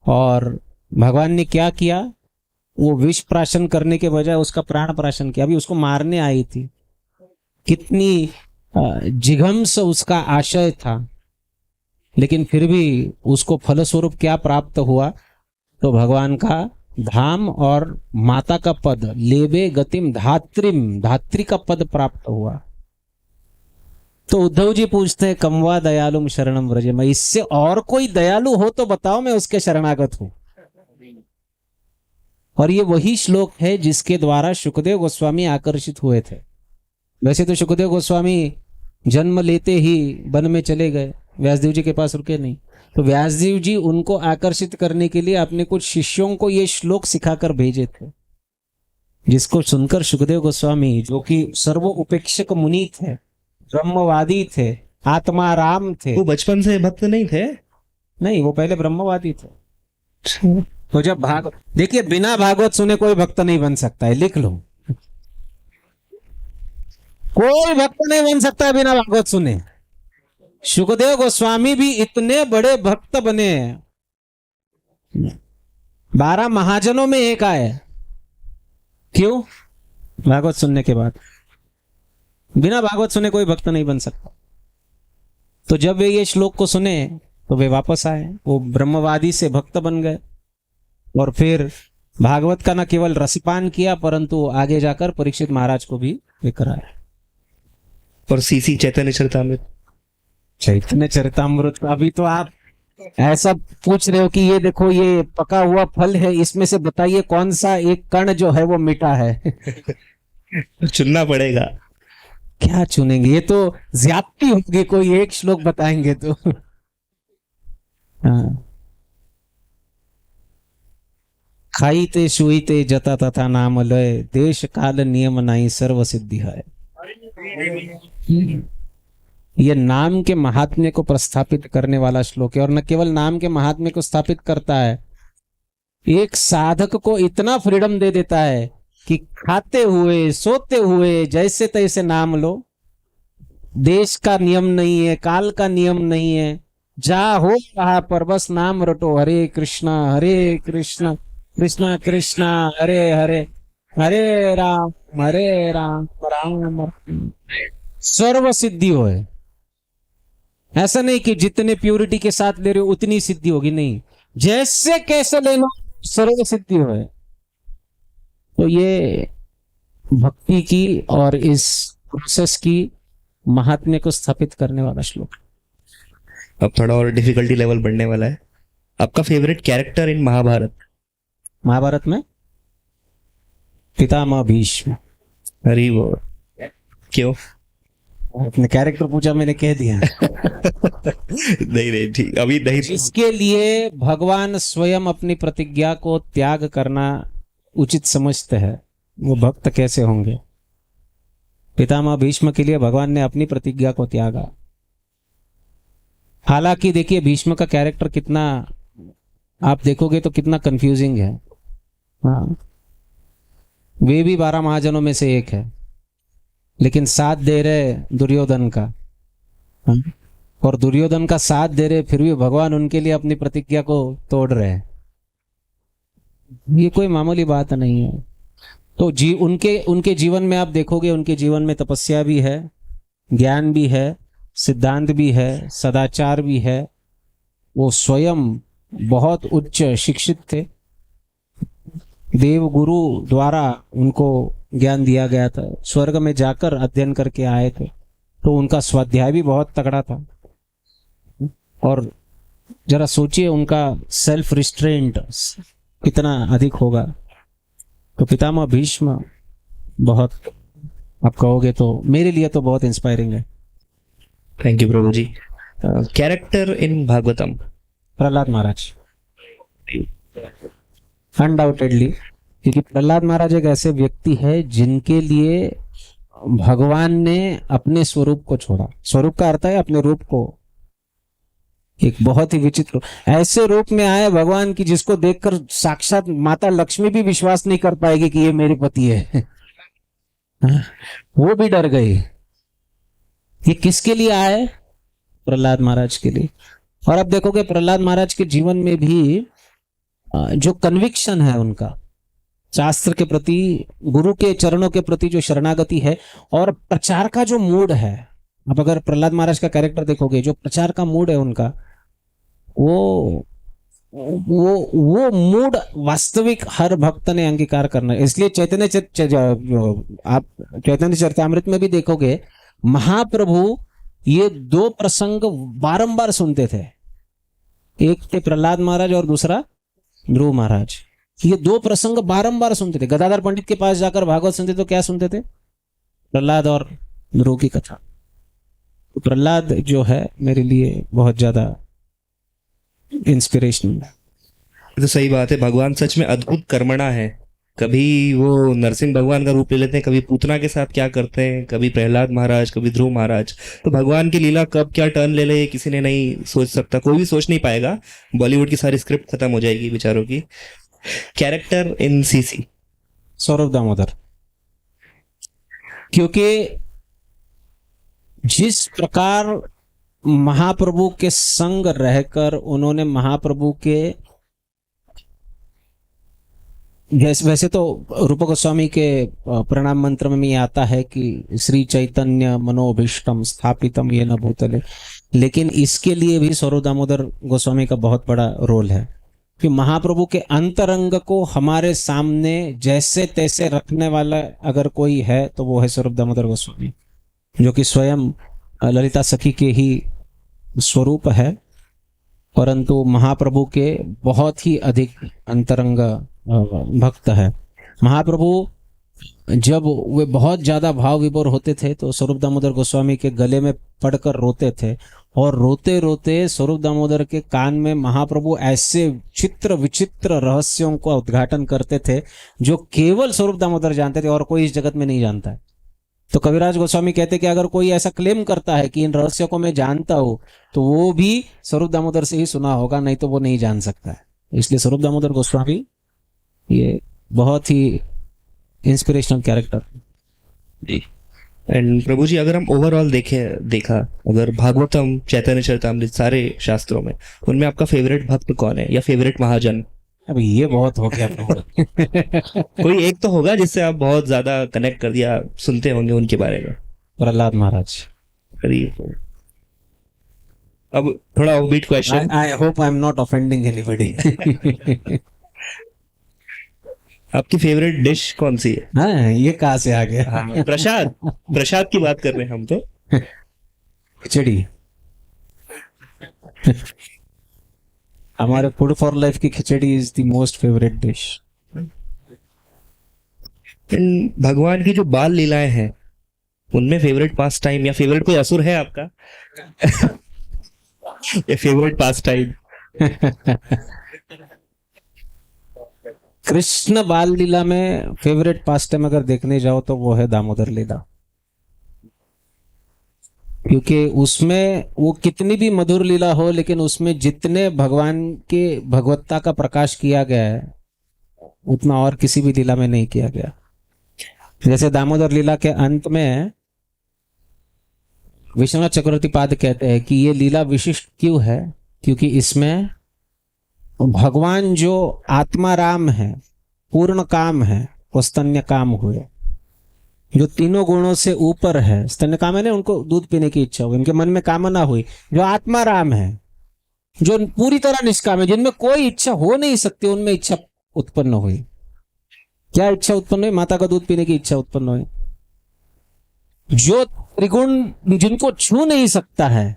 और भगवान ने क्या किया, वो विष प्राशन करने के बजाय उसका प्राण प्राशन किया। अभी उसको मारने आई थी, कितनी जिघंस उसका आशय था, लेकिन फिर भी उसको फलस्वरूप क्या प्राप्त हुआ, तो भगवान का धाम और माता का पद, लेवे गतिम धात्रिम, धात्री का पद प्राप्त हुआ। तो उद्धव जी पूछते हैं, कमवा दयालुम शरणम व्रजेम, इससे और कोई दयालु हो तो बताओ, मैं उसके शरणागत हूं। और ये वही श्लोक है जिसके द्वारा सुखदेव गोस्वामी आकर्षित हुए थे। वैसे तो सुखदेव गोस्वामी जन्म लेते ही वन में चले गए, व्यासदेव जी के पास रुके नहीं। तो व्यासदेव जी उनको आकर्षित करने के लिए अपने कुछ शिष्यों को ये श्लोक सिखाकर भेजे थे, जिसको सुनकर सुखदेव गोस्वामी, जो कि सर्व उपेक्षक मुनि थे, ब्रह्मवादी थे, आत्माराम थे। वो बचपन से भक्त नहीं थे? नहीं, वो पहले ब्रह्मवादी थे। तो जब देखिए, बिना भागवत सुने कोई भक्त नहीं बन सकता है, लिख लो। कोई भक्त नहीं बन सकता है बिना भागवत सुने। सुखदेव गोस्वामी भी इतने बड़े भक्त बने हैं, 12 महाजनों में एक आए। क्यों? भागवत सुनने के बाद। बिना भागवत सुने कोई भक्त नहीं बन सकता। तो जब वे ये श्लोक को सुने तो वे वापस आए, वो ब्रह्मवादी से भक्त बन गए, और फिर भागवत का न केवल रसपान किया परंतु आगे जाकर परीक्षित महाराज को भी वे कराया। और सीसी चैतन्य चरितामृत, चैतन्य चरितामृत, अभी तो आप ऐसा पूछ रहे हो कि ये देखो ये पका हुआ फल है, इसमें से बताइए कौन सा एक कण जो है वो मीठा है। चुनना पड़ेगा। क्या चुनेंगे, ये तो ज्यादती होगी, कोई एक श्लोक बताएंगे तो। हाँ, खाईते सुईते जता तथा नाम लय, देश काल नियम नहीं सर्व सिद्धि है। ये नाम के महात्म्य को प्रस्थापित करने वाला श्लोक है, और न केवल नाम के महात्म्य को स्थापित करता है, एक साधक को इतना फ्रीडम दे देता है कि खाते हुए सोते हुए जैसे तैसे नाम लो। देश का नियम नहीं है, काल का नियम नहीं है, जा हो रहा पर बस नाम रटो, हरे कृष्णा कृष्ण कृष्णा हरे हरे, हरे राम राम राम। सर्व सिद्धि हो। ऐसा नहीं कि जितने प्यूरिटी के साथ ले रहे हो उतनी सिद्धि होगी, नहीं, जैसे कैसे लेना सर्व सिद्धि हो। तो ये भक्ति की और इस प्रोसेस की महात्म्य को स्थापित करने वाला श्लोक। अब थोड़ा और डिफिकल्टी लेवल बढ़ने वाला है। आपका favourite character in Mahabharata? Mahabharata में पितामह भीष्म। अरे वो क्यों? अपने कैरेक्टर पूछा, मैंने कह दिया। नहीं नहीं ठीक, अभी नहीं। इसके लिए भगवान स्वयं अपनी प्रतिज्ञा को त्याग करना उचित समझते हैं, वो भक्त कैसे होंगे? पितामह भीष्म के लिए भगवान ने अपनी प्रतिज्ञा को त्यागा। हालांकि देखिए भीष्म का कैरेक्टर कितना, आप देखोगे तो कितना कंफ्यूजिंग है। हाँ, वे भी 12 महाजनों में से एक है, लेकिन साथ दे रहे दुर्योधन का। हाँ? और दुर्योधन का साथ दे रहे, फिर भी भगवान उनके लिए अपनी प्रतिज्ञा को तोड़ रहे हैं। ये कोई मामूली बात नहीं है। तो उनके जीवन में आप देखोगे, उनके जीवन में तपस्या भी है, ज्ञान भी है, सिद्धांत भी है, सदाचार भी है। वो स्वयं बहुत उच्च शिक्षित थे, देव गुरु द्वारा उनको ज्ञान दिया गया था, स्वर्ग में जाकर अध्ययन करके आए थे, तो उनका स्वाध्याय भी बहुत तगड़ा था। और जरा सोचिए उनका सेल्फ रिस्ट्रेंट कितना अधिक होगा। तो पितामह भीष्म बहुत, आप कहोगे तो मेरे लिए तो बहुत इंस्पायरिंग है। Thank you Prabhu ji. Character in Bhagavatam? Prahlad Maharaj, undoubtedly, क्योंकि प्रहलाद महाराज एक ऐसे व्यक्ति है जिनके लिए भगवान ने अपने स्वरूप को छोड़ा। स्वरूप का अर्थ है अपने रूप को। एक बहुत ही विचित्र ऐसे रूप में आए भगवान की जिसको देखकर साक्षात माता लक्ष्मी भी विश्वास नहीं कर पाएगी कि ये मेरे पति है। वो भी डर गई। ये किसके लिए आए? प्रहलाद महाराज के लिए। और अब देखोगे प्रहलाद महाराज के जीवन में भी जो कन्विक्शन है उनका शास्त्र के प्रति, गुरु के चरणों के प्रति जो शरणागति है, और प्रचार का जो मूड है। अब अगर प्रहलाद महाराज का कैरेक्टर देखोगे, जो प्रचार का मूड है उनका, वो मूड वास्तविक हर भक्त ने अंगीकार करना है। इसलिए आप चैतन्य चरितामृत में भी देखोगे, महाप्रभु ये 2 प्रसंग बारंबार सुनते थे। एक थे प्रहलाद महाराज और दूसरा ध्रुव महाराज। ये 2 प्रसंग बारंबार सुनते थे। गदाधर पंडित के पास जाकर भागवत सुनते तो क्या सुनते थे? प्रहलाद और ध्रुव की कथा। तो प्रहलाद जो है मेरे लिए बहुत ज्यादा इंस्पिरेशनल है। तो सही बात है, भगवान सच में अद्भुत कर्मणा है। कभी वो नरसिंह भगवान का रूप ले लेते हैं, कभी पूतना के साथ क्या करते हैं, कभी प्रहलाद महाराज, कभी ध्रुव महाराज। तो भगवान की लीला कब क्या टर्न ले ले किसी ने नहीं सोच सकता, कोई भी सोच नहीं पाएगा। बॉलीवुड की सारी स्क्रिप्ट खत्म हो जाएगी बेचारों की। Character in CC? Saurabh Damodar, क्योंकि जिस प्रकार महाप्रभु के संग रहकर उन्होंने महाप्रभु के, वैसे तो रूप गोस्वामी के प्रणाम मंत्र में ये आता है कि श्री चैतन्य मनोभीष्टम स्थापितम ये न भूतले, लेकिन इसके लिए भी सौरभ दामोदर गोस्वामी का बहुत बड़ा रोल है कि महाप्रभु के अंतरंग को हमारे सामने जैसे तैसे रखने वाला अगर कोई है तो वो है सौरभ दामोदर गोस्वामी, जो कि स्वयं ललिता सखी के ही स्वरूप है, परंतु महाप्रभु के बहुत ही अधिक अंतरंग भक्त है। महाप्रभु जब वे बहुत ज्यादा भाव विभोर होते थे तो स्वरूप दामोदर गोस्वामी के गले में पड़कर रोते थे, और रोते रोते स्वरूप दामोदर के कान में महाप्रभु ऐसे चित्र विचित्र रहस्यों का उद्घाटन करते थे जो केवल स्वरूप दामोदर जानते थे और कोई इस जगत में नहीं जानता है। तो कविराज गोस्वामी कहते कि अगर कोई ऐसा क्लेम करता है कि इन रहस्यों को मैं जानता हूं तो वो भी स्वरूप दामोदर से ही सुना होगा, नहीं तो वो नहीं जान सकता है। इसलिए स्वरूप दामोदर गोस्वामी ये बहुत ही इंस्पिरेशनल कैरेक्टर। एंड प्रभु जी, अगर हम ओवरऑल देखा अगर भागवतम, चैतन्य चरितामृत, सारे शास्त्रों में, उनमें आपका फेवरेट भक्त कौन है या फेवरेट महाजन? अभी ये बहुत हो गया। कोई एक तो होगा जिससे आप बहुत ज्यादा कनेक्ट कर दिया, सुनते होंगे उनके बारे में। प्रहलाद महाराज। अब थोड़ा offbeat question. I hope I am not offending anybody. आपकी फेवरेट डिश कौन सी है? हाँ, ये कहाँ से आ गया? हाँ, प्रसाद की बात कर रहे हैं हम तो। खिचड़ी। हमारे फूड फॉर लाइफ की khichdi is the most favourite dish. भगवान की जो बाल लीलाएं हैं उनमें फेवरेट पास टाइम या फेवरेट कोई असुर है आपका? ये फेवरेट पास टाइम। कृष्ण बाल लीला में फेवरेट पास टाइम अगर देखने जाओ तो वो है दामोदर लीला, क्योंकि उसमें वो कितनी भी मधुर लीला हो, लेकिन उसमें जितने भगवान के भगवत्ता का प्रकाश किया गया है उतना और किसी भी लीला में नहीं किया गया। जैसे दामोदर लीला के अंत में विश्वनाथ चक्रवर्ती पाद कहते हैं कि ये लीला विशिष्ट क्यों है, क्योंकि इसमें भगवान जो आत्मा राम है, पूर्ण काम है, वो स्तन्य काम हुए, जो तीनों गुणों से ऊपर है। स्तन्य काम है ना, उनको दूध पीने की इच्छा हुई, उनके मन में कामना हुई। जो आत्मा राम है, जो पूरी तरह निष्काम है, जिनमें कोई इच्छा हो नहीं सकती, उनमें इच्छा उत्पन्न हुई। क्या इच्छा उत्पन्न हुई? माता का दूध पीने की इच्छा उत्पन्न हुई। जो त्रिगुण जिनको छू नहीं सकता है,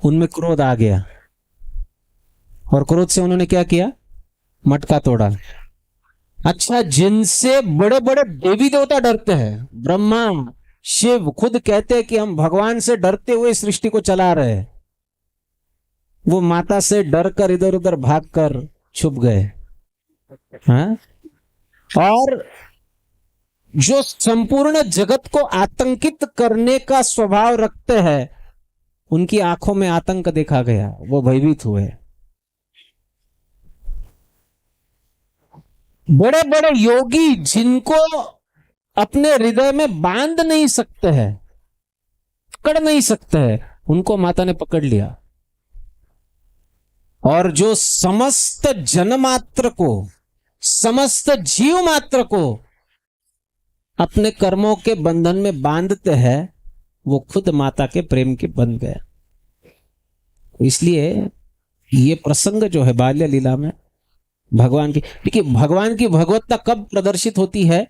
उनमें क्रोध आ गया, और क्रोध से उन्होंने क्या किया? मटका तोड़ा। अच्छा, जिनसे बड़े बड़े देवी देवता डरते हैं, ब्रह्मा शिव खुद कहते हैं कि हम भगवान से डरते हुए सृष्टि को चला रहे हैं, वो माता से डर कर इधर उधर भाग कर छुप गए। हाँ? और जो संपूर्ण जगत को आतंकित करने का स्वभाव रखते हैं, उनकी आंखों में आतंक देखा गया, वो भयभीत हुए। बड़े बड़े योगी जिनको अपने हृदय में बांध नहीं सकते हैं, पकड़ नहीं सकते हैं, उनको माता ने पकड़ लिया। और जो समस्त जनमात्र को, समस्त जीव मात्र को अपने कर्मों के बंधन में बांधते हैं, वो खुद माता के प्रेम के बन गए। इसलिए ये प्रसंग जो है बाल्य लीला में भगवान की, देखिए भगवान की भगवत्ता कब प्रदर्शित होती है?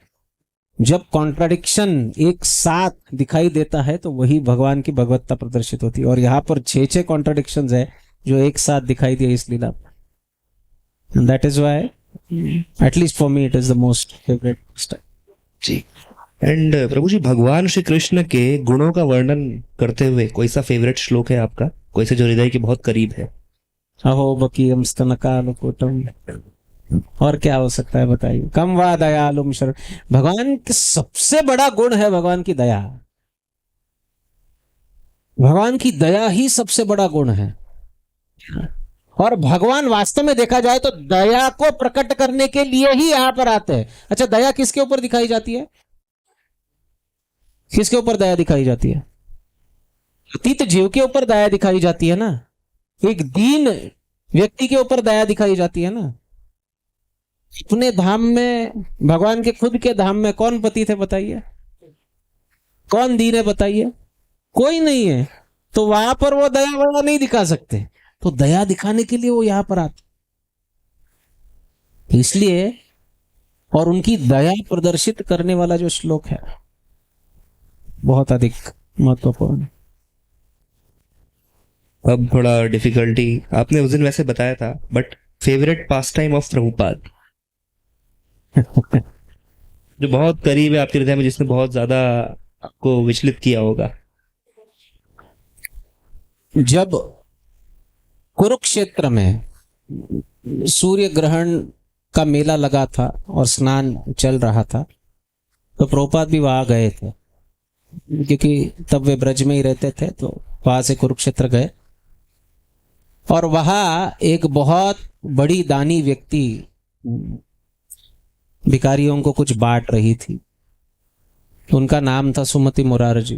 जब कॉन्ट्राडिक्शन एक साथ दिखाई देता है, तो वही भगवान की भगवत्ता प्रदर्शित होती है। और यहाँ पर 6 कॉन्ट्राडिक्शंस है जो एक साथ दिखाई दिए इस लीला में। That is why at least for me it is the most favourite. जी। एंड प्रभु जी, भगवान श्री कृष्ण के गुणों का वर्णन करते हुए कोई सा फेवरेट श्लोक है आपका, कोई सा जो हृदय के बहुत करीब है? अहो बकीयम स्तनकालुकोटम, और क्या हो सकता है बताइए? कम वा दयालुम शरण। भगवान का सबसे बड़ा गुण है भगवान की दया। भगवान की दया ही सबसे बड़ा गुण है। और भगवान वास्तव में देखा जाए तो दया को प्रकट करने के लिए ही यहां पर आते हैं। अच्छा, दया किसके ऊपर दिखाई जाती है? किसके ऊपर दया दिखाई जाती है? अतीत जीव के ऊपर दया दिखाई जाती है ना। एक दीन व्यक्ति के ऊपर दया दिखाई जाती है ना। अपने धाम में, भगवान के खुद के धाम में कौन पति थे बताइए? कौन दीन है बताइए? कोई नहीं है। तो वहां पर वो दया वया नहीं दिखा सकते, तो दया दिखाने के लिए वो यहां पर आते। इसलिए, और उनकी दया प्रदर्शित करने वाला जो श्लोक है बहुत अधिक महत्वपूर्ण। अब थोड़ा डिफिकल्टी आपने उस दिन वैसे बताया था, but favourite pass time of Prabhupada जो बहुत करीब है आपके हृदय में, जिसने बहुत ज्यादा आपको विचलित किया होगा? जब कुरुक्षेत्र में सूर्य ग्रहण का मेला लगा था और स्नान चल रहा था, तो प्रभुपाद भी वहां गए थे, क्योंकि तब वे ब्रज में ही रहते थे, तो वहां से कुरुक्षेत्र गए। और वहां एक बहुत बड़ी दानी व्यक्ति भिखारियों को कुछ बांट रही थी। उनका नाम था सुमति मुरारजी।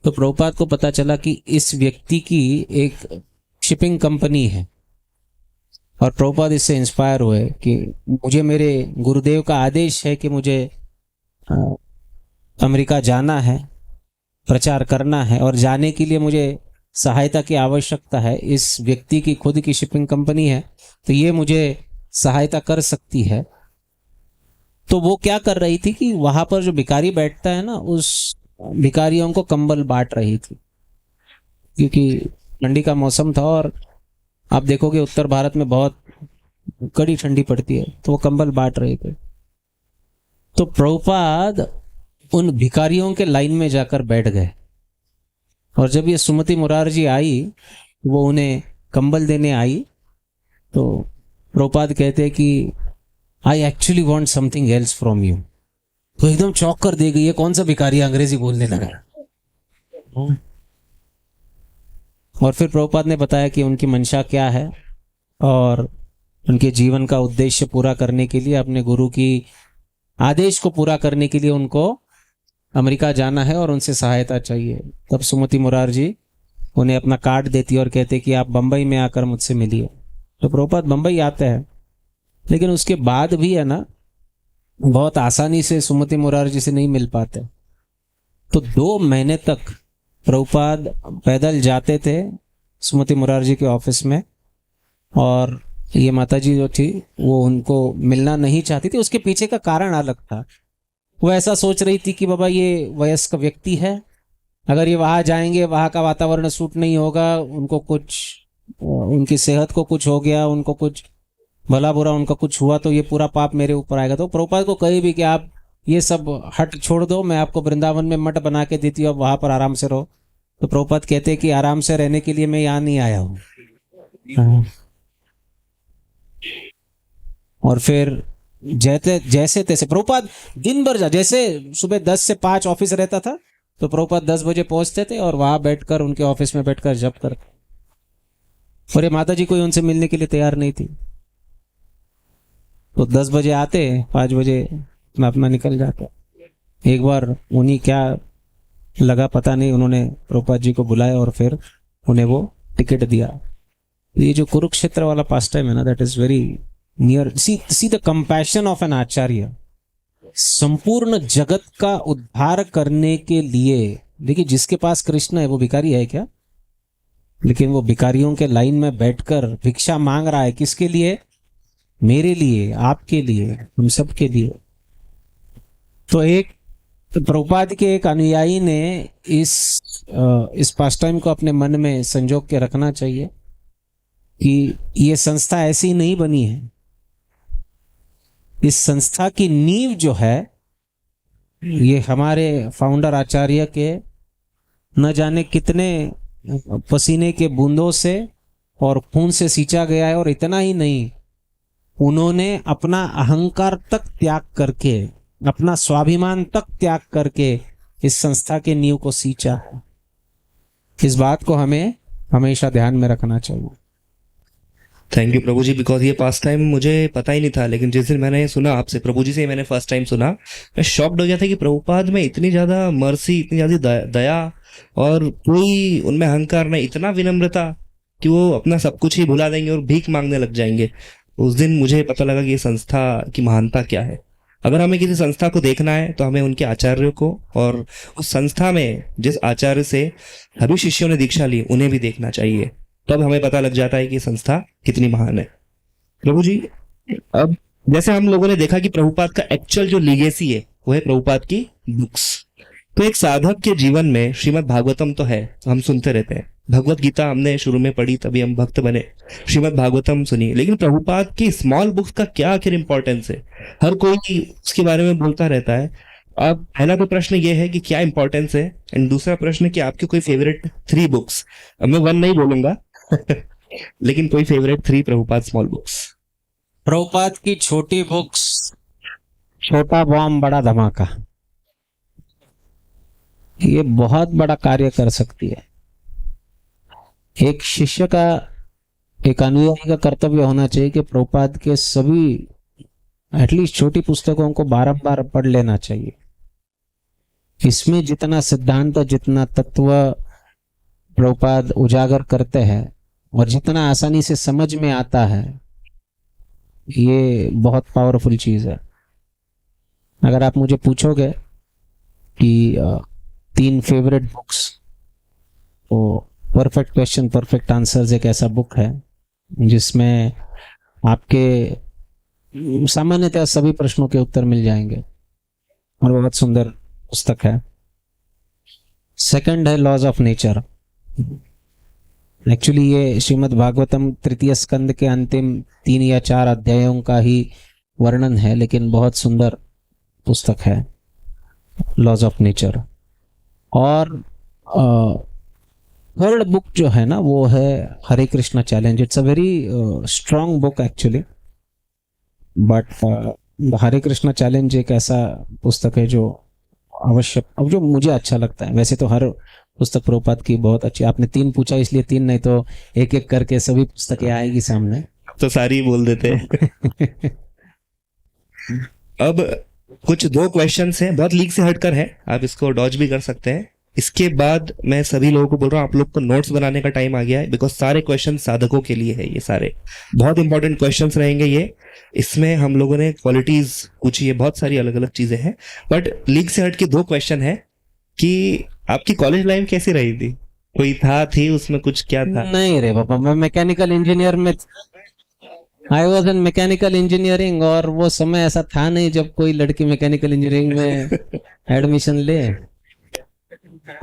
तो प्रभुपाद को पता चला कि इस व्यक्ति की एक शिपिंग कंपनी है, और प्रभुपाद इससे इंस्पायर हुए कि मुझे, मेरे गुरुदेव का आदेश है कि मुझे अमेरिका जाना है, प्रचार करना है, और जाने के लिए मुझे सहायता की आवश्यकता है। इस व्यक्ति की खुद की शिपिंग कंपनी है, तो ये मुझे सहायता कर सकती है। तो वो क्या कर रही थी कि वहां पर जो भिखारी बैठता है ना, उस भिखारियों को कंबल बांट रही थी, क्योंकि ठंडी का मौसम था और आप देखोगे उत्तर भारत में बहुत कड़ी ठंडी पड़ती है, तो वो कंबल बांट रहे थे। तो प्रभुपाद उन भिखारियों के लाइन में जाकर बैठ गए। और जब ये सुमति मुरारजी आई, वो उन्हें कंबल देने आई, तो प्रभुपाद कहते हैं कि I actually want something else from you. तो एकदम चौंक कर दे गई, ये कौन सा भिखारी अंग्रेजी बोलने लगा। और फिर प्रभुपाद ने बताया कि उनकी मंशा क्या है और उनके जीवन का उद्देश्य पूरा करने के लिए, अपने गुरु की आदेश को पूरा करने के लिए उनको अमेरिका जाना है और उनसे सहायता चाहिए। तब सुमति मुरारजी उन्हें अपना कार्ड देती और कहते कि आप बंबई में आकर मुझसे मिलिए। तो प्रभुपाद बंबई आते हैं, लेकिन उसके बाद भी है ना, बहुत आसानी से सुमति मुरारजी से नहीं मिल पाते। तो 2 महीने तक प्रभुपाद पैदल जाते थे सुमति मुरारजी के ऑफिस में, और ये माताजी जो थी वो उनको मिलना नहीं चाहती थी। उसके पीछे का कारण अलग था। वो ऐसा सोच रही थी कि बाबा ये वयस्क व्यक्ति है, अगर ये वहाँ जाएंगे, वहाँ का वातावरण सूट नहीं होगा, उनको कुछ, उनकी सेहत को कुछ हो गया, उनको कुछ भला बुरा उनका कुछ हुआ तो ये पूरा पाप मेरे ऊपर आएगा। तो प्रभुपाद को कही भी कि आप ये सब हट छोड़ दो, मैं आपको वृंदावन में मठ बना के देती हूँ, अब वहाँ पर आराम से रहो। तो प्रभुपाद कहते हैं कि आराम से रहने के लिए मैं यहाँ नहीं आया हूँ। और फिर जैसे तैसे प्रभुपाद दिन भर जैसे सुबह 10 से 5 ऑफिस रहता था, तो प्रभुपाद 10 बजे पहुंचते थे और वहां बैठकर उनके ऑफिस में बैठकर जप करते। और ये माता जी कोई उनसे मिलने के लिए तैयार नहीं थी। तो 10 बजे आते, 5 बजे अपना निकल जाते। एक बार उन्हीं क्या लगा पता नहीं, उन्होंने प्रभुपाद जी को बुलाया और फिर उन्हें वो टिकट दिया। ये जो कुरुक्षेत्र वाला पास टाइम है ना, that is very near. See the compassion of an acharya. संपूर्ण जगत का उद्धार करने के लिए, देखिए जिसके पास कृष्ण है वो भिखारी है क्या? लेकिन वो भिखारियों के लाइन में बैठकर भिक्षा मांग रहा है, किसके लिए? मेरे लिए, आपके लिए, हम सब के लिए। तो एक प्रभुपाद के एक अनुयायी ने इस पास टाइम को अपने मन में संजोग के रखना चाहिए कि ये संस्था ऐसी नहीं बनी है। इस संस्था की नींव जो है, ये हमारे फाउंडर आचार्य के न जाने कितने पसीने के बूंदों से और खून से सींचा गया है। और इतना ही नहीं, उन्होंने अपना अहंकार तक त्याग करके, अपना स्वाभिमान तक त्याग करके इस संस्था के नींव को सींचा है। इस बात को हमें हमेशा ध्यान में रखना चाहिए। Thank you Prabhu ji, because ये पास टाइम मुझे पता ही नहीं था, लेकिन जिस दिन मैंने सुना आपसे, प्रभु जी से मैंने फर्स्ट टाइम सुना, मैं शॉक्ड हो गया था कि प्रभुपाद में इतनी ज़्यादा मर्सी, इतनी ज़्यादा दया, और कोई उनमें अहंकार नहीं, इतना विनम्रता कि वो अपना सब कुछ ही भुला देंगे और भीख मांगने लग जाएंगे। उस दिन मुझे पता लगा कि ये संस्था की महानता क्या है। अगर हमें किसी संस्था को देखना है तो हमें उनके आचार्यों को, और उस संस्था में जिस आचार्य से सभी शिष्यों ने दीक्षा ली, उन्हें भी देखना चाहिए। तब हमें पता लग जाता है कि संस्था कितनी महान है। प्रभु जी, अब जैसे हम लोगों ने देखा कि प्रभुपाद का एक्चुअल जो लीगेसी है वो है प्रभुपाद की बुक्स। तो एक साधक के जीवन में श्रीमद् भागवतम तो है, हम सुनते रहते हैं, भगवत गीता हमने शुरू में पढ़ी तभी हम भक्त बने, श्रीमद् भागवतम सुनी, लेकिन प्रभुपाद की स्मॉल बुक्स का क्या आखिर इंपॉर्टेंस है? हर कोई उसके बारे में बोलता रहता है। अब पहला तो प्रश्न ये है कि क्या इंपॉर्टेंस है, एंड दूसरा प्रश्न कि आपकी कोई फेवरेट 3 बुक्स, अब मैं 1 नहीं बोलूंगा लेकिन कोई favourite 3 Prabhupada small books. Prabhupada की छोटी बुक्स, छोटा बॉम्ब बड़ा धमाका, ये बहुत बड़ा कार्य कर सकती है। एक शिष्य का, एक अनुयायी का कर्तव्य होना चाहिए कि प्रभुपाद के सभी एटलीस्ट छोटी पुस्तकों को बारंबार पढ़ लेना चाहिए। इसमें जितना सिद्धांत, जितना तत्व प्रभुपाद उजागर करते हैं और जितना आसानी से समझ में आता है, ये बहुत पावरफुल चीज है। अगर आप मुझे पूछोगे कि 3 फेवरेट बुक्स, तो परफेक्ट क्वेश्चन परफेक्ट आंसर्स एक ऐसा बुक है जिसमें आपके सामान्यतः सभी प्रश्नों के उत्तर मिल जाएंगे, और बहुत सुंदर पुस्तक है। सेकंड है लॉज ऑफ नेचर। एक्चुअली ये श्रीमद् भागवतम 3य स्कंद के अंतिम 3 या 4 अध्यायों का ही वर्णन है, लेकिन बहुत सुंदर पुस्तक है। Laws of nature. और थर्ड बुक जो है ना वो है Hare Krishna challenge. It's a very strong book actually, but Hare Krishna challenge एक ऐसा पुस्तक है जो आवश्यक, अब जो मुझे अच्छा लगता है। वैसे तो हर पुस्तक प्रभुपाद की बहुत अच्छी, आपने 3 पूछा इसलिए 3 नहीं तो एक एक करके सभी पुस्तकें आएगी सामने। तो सारी बोल देते हैं। अब कुछ 2 क्वेश्चंस हैं, बहुत लीक से हटकर है, आप इसको डॉज भी कर सकते हैं। इसके बाद मैं सभी लोगों को बोल रहा हूँ, आप लोग को नोट्स बनाने का टाइम आ गया है, बिकॉज सारे क्वेश्चन साधकों के लिए है। ये सारे बहुत इंपॉर्टेंट क्वेश्चंस रहेंगे ये। इसमें हम लोगों ने क्वालिटीज पूछी है, बहुत सारी अलग अलग चीजें हैं, बट लीक से हट के 2 क्वेश्चन है कि आपकी कॉलेज लाइफ कैसी रही थी? कोई थी उसमें कुछ, क्या था? नहीं रे बाबा, मैं मैकेनिकल इंजीनियर में, I was in mechanical engineering, और वो समय ऐसा था नहीं जब कोई लड़की मैकेनिकल इंजीनियरिंग में एडमिशन ले।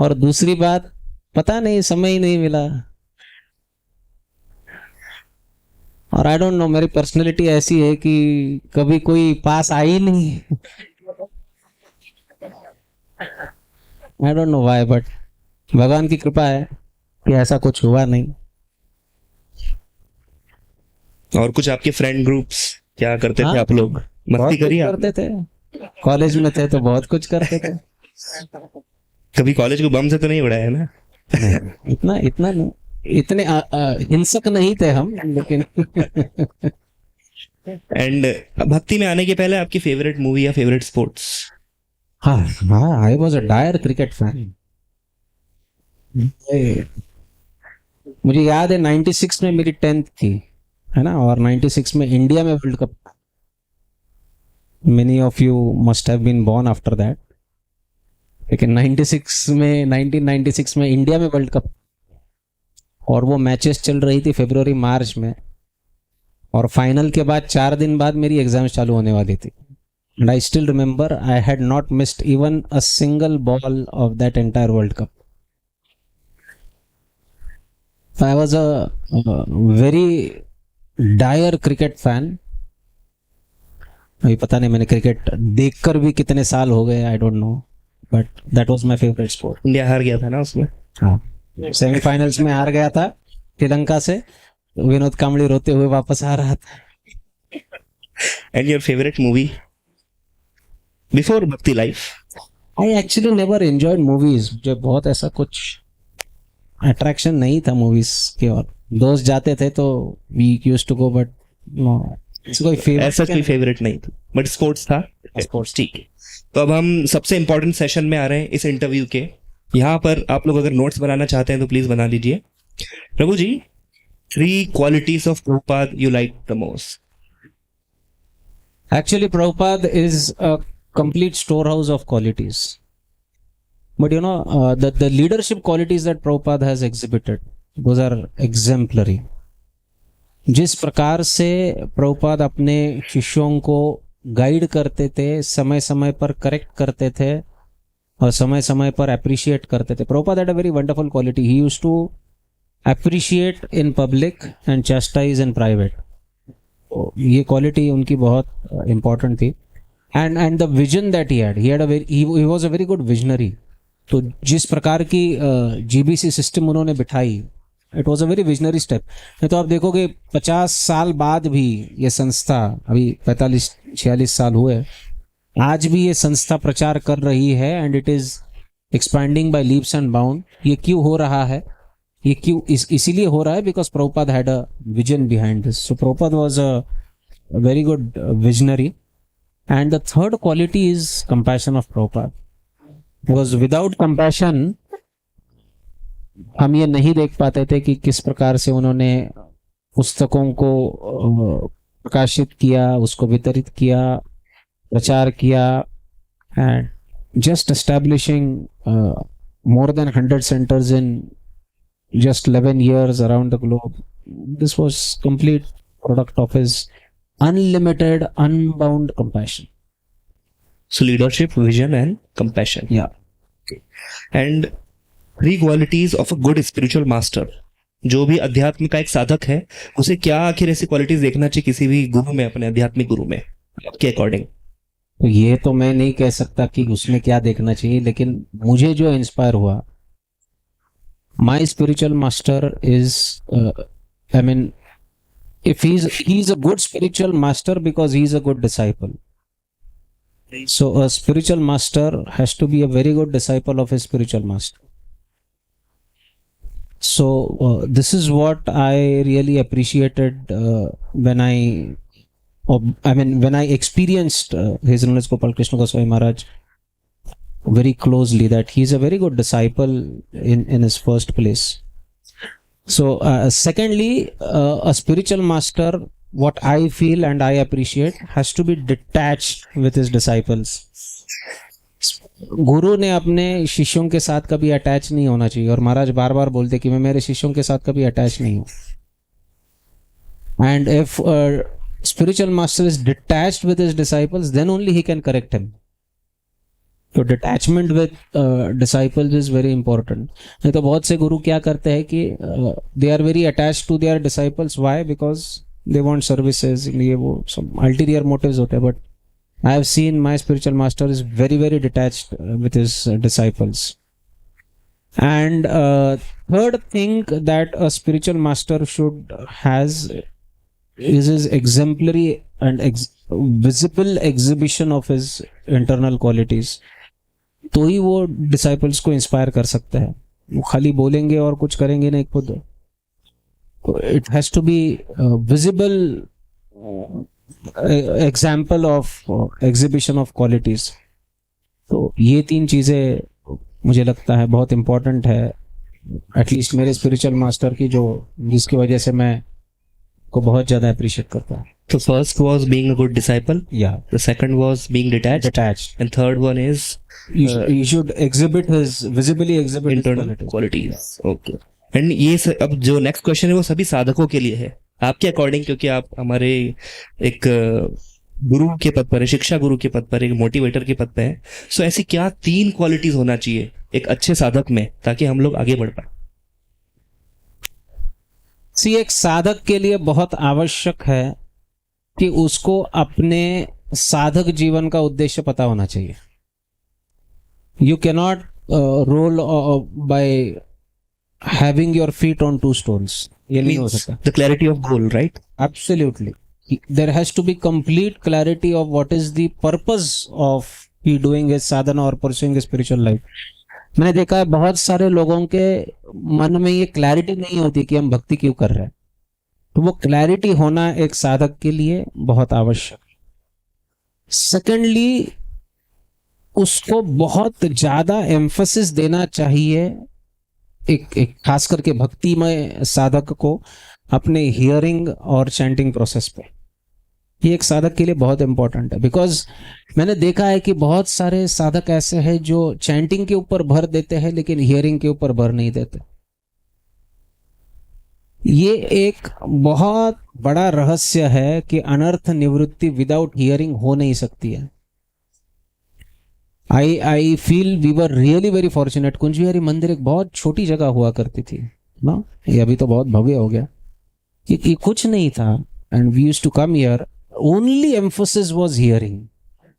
और दूसरी बात, पता नहीं, समय ही नहीं मिला। और आई डोंट नो, मेरी पर्सनैलिटी ऐसी है कि कभी कोई पास आई नहीं। I don't know why, but भगवान की कृपा है कि ऐसा कुछ हुआ नहीं। और कुछ आपके फ्रेंड ग्रुप्स क्या करते थे? हाँ, आप लोग बहुत मस्ती कुछ करिए आप? करते थे, कॉलेज में थे तो बहुत कुछ करते थे। कभी कॉलेज को बम से तो नहीं उड़ाया ना? इतना इतना नहीं, इतने हिंसक नहीं थे हम, लेकिन एंड भक्ति में आने के पहले आपकी फेवरेट मूवी या फेवरेट स्पोर्ट्स? हाँ हाँ, आई was a dire cricket fan. मुझे याद है 96 में मेरी 10th थी, है ना, और 96 में इंडिया में World Cup. Many of you must have been born after that, लेकिन 1996 में इंडिया में वर्ल्ड कप, और वो मैचेस चल रही थी फरवरी मार्च में, और फाइनल के बाद 4 दिन बाद मेरी एग्जाम चालू होने वाली थी। And I still remember I had not missed even a single ball of that entire World Cup. I was a very dire cricket fan. अभी पता नहीं मैंने क्रिकेट देखकर भी कितने साल हो गए, I don't know, but that was my favourite sport. India हार गया था ना उसमें? हाँ, सेमीफाइनल्स में हार गया था श्रीलंका से, विनोद कांबली रोते हुए वापस आ रहा था। And your favourite movie before bhakti life? I actually never enjoyed movies. मुझे बहुत ऐसा कुछ अट्रैक्शन नहीं था मूवीज की ओर। दोस्त जाते थे तो we used to go, but no, कोई फेवरेट, ऐसा कोई फेवरेट नहीं था, बट स्पोर्ट्स था। स्पोर्ट्स, ठीक है। तो अब हम सबसे इंपॉर्टेंट सेशन में आ रहे हैं इस इंटरव्यू के। यहाँ पर आप लोग अगर नोट्स बनाना चाहते हैं तो प्लीज बना लीजिए। प्रभु जी, 3 qualities of Prabhupada you like the most? Actually, Prabhupada is a complete storehouse of qualities. But you know, the leadership qualities that Prabhupada has exhibited, those are exemplary. जिस प्रकार से प्रभुपाद अपने शिष्यों को गाइड करते थे, समय समय पर करेक्ट करते थे और समय समय पर अप्रिशिएट करते थे। Prabhupada had a very wonderful quality. He used to appreciate in public and chastise in private. ये क्वालिटी उनकी बहुत इम्पोर्टेंट थी। And the vision that he had a very, he was a very good visionary. तो जिस प्रकार की GBC system उन्होंने बिठाई, it was a very visionary step. नहीं तो आप देखोगे 50 साल बाद भी ये संस्था, अभी 45-46 साल हुए, आज भी ये संस्था प्रचार कर रही है and it is expanding by leaps and bound. ये क्यों हो रहा है? ये क्यों इसीलिए हो रहा है because Prabhupada had a vision behind this. So Prabhupada was a very good visionary. And the third quality is compassion of Prabhupada, because without compassion हम ये नहीं देख पाते थे कि किस प्रकार से उन्होंने पुस्तकों को प्रकाशित किया, उसको वितरित किया, प्रचार किया, and just establishing more than 100 centers in just 11 years around the globe. This was complete product of his unlimited, unbound compassion. So leadership, vision and compassion. Yeah. Okay. And 3 qualities of a good spiritual master. जो भी अध्यात्म का एक साधक है, उसे क्या आखिर ऐसी क्वालिटीज देखना चाहिए किसी भी गुरु में, अपने आध्यात्मिक गुरु में, आपके अकॉर्डिंग? तो ये तो मैं नहीं कह सकता कि उसमें क्या देखना चाहिए, लेकिन मुझे जो इंस्पायर हुआ, my spiritual master is, I mean, if he's a good spiritual master because he's a good disciple. So a spiritual master has to be a very good disciple of his spiritual master. So this is what I really appreciated when when I experienced His Holiness Gopal Krishna Goswami Maharaj very closely, that he's a very good disciple in his first place. So secondly, a spiritual master, what I feel and I appreciate, has to be detached with his disciples. गुरु ने अपने शिष्यों के साथ कभी attach नहीं होना चाहिए, और महाराज बार बार बोलते कि मैं मेरे शिष्यों के साथ कभी अटैच नहीं हूँ. And if a spiritual master is detached with his disciples, then only he can correct him. तो detachment with disciples is very important. नहीं तो बहुत से गुरु क्या करते हैं कि they are very attached to their disciples. Why? Because they want services, ये वो सम अल्टीरियर मोटिव्स होते हैं. But I have seen my spiritual master is very very detached with his disciples. And third thing that a spiritual master should has is his exemplary and visible exhibition of his internal qualities. तो ही वो disciples को inspire कर सकता है. वो खाली बोलेंगे और कुछ करेंगे नहीं खुद. It has to be visible example of exhibition of qualities. तो ये तीन चीजें मुझे लगता है बहुत इंपॉर्टेंट है, एटलीस्ट मेरे स्पिरिचुअल मास्टर की, जो जिसकी वजह से मैं को बहुत ज्यादा अप्रिशिएट करता हूँ. So first was being a good disciple. Yeah. The second was being detached. And third one is you should visibly exhibit his internal qualities. Okay. And ये अब जो नेक्स्ट क्वेश्चन है वो सभी साधकों के लिए है. आपके अकॉर्डिंग, क्योंकि आप हमारे एक गुरु के पद पर है, शिक्षा गुरु के पद पर, एक मोटिवेटर के पद पे है. सो ऐसी क्या 3 क्वालिटीज होना चाहिए एक अच्छे साधक में, ताकि हम लोग आगे बढ़ पाए? एक साधक के लिए बहुत आवश्यक है कि उसको अपने साधक जीवन का उद्देश्य पता होना चाहिए. You cannot roll by having your feet on 2 stones. ये नहीं हो सकता. The clarity of goal, right? Absolutely. There has to be complete clarity of what is the purpose of he doing his sadhana और परस्यूइंग स्पिरिचुअल लाइफ. मैंने देखा है बहुत सारे लोगों के मन में ये क्लैरिटी नहीं होती कि हम भक्ति क्यों कर रहे हैं. तो वो क्लैरिटी होना एक साधक के लिए बहुत आवश्यक है. सेकेंडली, उसको बहुत ज्यादा एम्फसिस देना चाहिए एक खास करके भक्ति में साधक को अपने हियरिंग और चैंटिंग प्रोसेस पे. ये एक साधक के लिए बहुत इंपॉर्टेंट है. बिकॉज मैंने देखा है कि बहुत सारे साधक ऐसे हैं जो चैंटिंग के ऊपर भर देते हैं लेकिन हियरिंग के ऊपर भर नहीं देते. ये एक बहुत बड़ा रहस्य है कि अनर्थ निवृत्ति विदाउट हियरिंग हो नहीं सकती है. I feel we were really very fortunate. Kunj Bihari मंदिर एक बहुत छोटी जगह हुआ करती थी ना, ये अभी तो बहुत भव्य हो गया. ये कुछ नहीं था. And we used to come here. Only emphasis was hearing,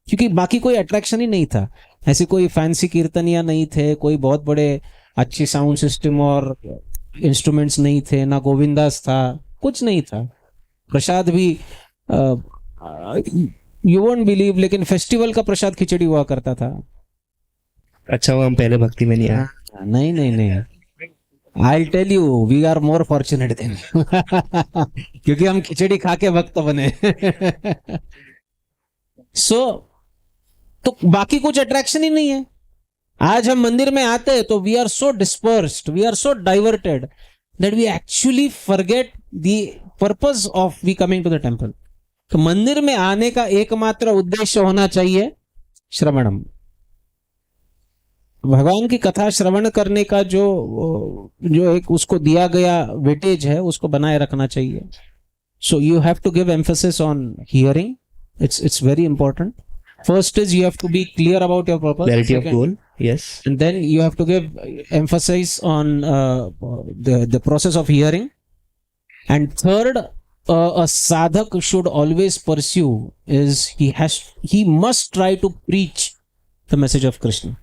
क्योंकि बाकी कोई अट्रैक्शन ही नहीं था. ऐसे कोई फैंसी कीर्तनिया नहीं थे, कोई बहुत बड़े अच्छी साउंड सिस्टम और इंस्ट्रूमेंट्स नहीं थे, ना गोविंदास था, कुछ नहीं था. प्रसाद भी यू वोंट बिलीव, लेकिन फेस्टिवल का प्रसाद खिचड़ी हुआ करता था. अच्छा, वो हम पहले भक्ति में नहीं आए. नहीं, I'll tell you, we are more fortunate than you. क्योंकि हम खिचड़ी खा के भक्त बने. तो बाकी कुछ अट्रैक्शन ही नहीं है. आज हम मंदिर में आते हैं तो we are so dispersed, we are so diverted that we actually forget the purpose of we coming to the temple. तो मंदिर में आने का एकमात्र उद्देश्य होना चाहिए श्रवणम. भगवान की कथा श्रवण करने का जो एक उसको दिया गया वेटेज है उसको बनाए रखना चाहिए. So you have to give emphasis on hearing. It's very important. First is you have to be clear about your purpose. Clarity of goal, yes. And then you have to give emphasis on the process of hearing. And third, a sadhak should always pursue is he must try to preach the message of Krishna.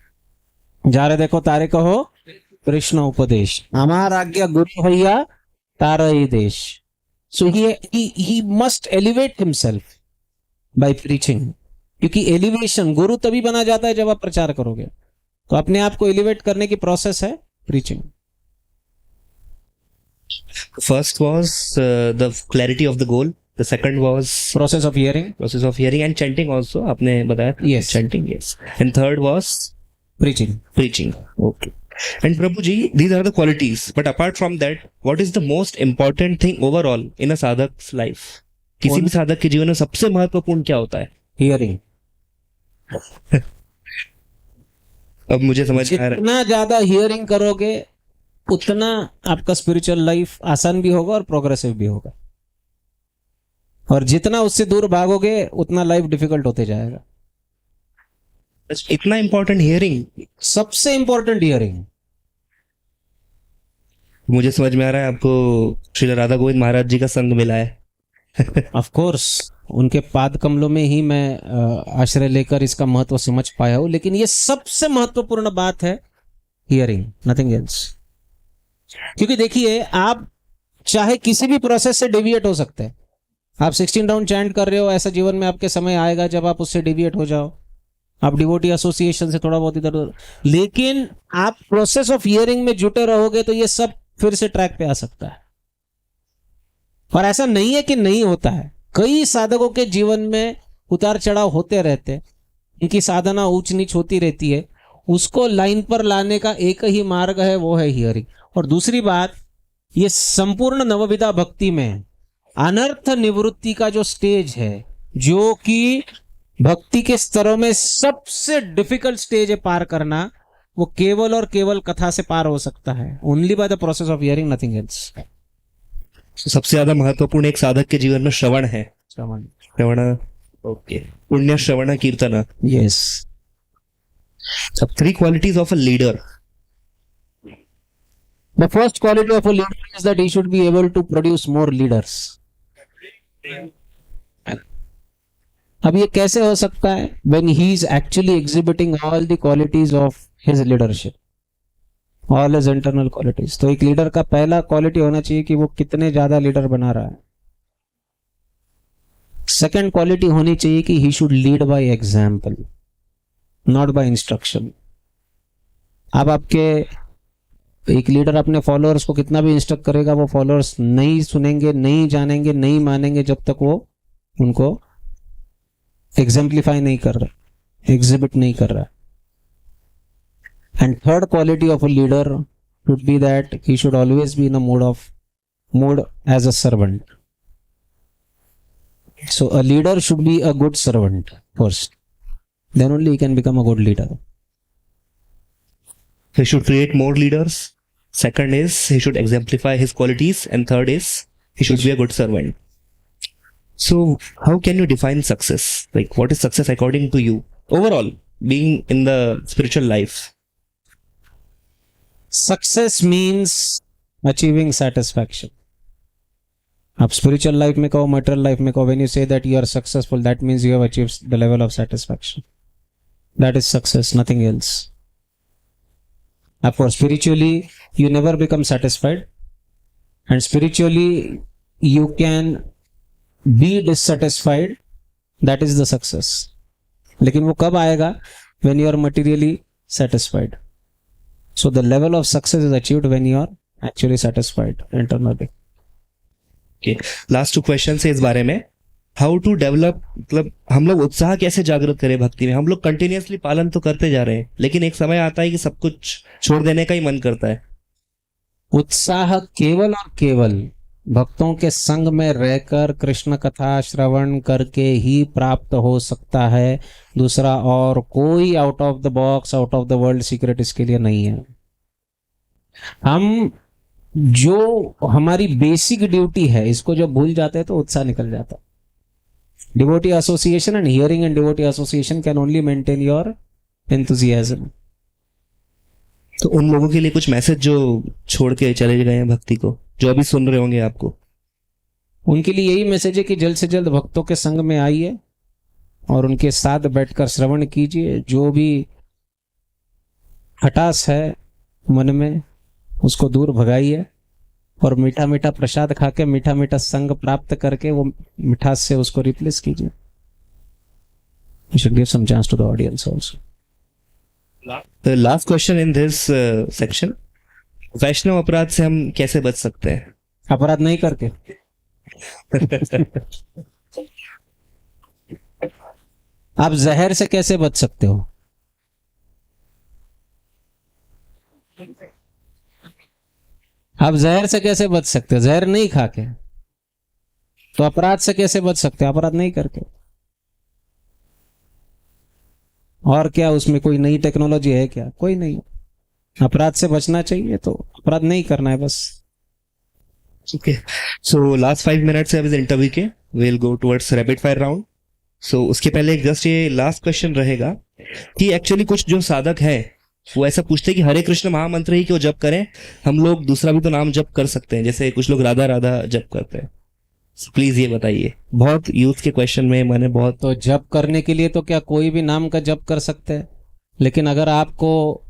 जारे देखो तारे कहो कृष्ण उपदेश, हमार आज्ञा गुरु भैया तारा ही देश. So he must elevate himself by preaching. क्योंकि एलिवेशन गुरु तभी बना जाता है जब आप प्रचार करोगे. तो अपने आप को एलिवेट करने की प्रोसेस है preaching. First was the clarity of the goal. The second was process of hearing. and chanting also. आपने बताया. Yes. Chanting, yes. And third was preaching. preaching. Okay. And Prabhuji, these are the qualities. But apart from that, what is the most important thing overall in a sadhak's life? किसी भी साधक के जीवन में सबसे महत्वपूर्ण क्या होता है? हियरिंग. अब मुझे समझ आ रहा है. जितना ज्यादा हियरिंग करोगे उतना आपका स्पिरिचुअल लाइफ आसान भी होगा और प्रोग्रेसिव भी होगा. और जितना उससे दूर भागोगे उतना लाइफ डिफिकल्ट होते जाएगा. इतना इंपॉर्टेंट हियरिंग. सबसे इंपॉर्टेंट हियरिंग. मुझे समझ में आ रहा है आपको श्री राधा गोविंद महाराज जी का संग मिला है. ऑफ कोर्स उनके पाद कमलों में ही मैं आश्रय लेकर इसका महत्व समझ पाया हूं. लेकिन ये सबसे महत्वपूर्ण बात है हियरिंग, नथिंग एल्स. क्योंकि देखिए आप चाहे किसी भी प्रोसेस से डेविएट हो सकते हैं. आप 16 राउंड चैंट कर रहे हो, ऐसा जीवन में आपके समय आएगा जब आप उससे डेविएट हो जाओ. आप डिवोटी एसोसिएशन से थोड़ा बहुत इधर उधर, लेकिन आप प्रोसेस ऑफ हियरिंग में जुटे रहोगे तो ये सब फिर से ट्रैक पे आ सकता है. और ऐसा नहीं है कि नहीं होता है. कई साधकों के जीवन में उतार चढ़ाव होते रहते हैं. उनकी साधना ऊंच नीच होती रहती है. उसको लाइन पर लाने का एक ही मार्ग है, वो है हियरिंग. और दूसरी बात, ये संपूर्ण नवविधा भक्ति में अनर्थ निवृत्ति का जो स्टेज है, जो कि भक्ति के स्तरों में सबसे डिफिकल्ट स्टेज है पार करना, वो केवल और केवल कथा से पार हो सकता है. Only by the process of hearing, nothing else. सबसे ज्यादा महत्वपूर्ण एक साधक के जीवन में श्रवण है. श्रवण. ओके. पुण्य श्रवण कीर्तन. यस. सब 3 qualities of a leader. The first quality of a leader is that he should be able to produce more leaders. अब ये कैसे हो सकता है? When he is actually exhibiting all the qualities of his leadership, all his internal qualities. तो एक leader का पहला क्वालिटी होना चाहिए कि वो कितने ज्यादा लीडर बना रहा है. सेकेंड क्वालिटी होनी चाहिए कि he should lead by example, not by instruction. अब आपके एक लीडर अपने फॉलोअर्स को कितना भी इंस्ट्रक्ट करेगा, वो फॉलोअर्स नहीं सुनेंगे, नहीं जानेंगे, नहीं मानेंगे जब तक वो उनको एग्जाम्प्लीफाई नहीं कर रहा, एग्जिबिट नहीं कर रहा. And third quality of a leader should be that he should always be in a mode as a servant. So a leader should be a good servant first, then only he can become a good leader. He should create more leaders. Second is he should exemplify his qualities, and third is he should be a good servant. So how can you define success? Like, what is success according to you overall, being in the spiritual life? Success means achieving satisfaction. आप spiritual life में कहो, material life में कहो, when you say that you are successful, that means you have achieved the level of satisfaction. That is success, nothing else. Of course, spiritually, you never become satisfied, and spiritually, you can be dissatisfied. That is the success. लेकिन वो कब आएगा? When you are materially satisfied. So the level of success is achieved when you are actually satisfied internally. Okay. Last 2 questions है इस बारे में. How to develop, मतलब हम लोग उत्साह कैसे जागृत करें भक्ति में? हम लोग कंटिन्यूअसली पालन तो करते जा रहे हैं, लेकिन एक समय आता है कि सब कुछ छोड़ देने का ही मन करता है. उत्साह केवल और केवल भक्तों के संग में रहकर कृष्ण कथा श्रवण करके ही प्राप्त हो सकता है. दूसरा और कोई out of the box, out of the world secret इसके लिए नहीं है. हम जो हमारी बेसिक ड्यूटी है, इसको जब भूल जाते हैं तो उत्साह निकल जाता है. Devotee association and hearing and devotee association can only maintain your enthusiasm. तो उन लोगों के लिए कुछ मैसेज जो छोड़ के चले गए हैं भक्ति को, जो अभी सुन रहे होंगे आपको. उनके लिए यही मैसेज है कि जल्द से जल्द भक्तों के संग में आइए और उनके साथ बैठकर श्रवण कीजिए। जो भी खटास है मन में उसको दूर भगाइए और मीठा मीठा प्रसाद खा के मीठा मीठा संग प्राप्त करके वो मिठास से उसको रिप्लेस कीजिए। You should give some chance to the audience also. The last question in this section, वैष्णव अपराध से हम कैसे बच सकते हैं? अपराध नहीं करके। आप जहर से कैसे बच सकते हो? आप जहर से कैसे बच सकते हो? जहर नहीं खा के। तो अपराध से कैसे बच सकते हो? अपराध नहीं करके। और क्या उसमें कोई नई टेक्नोलॉजी है क्या? कोई नहीं। अपराध से बचना चाहिए तो अपराध नहीं करना है बस। Okay. So last 5 minutes है इस इंटरव्यू के, we'll go towards rapid fire round. So उसके पहले जस्ट ये लास्ट क्वेश्चन रहेगा कि एक्चुअली कुछ जो साधक है वो ऐसा पूछते हैं कि हरे कृष्ण महामंत्र ही क्यों जप करें, हम लोग दूसरा भी तो नाम जप कर सकते हैं, जैसे कुछ लोग राधा राधा जप करते हैं। So प्लीज ये बताइए, बहुत यूथ के क्वेश्चन में मैंने बहुत तो जप करने के लिए तो क्या कोई भी नाम का जप कर सकते हैं, लेकिन अगर आपको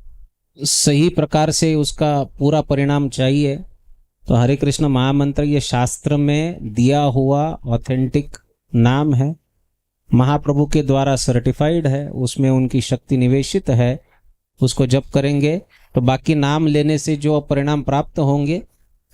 सही प्रकार से उसका पूरा परिणाम चाहिए तो हरे कृष्ण महामंत्र ये शास्त्र में दिया हुआ ऑथेंटिक नाम है, महाप्रभु के द्वारा सर्टिफाइड है, उसमें उनकी शक्ति निवेशित है। उसको जप करेंगे तो बाकी नाम लेने से जो परिणाम प्राप्त होंगे,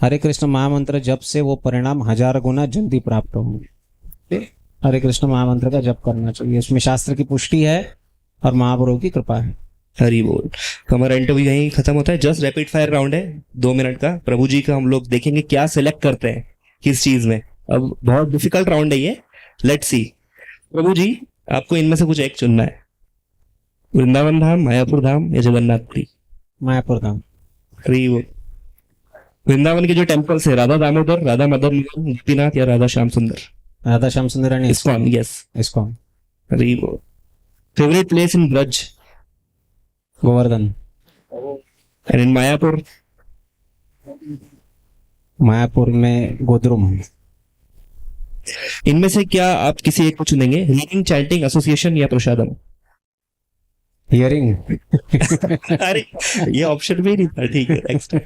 हरे कृष्ण महामंत्र जप से वो परिणाम 1000 गुना जल्दी प्राप्त होंगे। हरे कृष्ण महामंत्र का जप करना चाहिए, इसमें शास्त्र की पुष्टि है और महाप्रभु की कृपा है। हरी बोल। तो हमारा इंटरव्यू यहीं खत्म होता है। जस्ट रैपिड फायर राउंड है 2 मिनट का। प्रभु जी का हम लोग देखेंगे क्या सिलेक्ट करते हैं किस चीज में। अब बहुत डिफिकल्ट राउंड है ये, लेट्स सी। प्रभु जी आपको इनमें से कुछ एक चुनना है, वृंदावन धाम, मायापुर धाम या जगन्नाथपुरी? मायापुर धाम। हरी बोल। वृंदावन के जो टेम्पल्स है, राधा दामोदर, राधा मदन मोहन, गोपीनाथ या राधा श्याम सुंदर? राधा श्याम सुंदर रानी। ISKCON, yes ISKCON. Hari bol. Favourite place in Braj? Govardhan. And in Mayapur? Mayapur में गोद्रुम। इनमें से क्या आप किसी एक को चुनेंगे, रीडिंग, चैंटिंग, एसोसिएशन या प्रसादम? हियरिंग। अरे ये ऑप्शन भी नहीं था, ठीक है नेक्स्ट।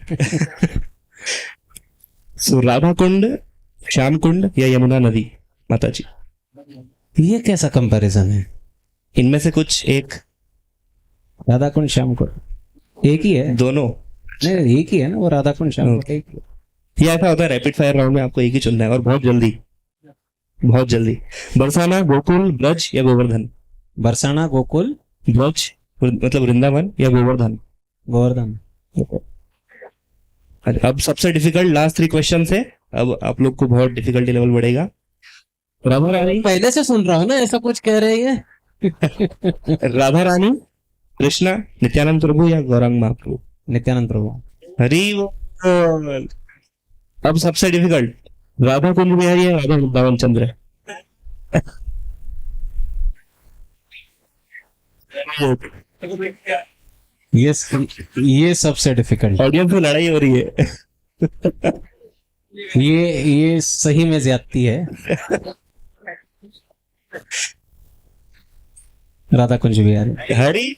सो राधा कुंड, श्याम कुंड या यमुना नदी? माता जी ये कैसा कंपैरिजन है? इनमें से कुछ एक। राधा कुंड श्याम कुंड एक ही है। दोनों नहीं, एक ही है ना वो, राधा कुंड श्याम कुंड एक ही है। ये ऐसा होता है रैपिड फायर राउंड में, आपको एक ही चुनना है और बहुत जल्दी, बहुत जल्दी। बरसाना, गोकुल, ब्रज या गोवर्धन? बरसाना, गोकुल, ब्रज मतलब वृंदावन या गोवर्धन? गोवर्धन। अब सबसे डिफिकल्ट लास्ट 3 क्वेश्चन है, अब आप लोग को बहुत डिफिकल्टी लेवल बढ़ेगा। राधा रानी, पहले से सुन रहा हूँ ना, ऐसा कुछ कह रहे हैं। राधा रानी, कृष्णा, नित्यानंद प्रभु या गौरांग महाप्रभु? नित्यानंद प्रभु। हरी बोल। अब सबसे डिफिकल्ट, राधा कुंज बिहारी या राधा वृंदावन चंद्र? ये सबसे डिफिकल्ट। ऑडियंस में लड़ाई हो रही है। ये सही में ज्यादती है। राधा कुंज बिहारी। हरी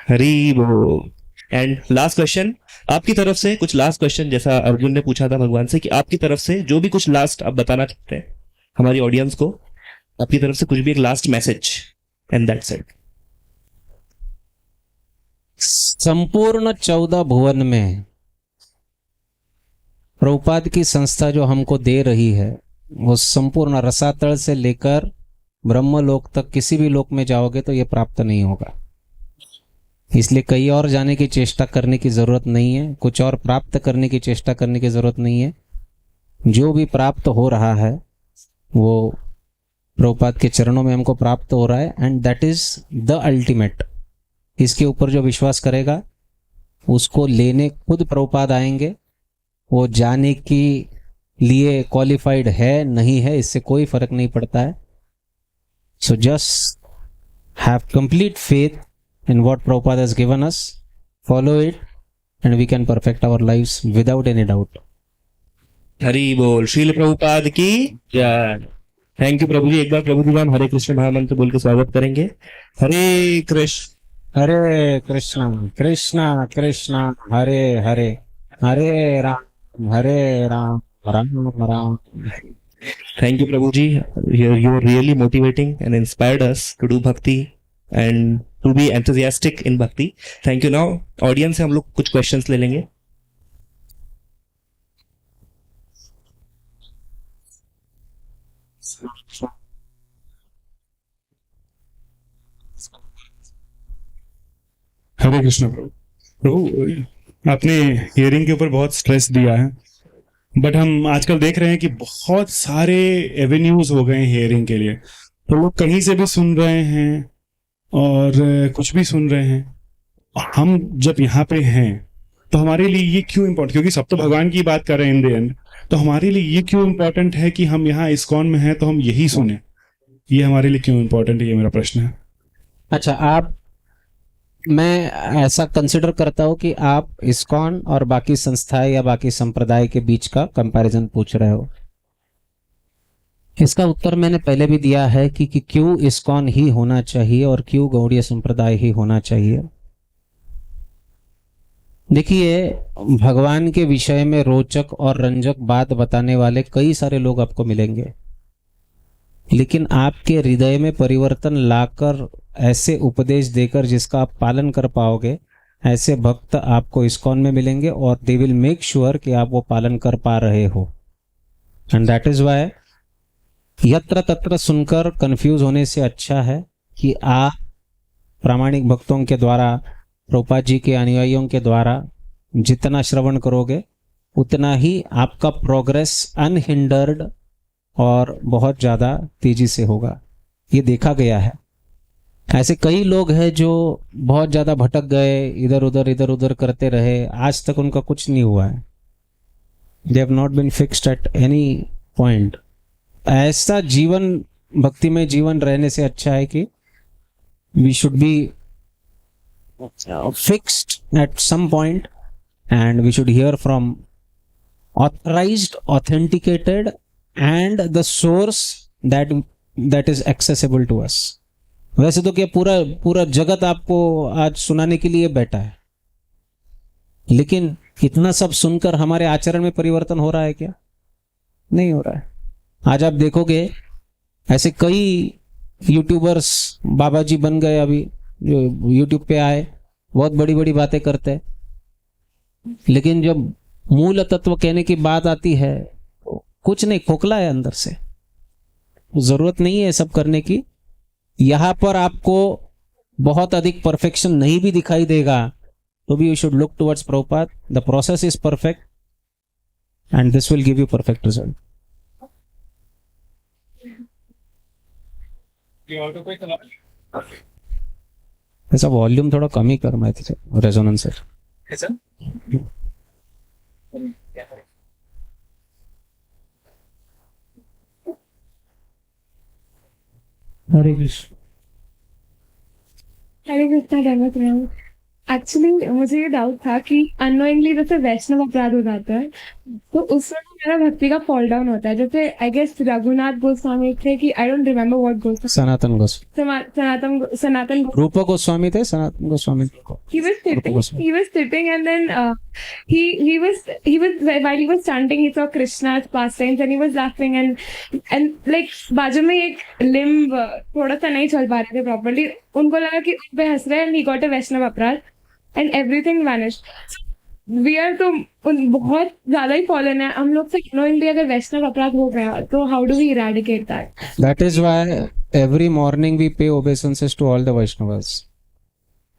हरी बोल। एंड लास्ट क्वेश्चन आपकी तरफ से, कुछ लास्ट क्वेश्चन जैसा अर्जुन ने पूछा था भगवान से, कि आपकी तरफ से जो भी कुछ लास्ट आप बताना चाहते हैं हमारी ऑडियंस को, आपकी तरफ से कुछ भी एक last message, and that's it. संपूर्ण 14 भुवन में प्रभुपाद की संस्था जो हमको दे रही है, वो संपूर्ण रसातल से लेकर ब्रह्मलोक तक किसी भी लोक में जाओगे तो ये प्राप्त नहीं होगा। इसलिए कहीं और जाने की चेष्टा करने की जरूरत नहीं है, कुछ और प्राप्त करने की चेष्टा करने की जरूरत नहीं है। जो भी प्राप्त हो रहा है वो प्रभुपाद के चरणों में हमको प्राप्त हो रहा है, and that is the ultimate. इसके ऊपर जो विश्वास करेगा उसको लेने खुद प्रभुपाद आएंगे। वो जाने के लिए क्वालिफाइड है नहीं है इससे कोई फर्क नहीं पड़ता है। So just have complete faith in what Prabhupada has given us, follow it, and we can perfect our lives without any doubt. Hari बोल। श्रील प्रभुपाद की जय। Thank you Prabhu ji. एक बार प्रभु जी हम हरे कृष्ण महामंत्र बोल के स्वागत करेंगे। Hare Krishna Hare Krishna Krishna Krishna Hare Hare, Hare Rama Rama Rama. Thank you Prabhu ji. You are really motivating and inspired us to do bhakti and to be enthusiastic in bhakti. Thank you. Now audience से हम लोग कुछ questions ले लेंगे। हरे कृष्ण प्रभु। प्रभु आपने हियरिंग के ऊपर बहुत स्ट्रेस दिया है, बट हम आजकल देख रहे हैं कि बहुत सारे एवेन्यूज हो गए हैं हियरिंग के लिए। तो लोग कहीं से भी सुन रहे हैं और कुछ भी सुन रहे हैं। हम जब यहाँ पे हैं तो हमारे लिए ये क्यों इम्पोर्टेंट, क्योंकि सब तो भगवान की बात कर रहे हैं इन द एंड, तो हमारे लिए ये क्यों इम्पोर्टेंट है कि हम यहाँ इस्कॉन में हैं तो हम यही सुने? ये हमारे लिए क्यों इम्पोर्टेंट है, ये मेरा प्रश्न है। अच्छा, मैं ऐसा कंसिडर करता हूँ कि आप इस्कॉन और बाकी संस्थाएं या बाकी संप्रदाय के बीच का कंपैरिजन पूछ रहे हो। इसका उत्तर मैंने पहले भी दिया है कि क्यों इस्कॉन ही होना चाहिए और क्यों गौड़ीय संप्रदाय ही होना चाहिए। देखिए, भगवान के विषय में रोचक और रंजक बात बताने वाले कई सारे लोग आपको मिलेंगे, लेकिन आपके हृदय में परिवर्तन लाकर ऐसे उपदेश देकर जिसका आप पालन कर पाओगे, ऐसे भक्त आपको इस्कॉन में मिलेंगे और दे विल मेक श्योर कि आप वो पालन कर पा रहे हो। एंड दैट इज वाई यत्र तत्र सुनकर कंफ्यूज होने से अच्छा है कि आप प्रामाणिक भक्तों के द्वारा, प्रभुपाद जी के अनुयायियों के द्वारा जितना श्रवण करोगे उतना ही आपका प्रोग्रेस अनहिंडर्ड और बहुत ज़्यादा तेजी से होगा। ये देखा गया है। ऐसे कई लोग हैं जो बहुत ज़्यादा भटक गए, इधर उधर करते रहे, आज तक उनका कुछ नहीं हुआ है। They have not been fixed at any point. ऐसा जीवन, भक्ति में जीवन रहने से अच्छा है कि we should be fixed at some point and we should hear from authorised, authenticated and the source that is accessible to us। वैसे तो क्या पूरा जगत आपको आज सुनाने के लिए बैठा है, लेकिन इतना सब सुनकर हमारे आचरण में परिवर्तन हो रहा है क्या? नहीं हो रहा है। आज आप देखोगे ऐसे कई यूट्यूबर्स बाबा जी बन गए, अभी जो यूट्यूब पे आए, बहुत बड़ी बड़ी बातें करते हैं, लेकिन जब मूल तत्व कहने की बात आती है कुछ नहीं, खोखला है अंदर से। जरूरत नहीं है सब करने की। यहां पर आपको बहुत अधिक परफेक्शन नहीं भी दिखाई देगा तो भी you should look towards Prabhupada. The process is perfect and this will give you perfect result. ऐसा वॉल्यूम थोड़ा कम ही कर, मैं रेजोनेंस है। हरे कृष्ण। हरे कृष्णा धर्मत राम। एक्चुअली मुझे ये डाउट था कि अननोइंगली जैसे वैष्णव अपराध हो जाता है तो उसमें मेरा भक्ति का फॉल डाउन होता है। जैसे आई गेस रघुनाथ गोस्वामी थे कि I don't remember what Goswami, Sanatan Rup Goswami थे, Sanatan Goswami. he was sitting and then he was while he was chanting he saw Krishna's pastimes and he was laughing and like बाजू में एक लिम्ब थोड़ा सा नहीं चल पा रहे थे प्रॉपर्ली, उनको लगा कि उन पे हंस रहे हैं, he got a वैष्णव अपराध and everything vanished। we are तो बहुत ज्यादा ही फॉलन है हम लोग से। knowingly अगर वैष्णव अपराध हो गया तो how do we eradicate that? That is why every morning we pay obeisances to all the Vaishnavas।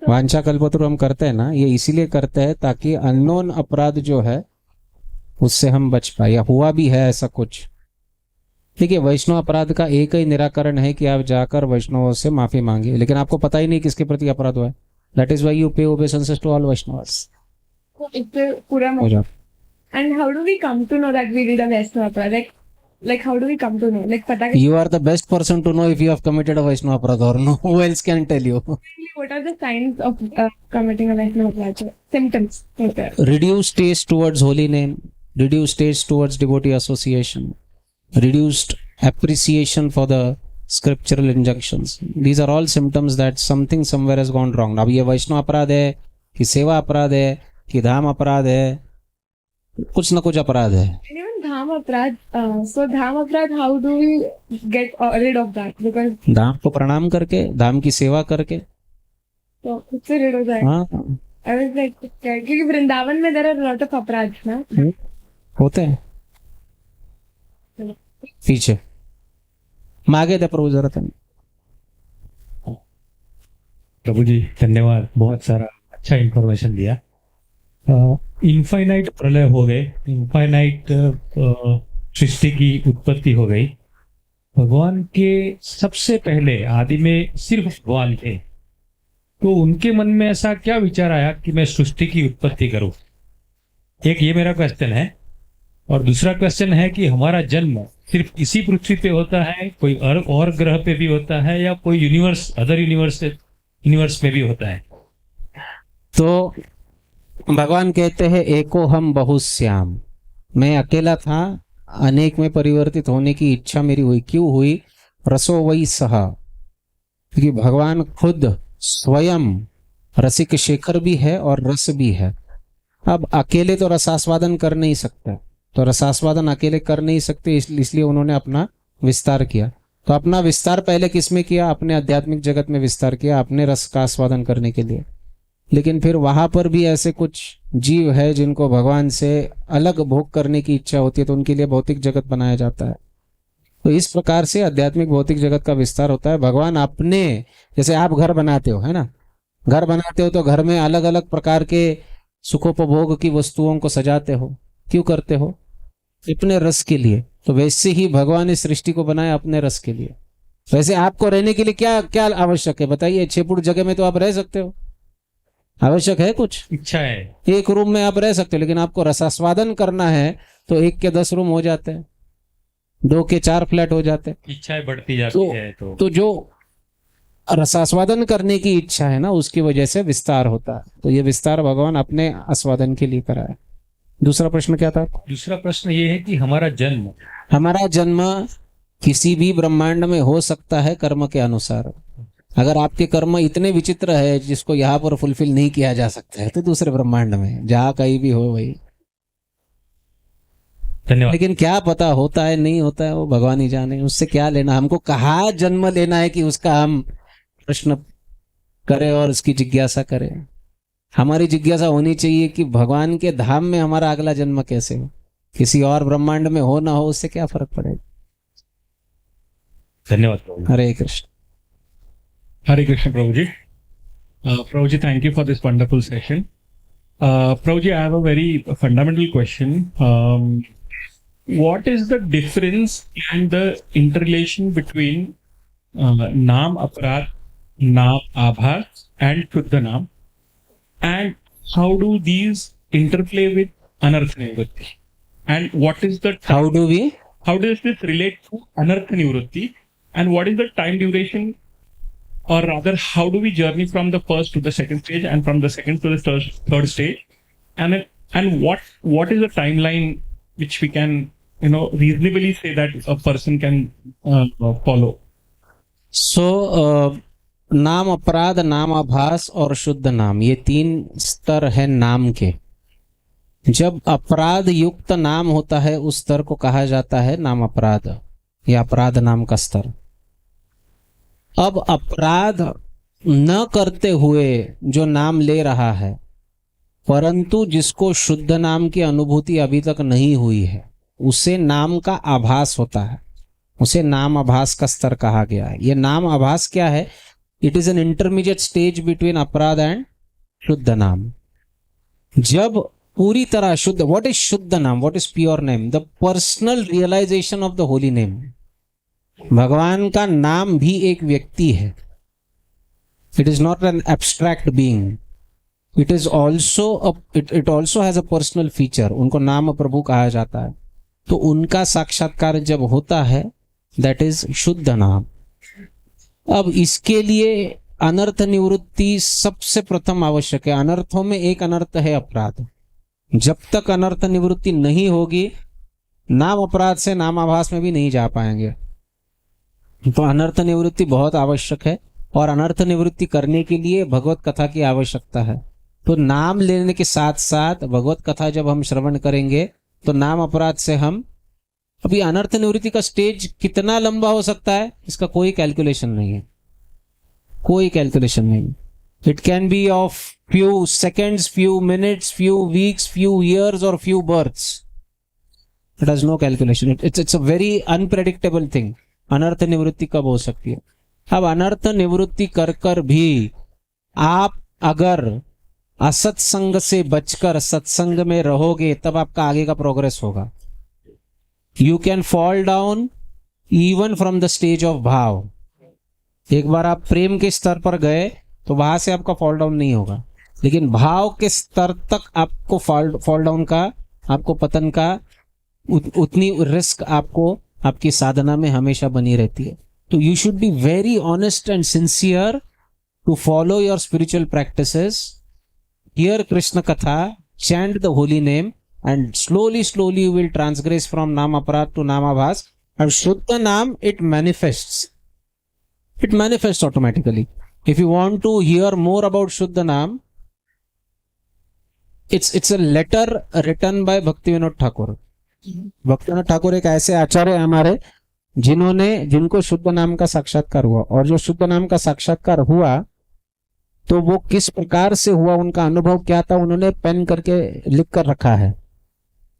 वांछा कल्पतरु हम करते हैं ना, ये इसीलिए करते हैं ताकि अननोन अपराध जो है उससे हम बच पाए, या हुआ भी है ऐसा कुछ। देखिए, वैष्णव अपराध का एक ही निराकरण है कि आप जाकर वैष्णवों से माफी मांगिए, लेकिन आपको पता ही नहीं किसके प्रति अपराध हुआ है। That is why you pay obeisances to all Vaishnavas. पूरा and how do we come to know that we did a Vaishnava aparadha? like how do we come to know? like पता You are the best person to know if you have committed a Vaishnava अपराध or no. Who else can tell you? what are the signs of committing a Vaishnava अपराध? Symptoms. Okay. Reduced taste towards holy name, reduced taste towards devotee association, reduced appreciation for the scriptural injunctions. These are all symptoms that something somewhere has gone wrong. अब ये वैष्णव अपराध है कि सेवा अपराध है कि धाम अपराध है, कुछ ना कुछ अपराध है. And even Dham Aprad, so Dham Aprad, how do we get rid of that? Because धाम को प्रणाम करके, धाम की सेवा करके. तो खुद से rid हो जाएगा. हाँ, I was like, क्योंकि वृंदावन में there are a lot of अपराध ना. होते हैं पीछे. मांगे थे प्रभु जरूरत है. प्रभु जी धन्यवाद, बहुत सारा अच्छा इंफॉर्मेशन दिया. इनफाइनाइट प्रलय हो गए, इनफाइनाइट सृष्टि की उत्पत्ति हो गई. भगवान के सबसे पहले आदि में सिर्फ भगवान थे, तो उनके मन में ऐसा क्या विचार आया कि मैं सृष्टि की उत्पत्ति करूं? एक ये मेरा क्वेश्चन है. और दूसरा क्वेश्चन है कि हमारा जन्म सिर्फ इसी पृथ्वी पे होता है, कोई और ग्रह पे भी होता है, या कोई यूनिवर्स, अदर यूनिवर्स में भी होता है? तो भगवान कहते हैं एको हम बहुश्याम. मैं अकेला था, अनेक में परिवर्तित होने की इच्छा मेरी हुई. क्यों हुई? रसो वही सहा, क्योंकि भगवान खुद स्वयं रसिक शेखर भी है और रस भी है. अब अकेले तो रसास्वादन कर नहीं सकते, तो रसास्वादन अकेले कर नहीं सकते, इसलिए उन्होंने अपना विस्तार किया. तो अपना विस्तार पहले किसमें किया? अपने आध्यात्मिक जगत में विस्तार किया, अपने रस का आस्वादन करने के लिए. लेकिन फिर वहां पर भी ऐसे कुछ जीव है जिनको भगवान से अलग भोग करने की इच्छा होती है, तो उनके लिए भौतिक जगत बनाया जाता है. तो इस प्रकार से आध्यात्मिक भौतिक जगत का विस्तार होता है. भगवान अपने, जैसे आप घर बनाते हो, है ना, घर बनाते हो तो घर में अलग अलग प्रकार के सुखोपभोग की वस्तुओं को सजाते हो. क्यों करते हो? अपने रस के लिए. तो वैसे ही भगवान ने सृष्टि को बनाया अपने रस के लिए. वैसे आपको रहने के लिए क्या क्या आवश्यक है बताइए? 6 फुट जगह में तो आप रह सकते हो. आवश्यक है कुछ? इच्छा है. एक रूम में आप रह सकते हो, लेकिन आपको रसास्वादन करना है तो 1 के 10 रूम हो जाते हैं, 2 के 4 फ्लैट हो जाते हैं. इच्छाएं बढ़ती जाती है. तो जो रसास्वादन करने की इच्छा है ना, उसकी वजह से विस्तार होता है. तो ये विस्तार भगवान अपने आस्वादन के लिए कराया. दूसरा प्रश्न क्या था? दूसरा प्रश्न ये है कि हमारा जन्म किसी भी ब्रह्मांड में हो सकता है कर्म के अनुसार. अगर आपके कर्म इतने विचित्र है जिसको यहाँ पर फुलफिल नहीं किया जा सकता है, तो दूसरे ब्रह्मांड में जहाँ कहीं भी हो भाई. धन्यवाद. लेकिन क्या पता होता है नहीं होता है, वो भगवान ही जाने. उससे क्या लेना हमको? कहाँ जन्म लेना है कि उसका हम प्रश्न करें और उसकी जिज्ञासा करें? हमारी जिज्ञासा होनी चाहिए कि भगवान के धाम में हमारा अगला जन्म कैसे हो. किसी और ब्रह्मांड में हो ना हो, उससे क्या फर्क पड़ेगा. धन्यवाद प्रभु. हरे Krishna. Hare Krishna, Prabhuji. Prabhuji, thank you for this wonderful session. Prabhuji, I have a very fundamental question. What is the difference and the interrelation between Naam Aparad, Naam Abhas, and Shuddha Naam? And how do these interplay with Anartha Nivrutti? And what is the How does this relate to Anartha Nivrutti? And what is the time duration? Or rather, how do we journey from the first to the second stage, and from the second to the third stage? And what is the timeline which we can, reasonably say that a person can follow? So, नाम अपराध, नाम आभास और शुद्ध नाम, ये 3 स्तर है नाम के. जब अपराध युक्त नाम होता है उस स्तर को कहा जाता है नाम अपराध या अपराध नाम का स्तर. अब अपराध न करते हुए जो नाम ले रहा है, परंतु जिसको शुद्ध नाम की अनुभूति अभी तक नहीं हुई है, उसे नाम का आभास होता है. उसे नाम आभास का स्तर कहा गया है. ये नाम आभास क्या है? It is an intermediate stage between अपराध एंड शुद्ध नाम. जब पूरी तरह शुद्ध, व्हाट इज शुद्ध नाम? What is pure name? The personal realisation of the holy name. भगवान का नाम भी एक व्यक्ति है. It is not an abstract being. It is also it also has a personal feature. उनको नाम प्रभु कहा जाता है. तो उनका साक्षात्कार जब होता है, दैट इज शुद्ध नाम. अब इसके लिए अनर्थ निवृत्ति सबसे प्रथम आवश्यक है. अनर्थों में एक अनर्थ है अपराध. जब तक अनर्थ निवृत्ति नहीं होगी, नाम अपराध से नामाभास में भी नहीं जा पाएंगे। तो अनर्थ निवृत्ति बहुत आवश्यक है, और अनर्थ निवृत्ति करने के लिए भगवत कथा की आवश्यकता है। तो नाम लेने के साथ साथ भगवत कथा जब हम श्रवण करेंगे तो नाम अपराध से हम, अभी अनर्थ निवृत्ति का स्टेज कितना लंबा हो सकता है इसका कोई कैलकुलेशन नहीं है, कोई कैलकुलेशन नहीं। It can be of few seconds, few minutes, few weeks, few years or few births. It has no calculation. It's a very unpredictable thing. अनर्थ निवृत्ति कब हो सकती है? अब अनर्थ निवृत्ति कर कर भी आप अगर असत्संग से बचकर सत्संग में रहोगे तब आपका आगे का प्रोग्रेस होगा। You can fall down even from the stage of भाव। एक बार आप प्रेम के स्तर पर गए तो वहां से आपका फॉल डाउन नहीं होगा, लेकिन भाव के स्तर तक आपको फॉल डाउन का, आपको पतन का उतनी रिस्क आपको आपकी साधना में हमेशा बनी रहती है। तो you should be very honest and sincere to follow your spiritual practices, hear Krishna katha, chant the holy name, and slowly slowly you will transgress from nama aparadha to namabhasa. और shuddha nama it manifests automatically. If you want to hear more about Shuddha Naam, it's a letter written by Bhaktivinoda Thakur. Bhaktivinoda Thakur एक ऐसे आचार्य है हमारे जिनको शुद्ध नाम का साक्षात्कार हुआ, और जो शुद्ध नाम का साक्षात्कार हुआ तो वो किस प्रकार से हुआ, उनका अनुभव क्या था, उन्होंने पेन करके लिख कर रखा है।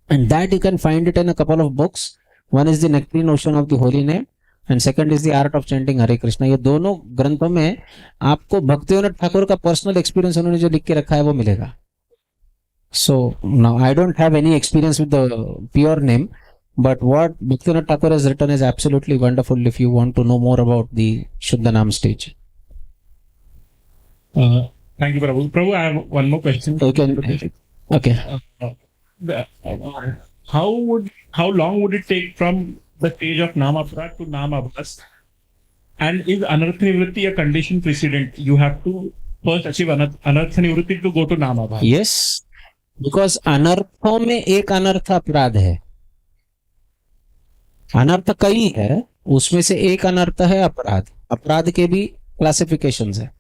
And that you can find it in a couple of books. One is the Nectarine Ocean of the Holy Name and second is the Art of Chanting Hare Krishna. ये दोनों ग्रंथों में आपको भक्तिविनोद ठाकुर का पर्सनल एक्सपीरियंस उन्होंने जो लिख के रखा है वो मिलेगा। So now I don't have any experience with the pure name, but what Bhaktivinoda Thakur has written is absolutely wonderful if you want to know more about the Shuddha Naam stage. Thank you, Prabhu. Prabhu, I have one more question. Okay. How long would it take from the stage of Nama Aparad to Nama Abhas? And is Anartha Nivritti a condition precedent? You have to first achieve Anartha Nivritti to go to Nama Abhas. Yes, because अनर्थों में एक अनर्थ अपराध है। अनर्थ कई है, उसमें से एक अनर्थ है अपराध। अपराध के भी क्लासिफिकेशंस है।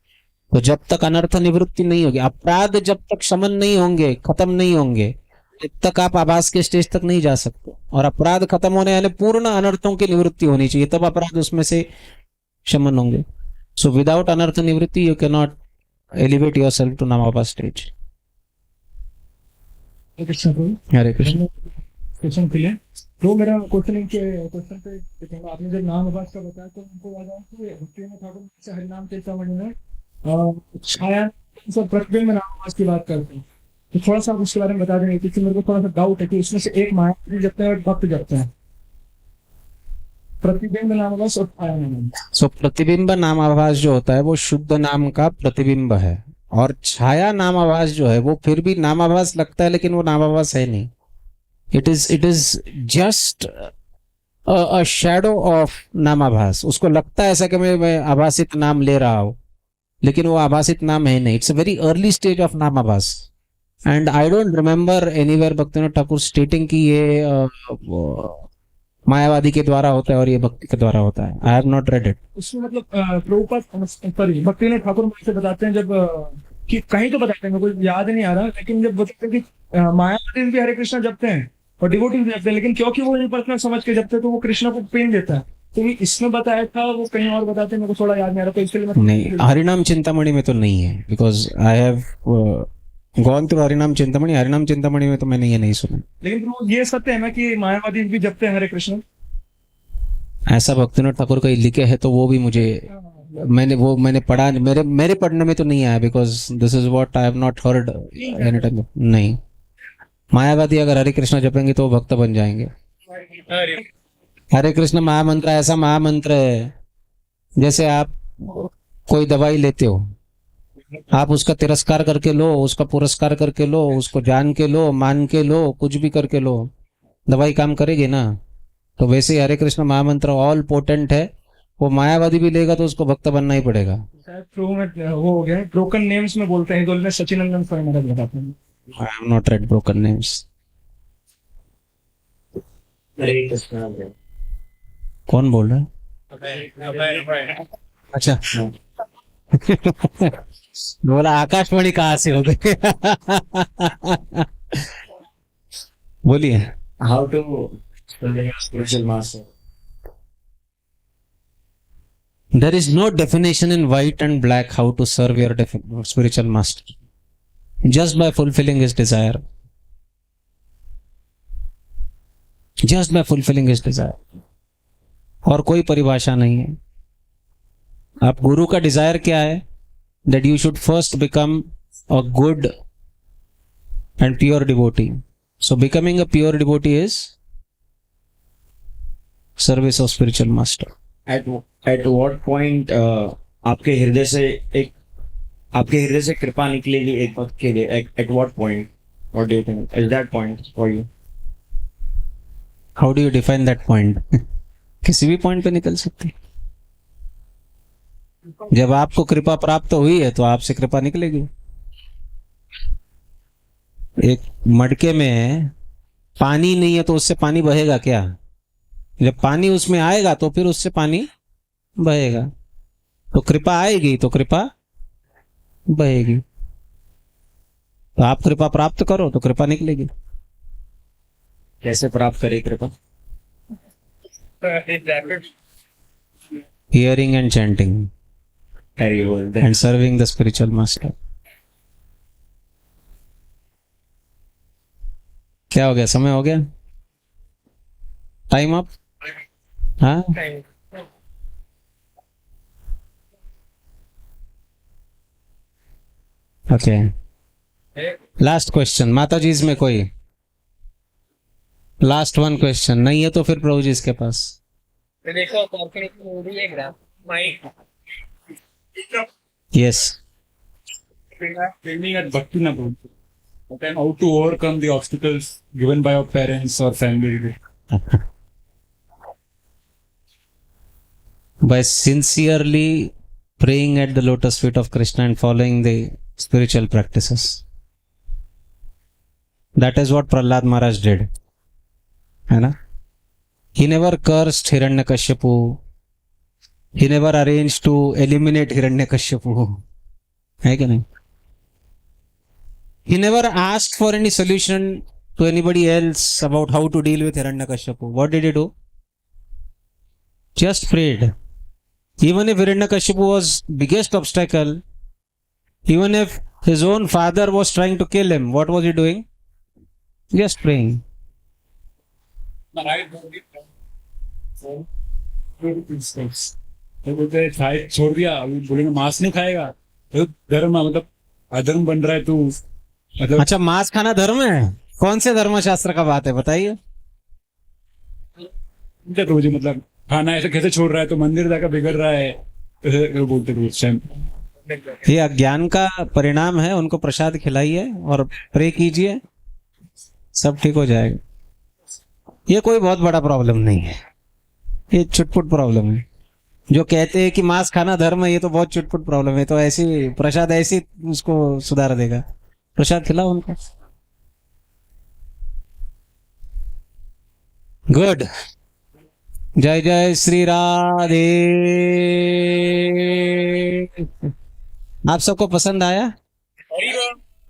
तो जब तक अनर्थ निवृत्ति नहीं होगी, अपराध जब तक शमन नहीं होंगे, खत्म नहीं होंगे, तब तक आप आभास के स्टेज तक नहीं जा सकते। और अपराध खत्म होने वाले पूर्ण अनर्थों की निवृत्ति होनी चाहिए, तब अपराध उसमें से शमन होंगे। सो without anartha nivritti you can not elevate yourself to namabhasa stage. Hare Krishna. Question clear? तो मेरा क्वेश्चन पे आपने जब नाम आभास का बताया तो हमको याद आया कि भक्तिविनोद ठाकुर से हरिनाम चेतावनी में छाया सब प्रतिबिंब में नाम आभास की बात करते हैं, तो थोड़ा सा उसके बारे में बता देंगे, क्योंकि मेरे को थोड़ा सा डाउट है कि उसमें से एक माया जपते हैं और भक्त जपते हैं, प्रतिबिंब नामाभास और छाया नामाभास। सो प्रतिबिंब नामाभास जो होता है वो शुद्ध नाम का प्रतिबिंब है, और छाया नामाभास जो है वो फिर भी नामाभास लगता है लेकिन वो नामाभास है नहीं। It is just a shadow of namabhasa. उसको लगता है ऐसा कि मैं आभासित नाम ले रहा हूं, लेकिन वो आभासित नाम है नहीं। It's a very early stage of namabhasa. And I don't remember anywhere Bhaktivinoda Thakur stating कि ये मायावादी के द्वारा होता है और ये भक्ति के द्वारा होता है। I have not read it. उसमें मतलब प्रभुपाद सॉरी भक्तिविनोद ठाकुर मुझसे बताते हैं, जब कि कहीं तो बताते हैं, मेरे को याद नहीं आ रहा, लेकिन जब बताते हैं कि मायावादी भी हरे कृष्ण जपते हैं और डिवोटी भी जपते हैं, लेकिन क्योंकि वो पर्सनल समझ के जपते हैं तो वो कृष्ण को पेन देता है। तो ये इसमें बताया था, वो कहीं और बताते हैं, मेरे को थोड़ा याद नहीं आ रहा, तो इसके लिए नहीं, हरिनाम चिंतामणि में तो नहीं है, because I have gone through हरिनाम चिंतामणि। हरिनाम चिंतामणि में तो मैंने ये नहीं सुना। लेकिन ये सत्य है ना कि मायावादी भी जपते हैं हरे कृष्ण? ऐसा भक्तिविनोद ठाकुर कहीं लिखे है तो वो भी मुझे मैंने पढ़ा, मेरे पढ़ने में तो नहीं आया, because this is what I have not heard any time. नहीं, मायावादी अगर हरे कृष्ण जपेंगे तो वो भक्त बन जाएंगे। हरे कृष्ण महामंत्र ऐसा महामंत्र है, जैसे आप कोई दवाई लेते हो, आप उसका तिरस्कार करके लो, उसका पुरस्कार करके लो, उसको जान के लो, मान के लो, कुछ भी करके लो, दवाई काम करेगी ना। तो वैसे ही हरे कृष्ण महामंत्र ऑल पोटेंट है, वो मायावादी भी लेगा तो उसको भक्त बनना ही पड़ेगा। शायद प्रो में वो हो गया, ब्रोकन नेम्स में बोलते हैं, सचिनंदन स्वामी महाराज बताते हैं I have not read broken names. कौन बोल रहा है? अच्छा बोला आकाशवाणी कहाँ से हो गई? बोलिए. How to building a spiritual master? There is no definition in white and black how to serve your spiritual master. Just by fulfilling his desire. Just by fulfilling his desire. और कोई परिभाषा नहीं है. आप गुरु का डिजायर क्या है? That you should first become a good and pure devotee. So becoming a pure devotee is service of spiritual master. At what point आपके हृदय से कृपा निकलेगी एक वक्त के लिए? At what point? What do you think is that point for you? How do you define that point? किसी भी पॉइंट पे निकल सकती. जब आपको कृपा प्राप्त हुई है तो आपसे कृपा निकलेगी. एक मटके में पानी नहीं है तो उससे पानी बहेगा क्या? जब पानी उसमें आएगा तो फिर उससे पानी बहेगा. तो कृपा आएगी तो कृपा बहेगी. तो आप कृपा प्राप्त करो तो कृपा निकलेगी. कैसे प्राप्त करें कृपा? Hearing and chanting Very well. and serving the spiritual master. क्या हो गया? समय हो गया? Time up? हाँ. ओके. लास्ट क्वेश्चन माता जी इसमें कोई? लास्ट वन क्वेश्चन नहीं है तो फिर प्रभु जी इसके पास. Yes. Training at Bhakti na Prabhu. And how to overcome the obstacles given by our parents or family. By sincerely praying at the lotus feet of Krishna and following the spiritual practices. That is what Prahlad Maharaj did. है ना? He never cursed Hiranyakashipu. He never arranged to eliminate Hiranyakashipu. है क्या नहीं? He never asked for any solution to anybody else about how to deal with Hiranyakashipu. What did he do? Just prayed. Even if Hiranyakashipu was biggest obstacle, even if his own father was trying to kill him, what was he doing? Just praying. बोलते छोड़ दिया, अभी बोलेंगे मांस नहीं खाएगा तो धर्म मतलब अधर्म बन रहा है तू. मतलब अच्छा मांस खाना धर्म है? कौन से धर्मशास्त्र का बात है बताइए? मुझे मतलब खाना ऐसे कैसे छोड़ रहा है तो मंदिर जाकर बिगड़ रहा है ऐसे बोलते थे उस टाइम. ये अज्ञान का परिणाम है. उनको प्रसाद खिलाइए और प्रे कीजिए, सब ठीक हो जाएगा. ये कोई बहुत बड़ा प्रॉब्लम नहीं है. ये छुटपुट प्रॉब्लम है. जो कहते हैं कि मांस खाना धर्म है, ये तो बहुत छुटपुट प्रॉब्लम है. तो ऐसी प्रसाद ऐसी उसको सुधार देगा. प्रसाद खिलाओ उनको. गुड. जय जय श्री राधे. आप सबको पसंद आया?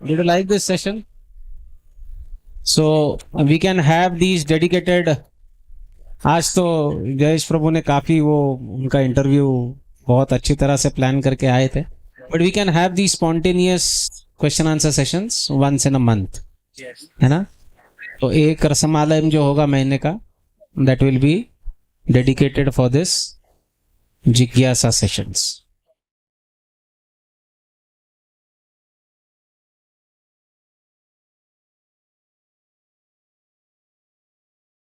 Did you like this session? So we can have these dedicated. आज तो जयेश प्रभु ने काफी वो उनका इंटरव्यू बहुत अच्छी तरह से प्लान करके आए थे. But we can have the spontaneous question answer sessions once in a month. है ना? तो एक रसमालयम जो होगा महीने का, that will be dedicated for this जिज्ञासा sessions.